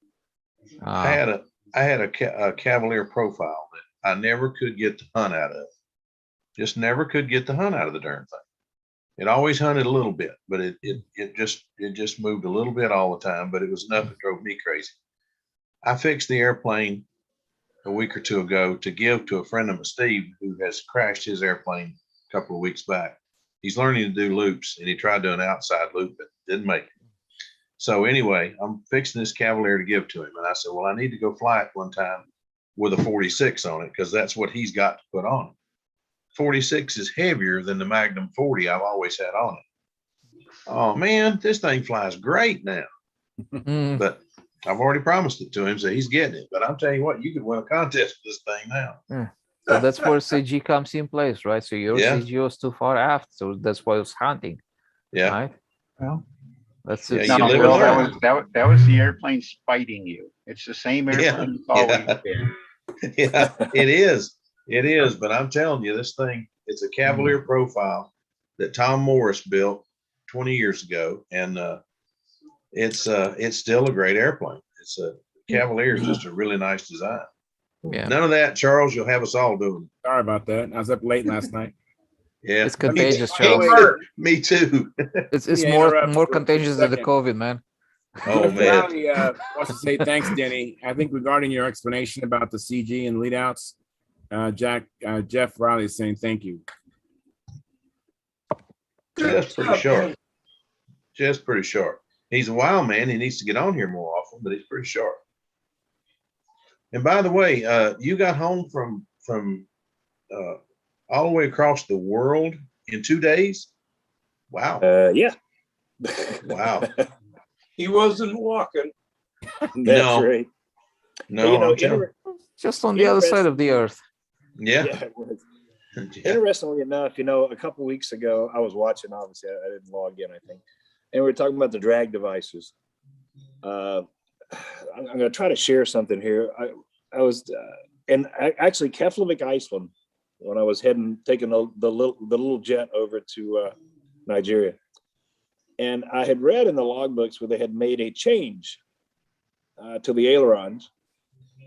I had a Cavalier profile that I never could get the hunt out of. Just never could get the hunt out of the darn thing. It always hunted a little bit, but it just moved a little bit all the time, but it was enough that drove me crazy. I fixed the airplane a week or two ago to give to a friend of mine, Steve, who has crashed his airplane a couple of weeks back. He's learning to do loops, and he tried to do an outside loop, but didn't make it. So anyway, I'm fixing this Cavalier to give to him. And I said, well, I need to go fly it one time with a 46 on it, because that's what he's got to put on it. 46 is heavier than the Magnum 40 I've always had on it. Oh man, this thing flies great now. But I've already promised it to him, so he's getting it. But I'm telling you what, you could win a contest with this thing now. So that's where CG comes in place, right? So your Yeah. CG was too far aft, so that's why it was hunting. Yeah. Right? Well, that's Yeah, it. you no, live well, and learn. that was the airplane spiting you. It's the same Yeah, airplane it's always yeah. been. Yeah, it is. It is. But I'm telling you, this thing, it's a Cavalier profile that Tom Morris built 20 years ago. And it's still a great airplane. It's a Cavalier is just a really nice design. Yeah. None of that, Charles, you'll have us all doing. Sorry about that. I was up late last night. Yeah. It's contagious, By the Charles. way, Me too. It's Let me more interrupt for a contagious than the second. COVID, man. Oh Jeff man. Riley, wants to say thanks, Denny. I think regarding your explanation about the CG and lead outs, Jeff Riley is saying thank you. Just pretty sharp. Just pretty sharp. He's a wild man. He needs to get on here more often, but he's pretty sharp. And by the way, you got home from all the way across the world in 2 days? Wow. Yeah. Wow. He wasn't walking. That's No. right. No, But, you know, I'm telling- Just on the other side of the earth. yeah. Yeah, it was. Yeah. Interestingly enough, you know, a couple weeks ago, I was watching, obviously, I didn't log in, I think, and we were talking about the drag devices. I'm going to try to share something here. I was, actually, Keflavik, Iceland, when I was taking the little jet over to Nigeria. And I had read in the logbooks where they had made a change to the ailerons,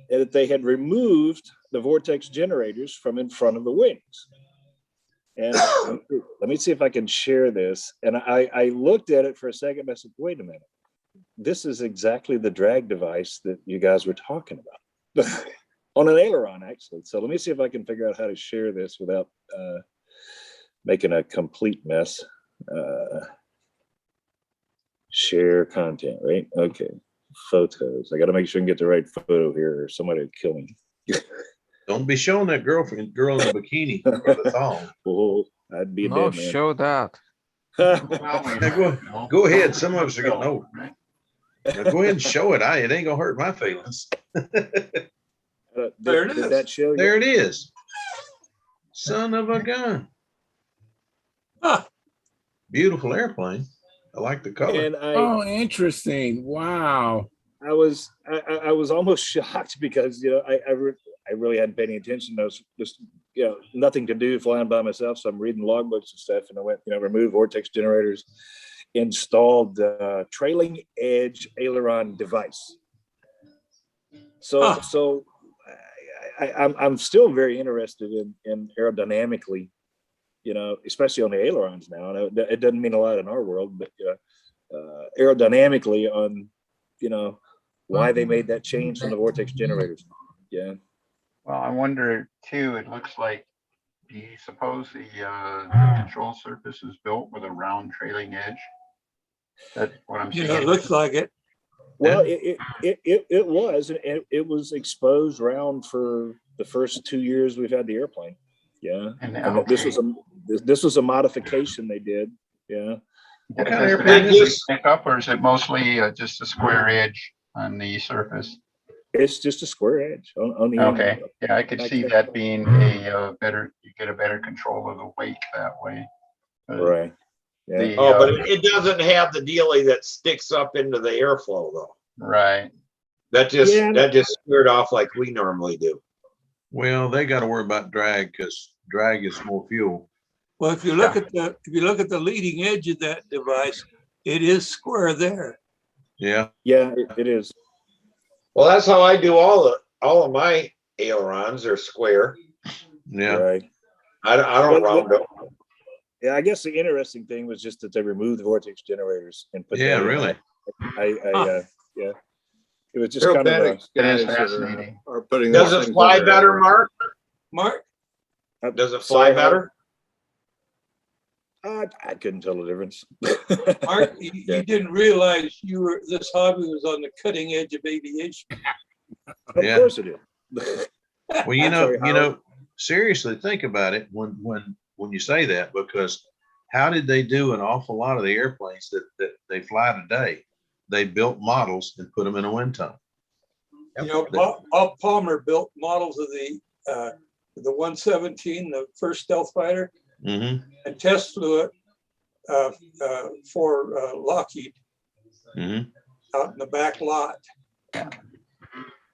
and that they had removed the vortex generators from in front of the wings. And let me see if I can share this. And I looked at it for a second. And I said, wait a minute. This is exactly the drag device that you guys were talking about on an aileron, actually. So let me see if I can figure out how to share this without making a complete mess. Share content, right? Okay. Photos. I got to make sure I can get the right photo here or somebody will kill me. Don't be showing that girl in the bikini or the thong. Oh, I'd be a No, dead man. show that. Hey, go ahead. Some of us are getting old. Now go ahead and show it. It ain't gonna hurt my feelings. There it is. Did that show you? There it is. Son of a gun. Huh. Beautiful airplane. I like the color. And Oh, interesting. Wow. I was almost shocked because, you know, I really hadn't paid any attention. I was just, you know, nothing to do flying by myself. So I'm reading logbooks and stuff, and I went, you know, remove vortex generators, installed trailing edge aileron device. So I'm still very interested in aerodynamically, you know, especially on the ailerons now. I know it doesn't mean a lot in our world, but aerodynamically on, you know, why they made that change from the vortex generators. Yeah. Well, I wonder too, it looks like, do you suppose the control surface is built with a round trailing edge? That's what I'm seeing. Yeah, it looks like it. Well, it was, and it was exposed round for the first 2 years we've had the airplane. Yeah. And And this was a modification they did. Yeah. What kind of Does airplane it is this? stick up, or is it mostly just a square edge on the surface? It's just a square edge on the Okay, end. yeah, I could see that being a better, you get a better control of the wake that way. Right. Yeah. Oh, but it doesn't have the dealie that sticks up into the airflow though. Right. That just squared off like we normally do. Well, they got to worry about drag because drag is more fuel. Well, if you look at the leading edge of that device, it is square there. Yeah. Yeah, it is. Well, that's how I do all of my ailerons are square. Yeah. Right. I don't round them. Yeah, I guess the interesting thing was just that they removed the vortex generators and put Yeah, that in. really. Yeah, it was just kind of Aerobatics a, guys are putting those Does it things fly in better, there. Mark? Mark, Does it fly sorry, better? I couldn't tell the difference. Mark, you didn't realize this hobby was on the cutting edge of aviation. Of Yeah. course it is. Well, you Sorry, know, seriously think about it when you say that, because how did they do an awful lot of the airplanes that they fly today? They built models and put them in a wind tunnel. You know, Bob Palmer built models of the 117, the first stealth fighter, Mm-hmm. and test flew it for Lockheed Mm-hmm. out in the back lot.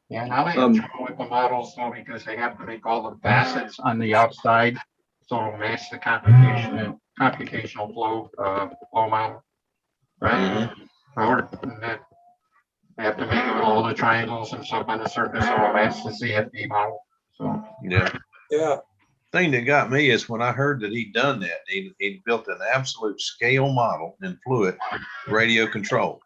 Yeah, now they have trouble with the models though, because they have to make all the facets on the outside, so it'll match the computational flow model, right? Or they have to make it with all the triangles and stuff on the surface, so it'll match the CFD model. So Yeah. Thing that got me is when I heard that he'd done that, he built an absolute scale model and flew it radio controlled.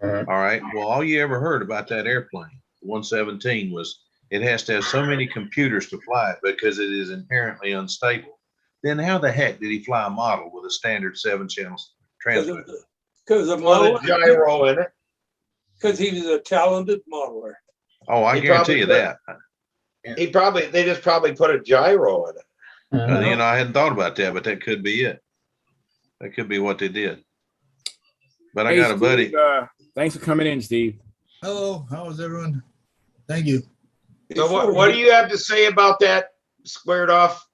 All right. Well, all you ever heard about that airplane, 117, was it has to have so many computers to fly it because it is inherently unstable. Then how the heck did he fly a model with a standard 7-channel transmitter? Because the model gyro in it. Because he was a talented modeler. Oh, I guarantee you that. They just probably put a gyro in it. You know, I hadn't thought about that, but that could be it. That could be what they did. But I got a buddy. Thanks for coming in, Steve. Hello, how is everyone? Thank you. So what do you have to say about that squared off?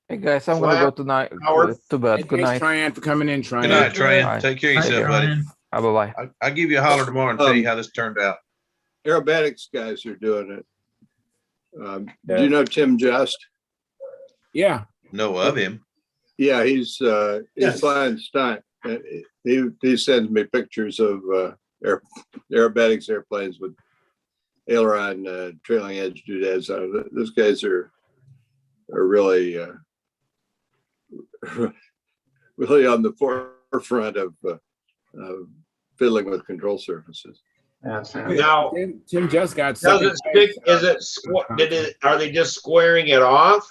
Hey guys, I'm gonna go tonight to bed. Good night. Thanks, Tryon, for coming in, Tryon. Good night, Tryon. Bye. Take care of yourself, buddy. Bye-bye. I'll give you a holler tomorrow and tell you how this turned out. Aerobatics guys are doing it. Do you know Tim Just? Yeah. Know of him. Yeah, he's flying stunt. He sends me pictures of aerobatics airplanes with aileron trailing edge doodads on it. Those guys are really really on the forefront of fiddling with control surfaces. Now, Tim just got. Are they just squaring it off,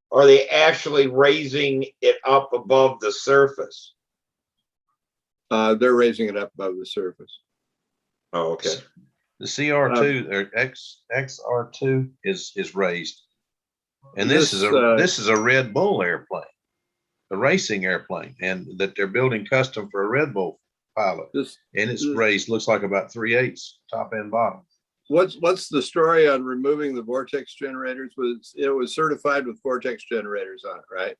or are they actually raising it up above the surface? They're raising it up above the surface. Oh, okay. The CR2 or XR2 is raised, and this is a Red Bull airplane, a racing airplane, and that they're building custom for a Red Bull pilot. And it's raised, looks like about 3/8 top and bottom. What's the story on removing the vortex generators? It was certified with vortex generators on it, right?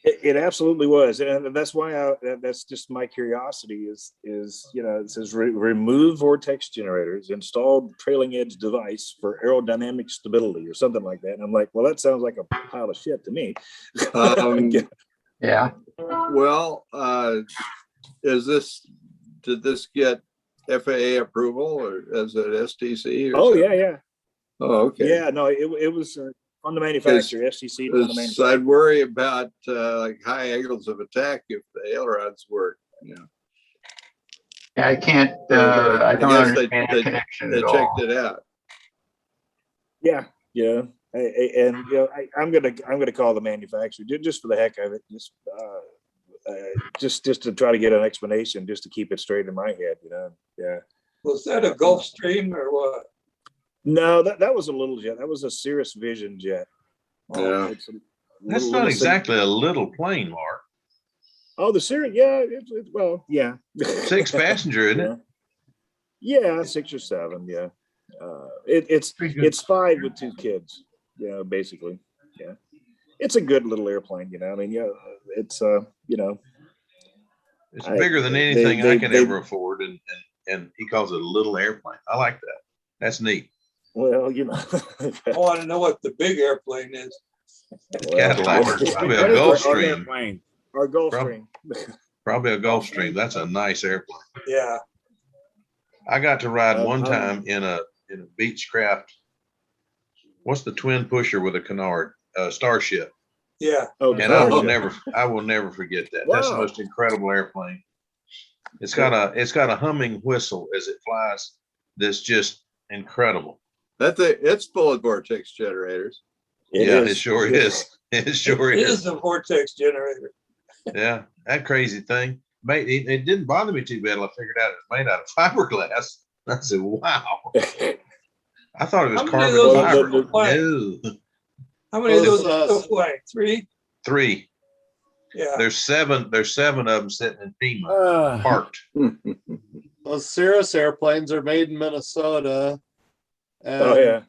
It absolutely was, and that's why that's just my curiosity is you know, it says remove vortex generators, install trailing edge device for aerodynamic stability or something like that. And I'm like, well, that sounds like a pile of shit to me. Yeah. Well, did this get FAA approval or as an STC? Oh, yeah. Oh, okay. Yeah, no, it was on the manufacturer, STC. On the manufacturer. I'd worry about like high angles of attack if the ailerons work. Yeah, I can't. I don't understand the connection they at checked all. it out. Yeah. And you know, I'm gonna call the manufacturer just for the heck of it, just to try to get an explanation, just to keep it straight in my head, you know. Yeah. Was that a Gulfstream or what? No, that was a little jet. That was a Cirrus Vision jet. Yeah. That's not exactly a little plane, Mark. Oh, the Cirrus, yeah. Well, yeah. 6 passenger, isn't it? Yeah, 6 or 7. Yeah. It's 5 with 2 kids. Yeah, basically. Yeah. It's a good little airplane, you know. I mean, yeah, it's you know. It's bigger than anything I can ever afford, and he calls it a little airplane. I like that. That's neat. Well, you know. I want to know what the big airplane is. Cadillac, probably a Gulfstream. Our Gulfstream. Probably a Gulfstream. That's a nice airplane. Yeah. I got to ride one time in a Beechcraft. What's the twin pusher with a canard? Starship. Yeah. Oh, And I will Georgia. never forget that. That's the Wow. most incredible airplane. It's got a humming whistle as it flies. That's just incredible. It's full of vortex generators. It sure is. It sure It is. is a vortex generator. Yeah, that crazy thing. It didn't bother me too bad. I figured out it's made out of fiberglass. I said, wow. I thought it was How many of carbon those fiber. are still flying? No. How many of those Those, are still flying? 3? 3. Yeah. There's 7 of them sitting in FEMA parked. Those Cirrus airplanes are made in Minnesota. And, Oh yeah.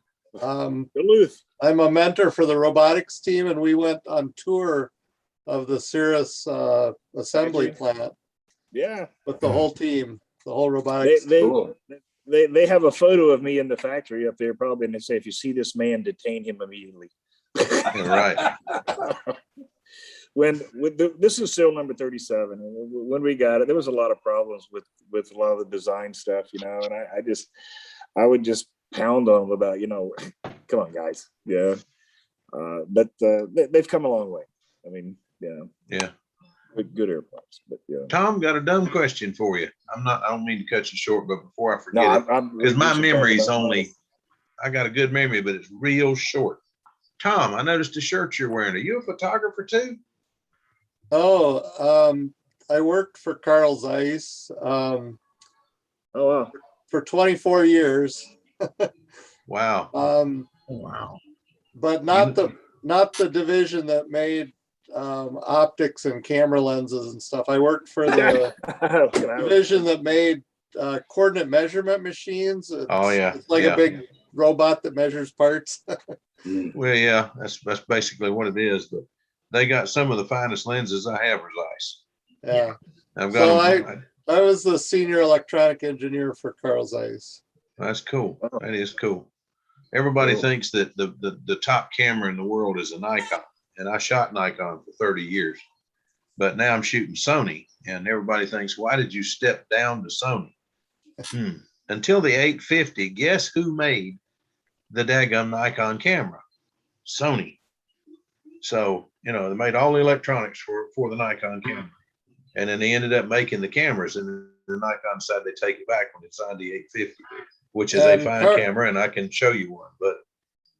Duluth. I'm a mentor for the robotics team, and we went on tour of the Cirrus assembly plant Yeah. with the whole team, the whole robotics. They have a photo of me in the factory up there, probably, and they say, if you see this man, detain him immediately. Right. This is serial number 37. When we got it, there was a lot of problems with a lot of the design stuff, and I would just pound on them about, come on, guys. Yeah. But they've come a long way. I mean, Yeah. Good airplanes, but yeah. Tom, got a dumb question for you. I don't mean to cut you short, but before I forget No, because my memory's I got a good memory, but it's real short. Tom, I noticed the shirt you're wearing. Are you a photographer too? I worked for Carl Zeiss Oh wow. for 24 years. Wow. Wow. But not the division that made optics and camera lenses and stuff. I worked for the division that made coordinate measurement machines. It's like a big robot that measures parts. Well, yeah, that's basically what it is. But they got some of the finest lenses I have for Zeiss. Yeah. I've got I was the senior electronic engineer for Carl Zeiss. That's cool. That is cool. Everybody thinks that the top camera in the world is a Nikon, and I shot Nikon for 30 years, but now I'm shooting Sony, and everybody thinks, why did you step down to Sony? Until the 850, guess who made the daggum Nikon camera? Sony. So, they made all the electronics for the Nikon camera, and then they ended up making the cameras, and the Nikon decided they take it back when it signed the 850, which is a fine camera, and I can show you one. But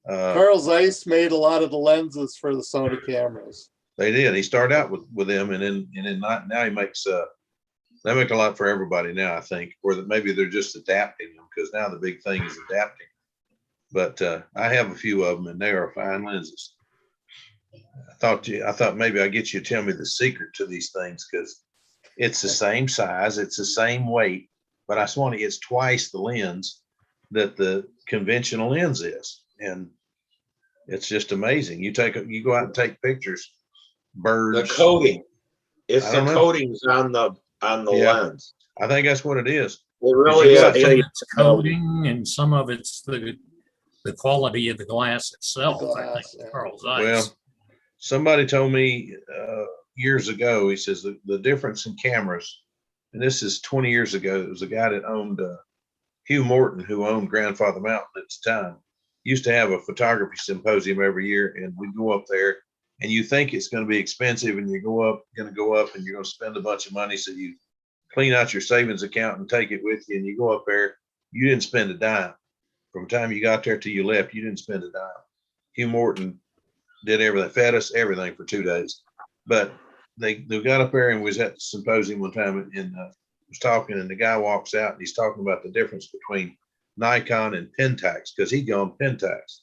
Carl Zeiss made a lot of the lenses for the Sony cameras. They did. He started out with them, and then now he makes they make a lot for everybody now, I think, or that maybe they're just adapting them, because now the big thing is adapting. But I have a few of them, and they are fine lenses. I thought maybe I'd get you to tell me the secret to these things, because it's the same size, it's the same weight, but I swear it's twice the lens that the conventional lens is, and it's just amazing. You go out and take pictures, birds. The coating. It's the coatings on the lens. I think that's what it is. It really is. It's coating, and some of it's the quality of the glass itself. I think Carl Zeiss. Well, somebody told me years ago, he says the difference in cameras, and this is 20 years ago, it was a guy that owned Hugh Morton, who owned Grandfather Mountain at the time, used to have a photography symposium every year, and we'd go up there, and you think it's going to be expensive, and you're going to go up and you're going to spend a bunch of money, so you clean out your savings account and take it with you, and you go up there, you didn't spend a dime. From the time you got there till you left, you didn't spend a dime. Hugh Morton did everything, fed us everything for 2 days. But they got up there and was at the symposium one time, and was talking, and the guy walks out and he's talking about the difference between Nikon and Pentax, because he'd gone Pentax.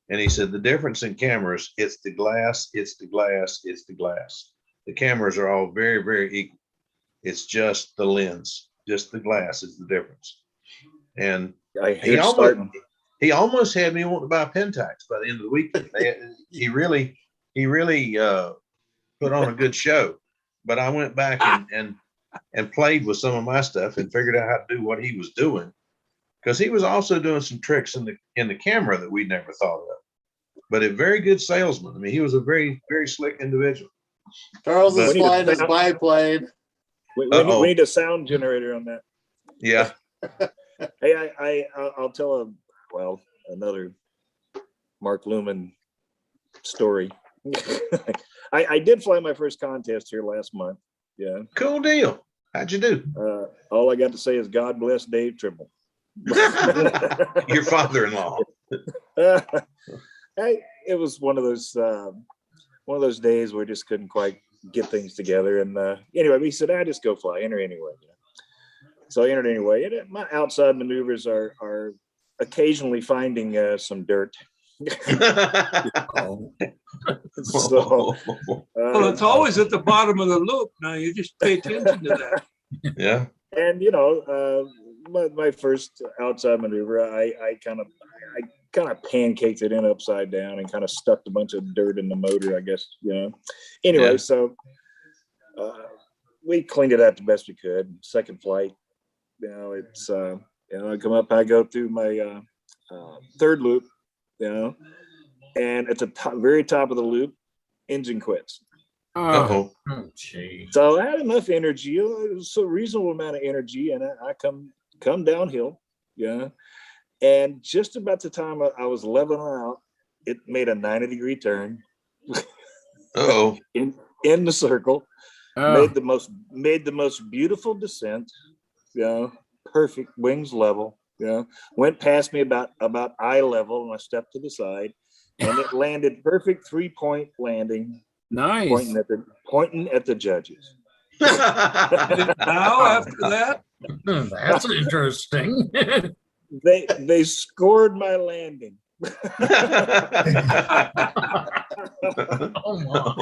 And he said the difference in cameras, it's the glass, it's the glass, it's the glass. The cameras are all very, very equal. It's just the lens, just the glass is the difference. And he almost had me want to buy Pentax by the end of the weekend. He really put on a good show. But I went back and played with some of my stuff and figured out how to do what he was doing, because he was also doing some tricks in the camera that we'd never thought of. But a very good salesman. I mean, he was a very, very slick individual. Charles is flying his biplane. We need a sound generator on that. Yeah. Hey, I'll tell another Mark Luman story. I did fly my first contest here last month. Yeah. Cool deal. How'd you do? All I got to say is God bless Dave Trimble. Your father-in-law. It was one of those days where I just couldn't quite get things together. And anyway, he said, I just go fly, enter anyway. So I entered anyway. And my outside maneuvers are occasionally finding some dirt. So, well, it's always at the bottom of the loop. Now you just pay attention to that. Yeah. And my first outside maneuver, I kind of pancaked it in upside down and kind of stuck a bunch of dirt in the motor, I guess, Anyway, Yeah. So we cleaned it out the best we could. Second flight, it's I come up, I go through my third loop, and at the very top of the loop, engine quits. Uh-oh. Oh, gee. So I had enough energy, it was a reasonable amount of energy, and I come downhill, and just about the time I was leveling out, it made a 90-degree turn. Uh-oh. in the circle, made the most beautiful descent, perfect, wings level, went past me about eye level, and I stepped to the side, and it landed perfect 3-point landing. Nice. Pointing at the judges. Now after that, That's interesting. They scored my landing. Oh my.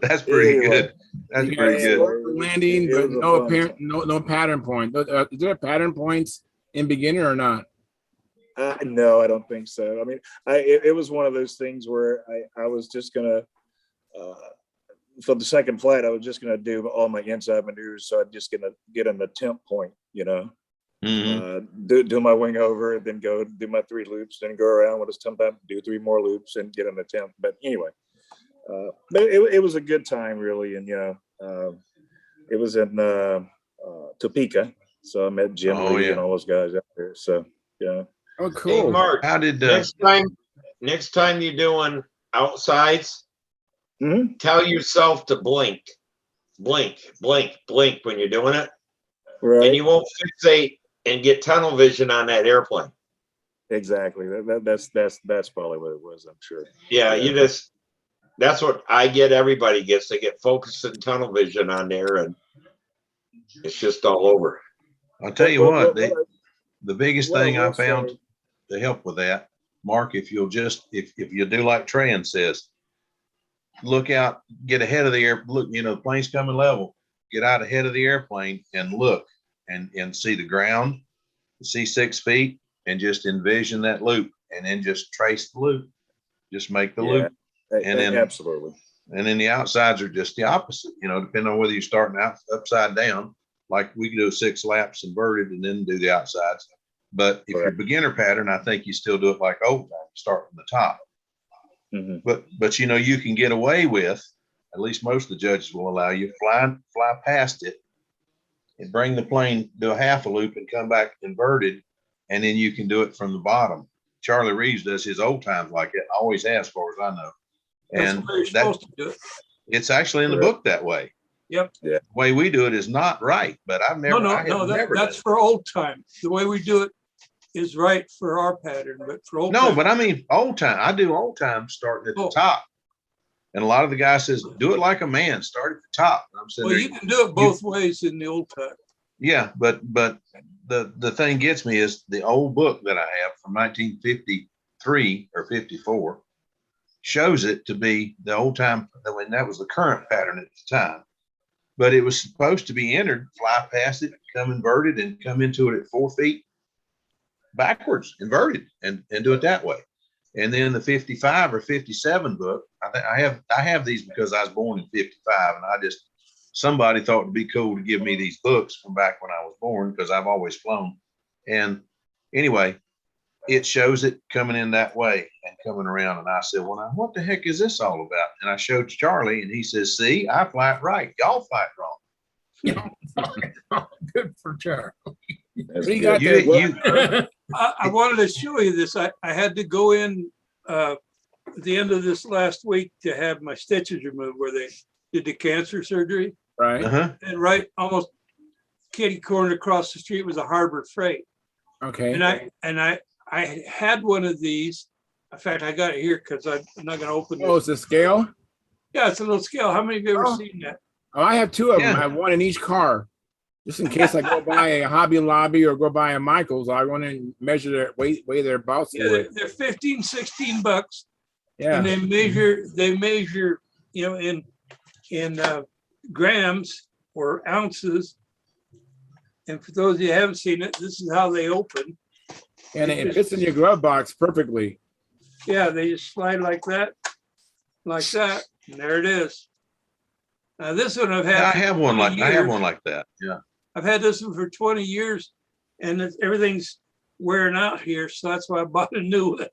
That's pretty Anyway, good. That's you pretty guys good. scored Landing, It but was a no fun apparent, no pattern point. Is there pattern points in beginner or not? No, I don't think so. I mean, it was one of those things where I was just gonna, for the second flight, I was just gonna do all my inside maneuvers. So I'm just gonna get an attempt point, Mm-hmm. do my wing over, then go do my 3 loops, then go around with us, sometimes do 3 more loops and get an attempt. But anyway, but it was a good time, really, and it was in Topeka, so I met Jim Oh, Lee yeah. and all those guys out there. So yeah. Oh, Hey, cool. Mark, How did next time you're doing outsides, Mhm. tell yourself to blink when you're doing it, Right. and you won't fixate and get tunnel vision on that airplane. Exactly. That's probably what it was, I'm sure. Yeah, that's what I get. Everybody gets. They get focused and tunnel vision on there, and it's just all over. I'll tell you what, the biggest what I thing I will say- found to help with that, Mark, if you do like Tran says, look out, get ahead of the air, look, the plane's coming level, get out ahead of the airplane and look and see the ground, see 6 feet, and just envision that loop, and then just trace the loop, just make the loop. And then absolutely. And then the outsides are just the opposite, depending on whether you're starting out upside down, like we can do 6 laps inverted and then do the outsides. But if you're beginner pattern, I think you still do it like old time, start from the top. Mm-hmm. But you can get away with, at least most of the judges will allow you fly past it and bring the plane, do a half a loop and come back inverted, and then you can do it from the bottom. Charlie Reeves does his old times like it, always has, as far as I know. that's And the way you're supposed to do it. it's actually in the book that way. Yep. Yeah. The way we do it is not right, but I've never. That's for old time. The way we do it is right for our pattern, but for old time. But I mean old time. I do old time starting at the top, and a lot of the guys says do it like a man, start at the top. And I'm saying, well, you can do it both ways in the old time. Yeah, but the thing gets me is the old book that I have from 1953 or 54 shows it to be the old time, when that was the current pattern at the time. But it was supposed to be entered, fly past it, come inverted, and come into it at 4 feet backwards, inverted, and do it that way. And then the 55 or 57 book, I have these because I was born in 55, and somebody thought it'd be cool to give me these books from back when I was born, because I've always flown. And anyway, it shows it coming in that way and coming around. And I said, well, now, what the heck is this all about? And I showed Charlie, and he says, see, I fly it right. Y'all fly it wrong. Good for Charlie. What do you got there? I wanted to show you this. I had to go in at the end of this last week to have my stitches removed where they did the cancer surgery. Right. And right almost kitty corner across the street was a Harbor Freight. Okay. And I had one of these. In fact, I got it here because I'm not going to open this. Oh, it's a scale? Yeah, it's a little scale. How many of you ever seen that? Oh, I have two of them. I have one in each car. Just in case I go by a Hobby Lobby or go by a Michael's, I want to measure their weigh their belts. Yeah, they're 15, 16 bucks. Yeah. And they measure, you know, in grams or ounces. And for those of you who haven't seen it, this is how they open. And it fits in your glove box perfectly. Yeah, they just slide like that, and there it is. Now this one I've had. Yeah, I have one like that. Yeah. I've had this one for 20 years, and everything's wearing out here, so that's why I bought a new one.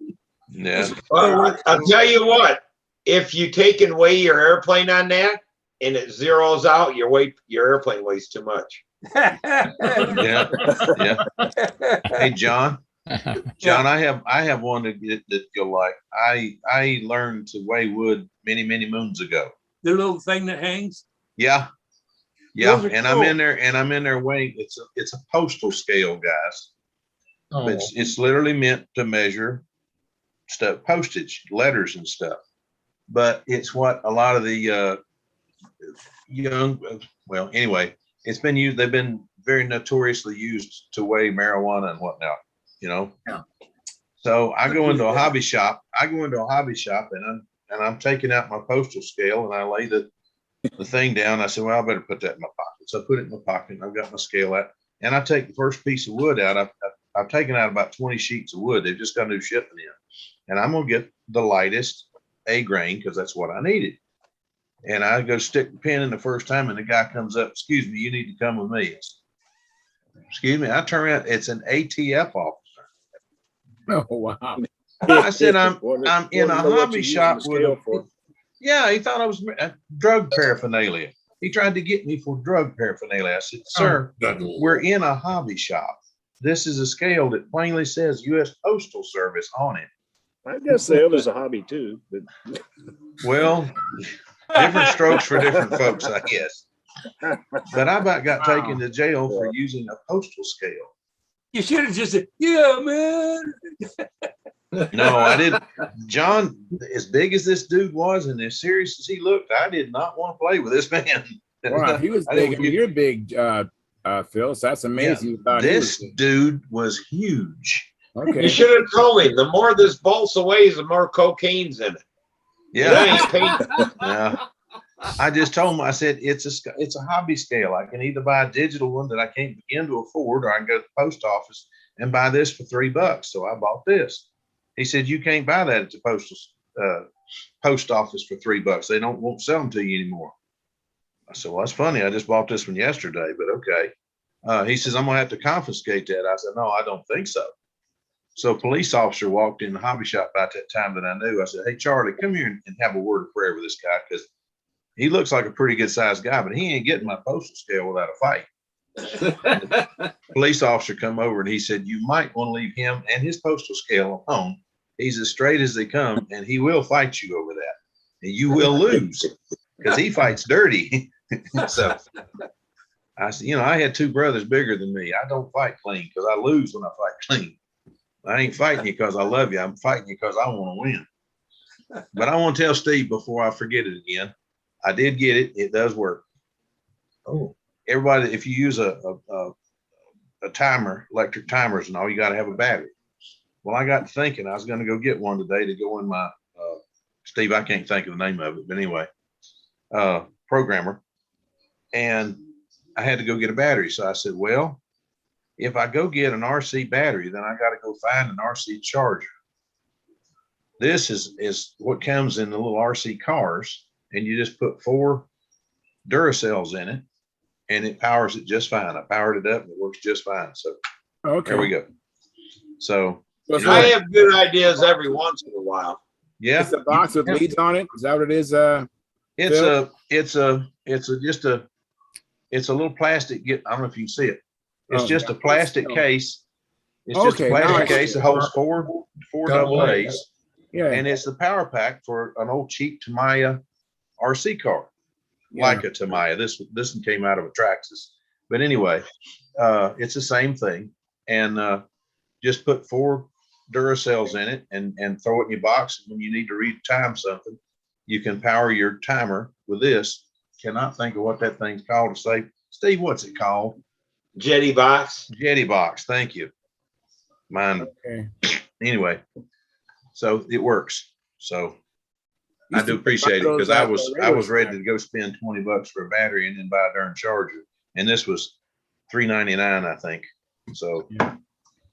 Yeah. Well, I'll tell you what, if you take and weigh your airplane on that and it zeroes out, your airplane weighs too much. Yeah. Hey, John, I have one that you'll like. I learned to weigh wood many moons ago. The little thing that hangs. Yeah. And cool. I'm in there weighing. It's a postal scale, guys. Oh. It's literally meant to measure stuff, postage, letters and stuff. But it's what a lot of the anyway, it's been used. They've been very notoriously used to weigh marijuana and whatnot. You know. Yeah. So I go into a hobby shop. And I'm taking out my postal scale and I lay the thing down. I said, well, I better put that in my pocket. So I put it in my pocket and I've got my scale out and I take the first piece of wood out. I've taken out about 20 sheets of wood. They've just got new shipping in. And I'm going to get the lightest A grain because that's what I needed. And I go stick the pen in the first time and the guy comes up, excuse me, you need to come with me. Excuse me. I turn around. It's an ATF officer. Oh, wow. I said, I'm in a hobby shop with yeah, he thought I was drug paraphernalia. He tried to get me for drug paraphernalia. I said, sir, we're in a hobby shop. This is a scale that plainly says U.S. Postal Service on it. I guess the other's a hobby too. But... Well, different strokes for different folks, I guess. But I about got taken to jail for using a postal scale. You should have just said, yeah, man. No, I didn't. John, as big as this dude was and as serious as he looked, I did not want to play with this man. Wow, he was big. I mean, you're big, Phil, so that's amazing. Yeah, this dude was huge. Okay. You should have told me the more this balsa weighs, the more cocaine's in it. Yeah. Yeah. I just told him, I said, it's a hobby scale. I can either buy a digital one that I can't begin to afford, or I can go to the post office and buy this for $3. So I bought this. He said, you can't buy that at the post office for $3. They won't sell them to you anymore. I said, well, that's funny. I just bought this one yesterday, but okay. He says, I'm gonna have to confiscate that. I said, no, I don't think so. So a police officer walked in the hobby shop about that time that I knew. I said, hey, Charlie, come here and have a word of prayer with this guy, because he looks like a pretty good sized guy, but he ain't getting my postal scale without a fight. Police officer come over and he said, you might want to leave him and his postal scale alone. He's as straight as they come, and he will fight you over that. And you will lose because he fights dirty. So I said, I had two brothers bigger than me. I don't fight clean because I lose when I fight clean. I ain't fighting you because I love you. I'm fighting you because I want to win. But I want to tell Steve before I forget it again. I did get it. It does work. Oh, everybody, if you use a timer, electric timers and all, you got to have a battery. Well, I got thinking I was going to go get one today to go in my, Steve, I can't think of the name of it, but anyway, programmer. And I had to go get a battery. So I said, well, if I go get an RC battery, then I got to go find an RC charger. This is what comes in the little RC cars, and you just put 4 Duracells in it, and it powers it just fine. I powered it up, and it works just fine. So there we go. So I have good ideas every once in a while. Yeah, it's a box with leads on it. Is that what it is? It's a little plastic. I don't know if you can see it. It's just a plastic case. It's just a plastic case that holds four double A's. Yeah. And it's the power pack for an old cheap Tamiya RC car, like a Tamiya. This one came out of a Traxxas, but anyway, it's the same thing. And just put 4 Duracells in it and throw it in your box. When you need to time something, you can power your timer with this. Cannot think of what that thing's called to say. Steve, what's it called? Jetty box. Jetty box. Thank you. Mine. Okay. Anyway, so it works. So I do appreciate it, because I was ready to go spend $20 for a battery and then buy a darn charger, and this was $3.99, I think. So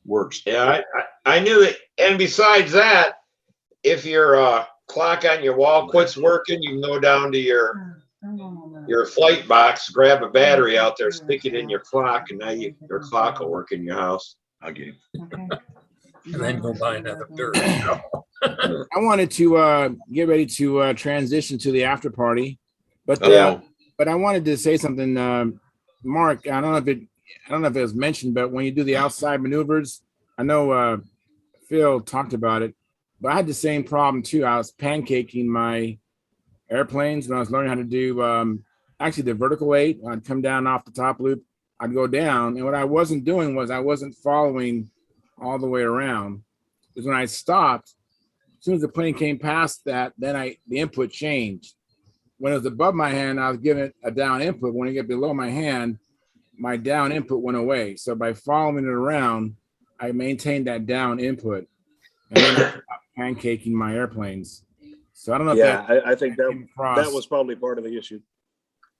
works. Yeah, I knew it. And besides that, if your clock on your wall quits working, you can go down to your flight box, grab a battery out there, stick it in your clock, and now your clock will work in your house. I'll get him. And then go buy another dirt. I wanted to get ready to transition to the after party, but I wanted to say something, Mark. I don't know if it was mentioned, but when you do the outside maneuvers, I know Phil talked about it, but I had the same problem too. I was pancaking my airplanes when I was learning how to do actually the vertical 8. I'd come down off the top loop, I'd go down, and what I wasn't doing was I wasn't following all the way around. Because when I stopped, as soon as the plane came past that, then the input changed. When it was above my hand, I was giving it a down input. When it get below my hand, my down input went away. So by following it around, I maintained that down input, and then I stopped pancaking my airplanes. So I don't know. I think that was probably part of the issue.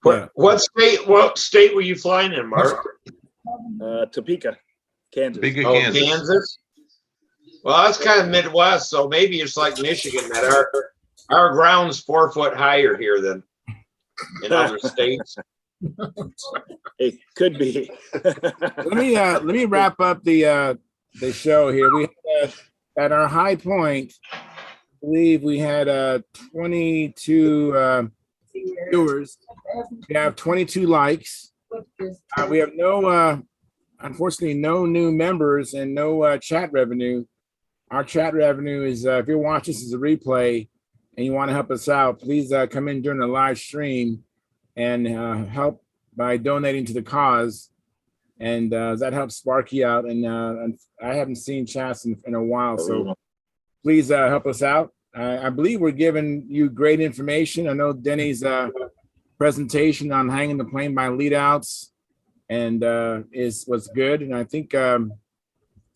What state were you flying in, Mark? Topeka, Kansas. Kansas. Well, that's kind of Midwest, so maybe it's like Michigan, that our ground's 4 foot higher here than in other states. It could be. Let me wrap up the show here. We had, at our high point, I believe we had 22 viewers. We have 22 likes. We have unfortunately, no new members and no chat revenue. Our chat revenue is, if you're watching this as a replay and you want to help us out, please come in during the live stream and help by donating to the cause. And that helps Sparky out. And I haven't seen chats in a while, so please help us out. I believe we're giving you great information. I know Denny's presentation on hanging the plane by lead outs and was good. And I think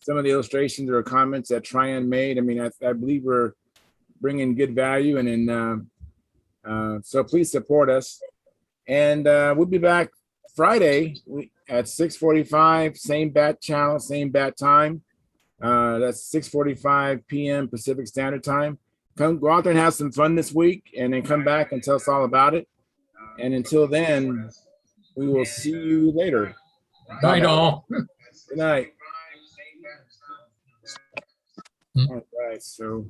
some of the illustrations or comments that Tryon made, I mean, I believe we're bringing good value, and so please support us. And we'll be back Friday at 6:45, same bat channel, same bat time. That's 6:45 p.m. Pacific Standard Time. Go out there and have some fun this week, and then come back and tell us all about it. And until then, we will see you later. Night all. Good night. All right, so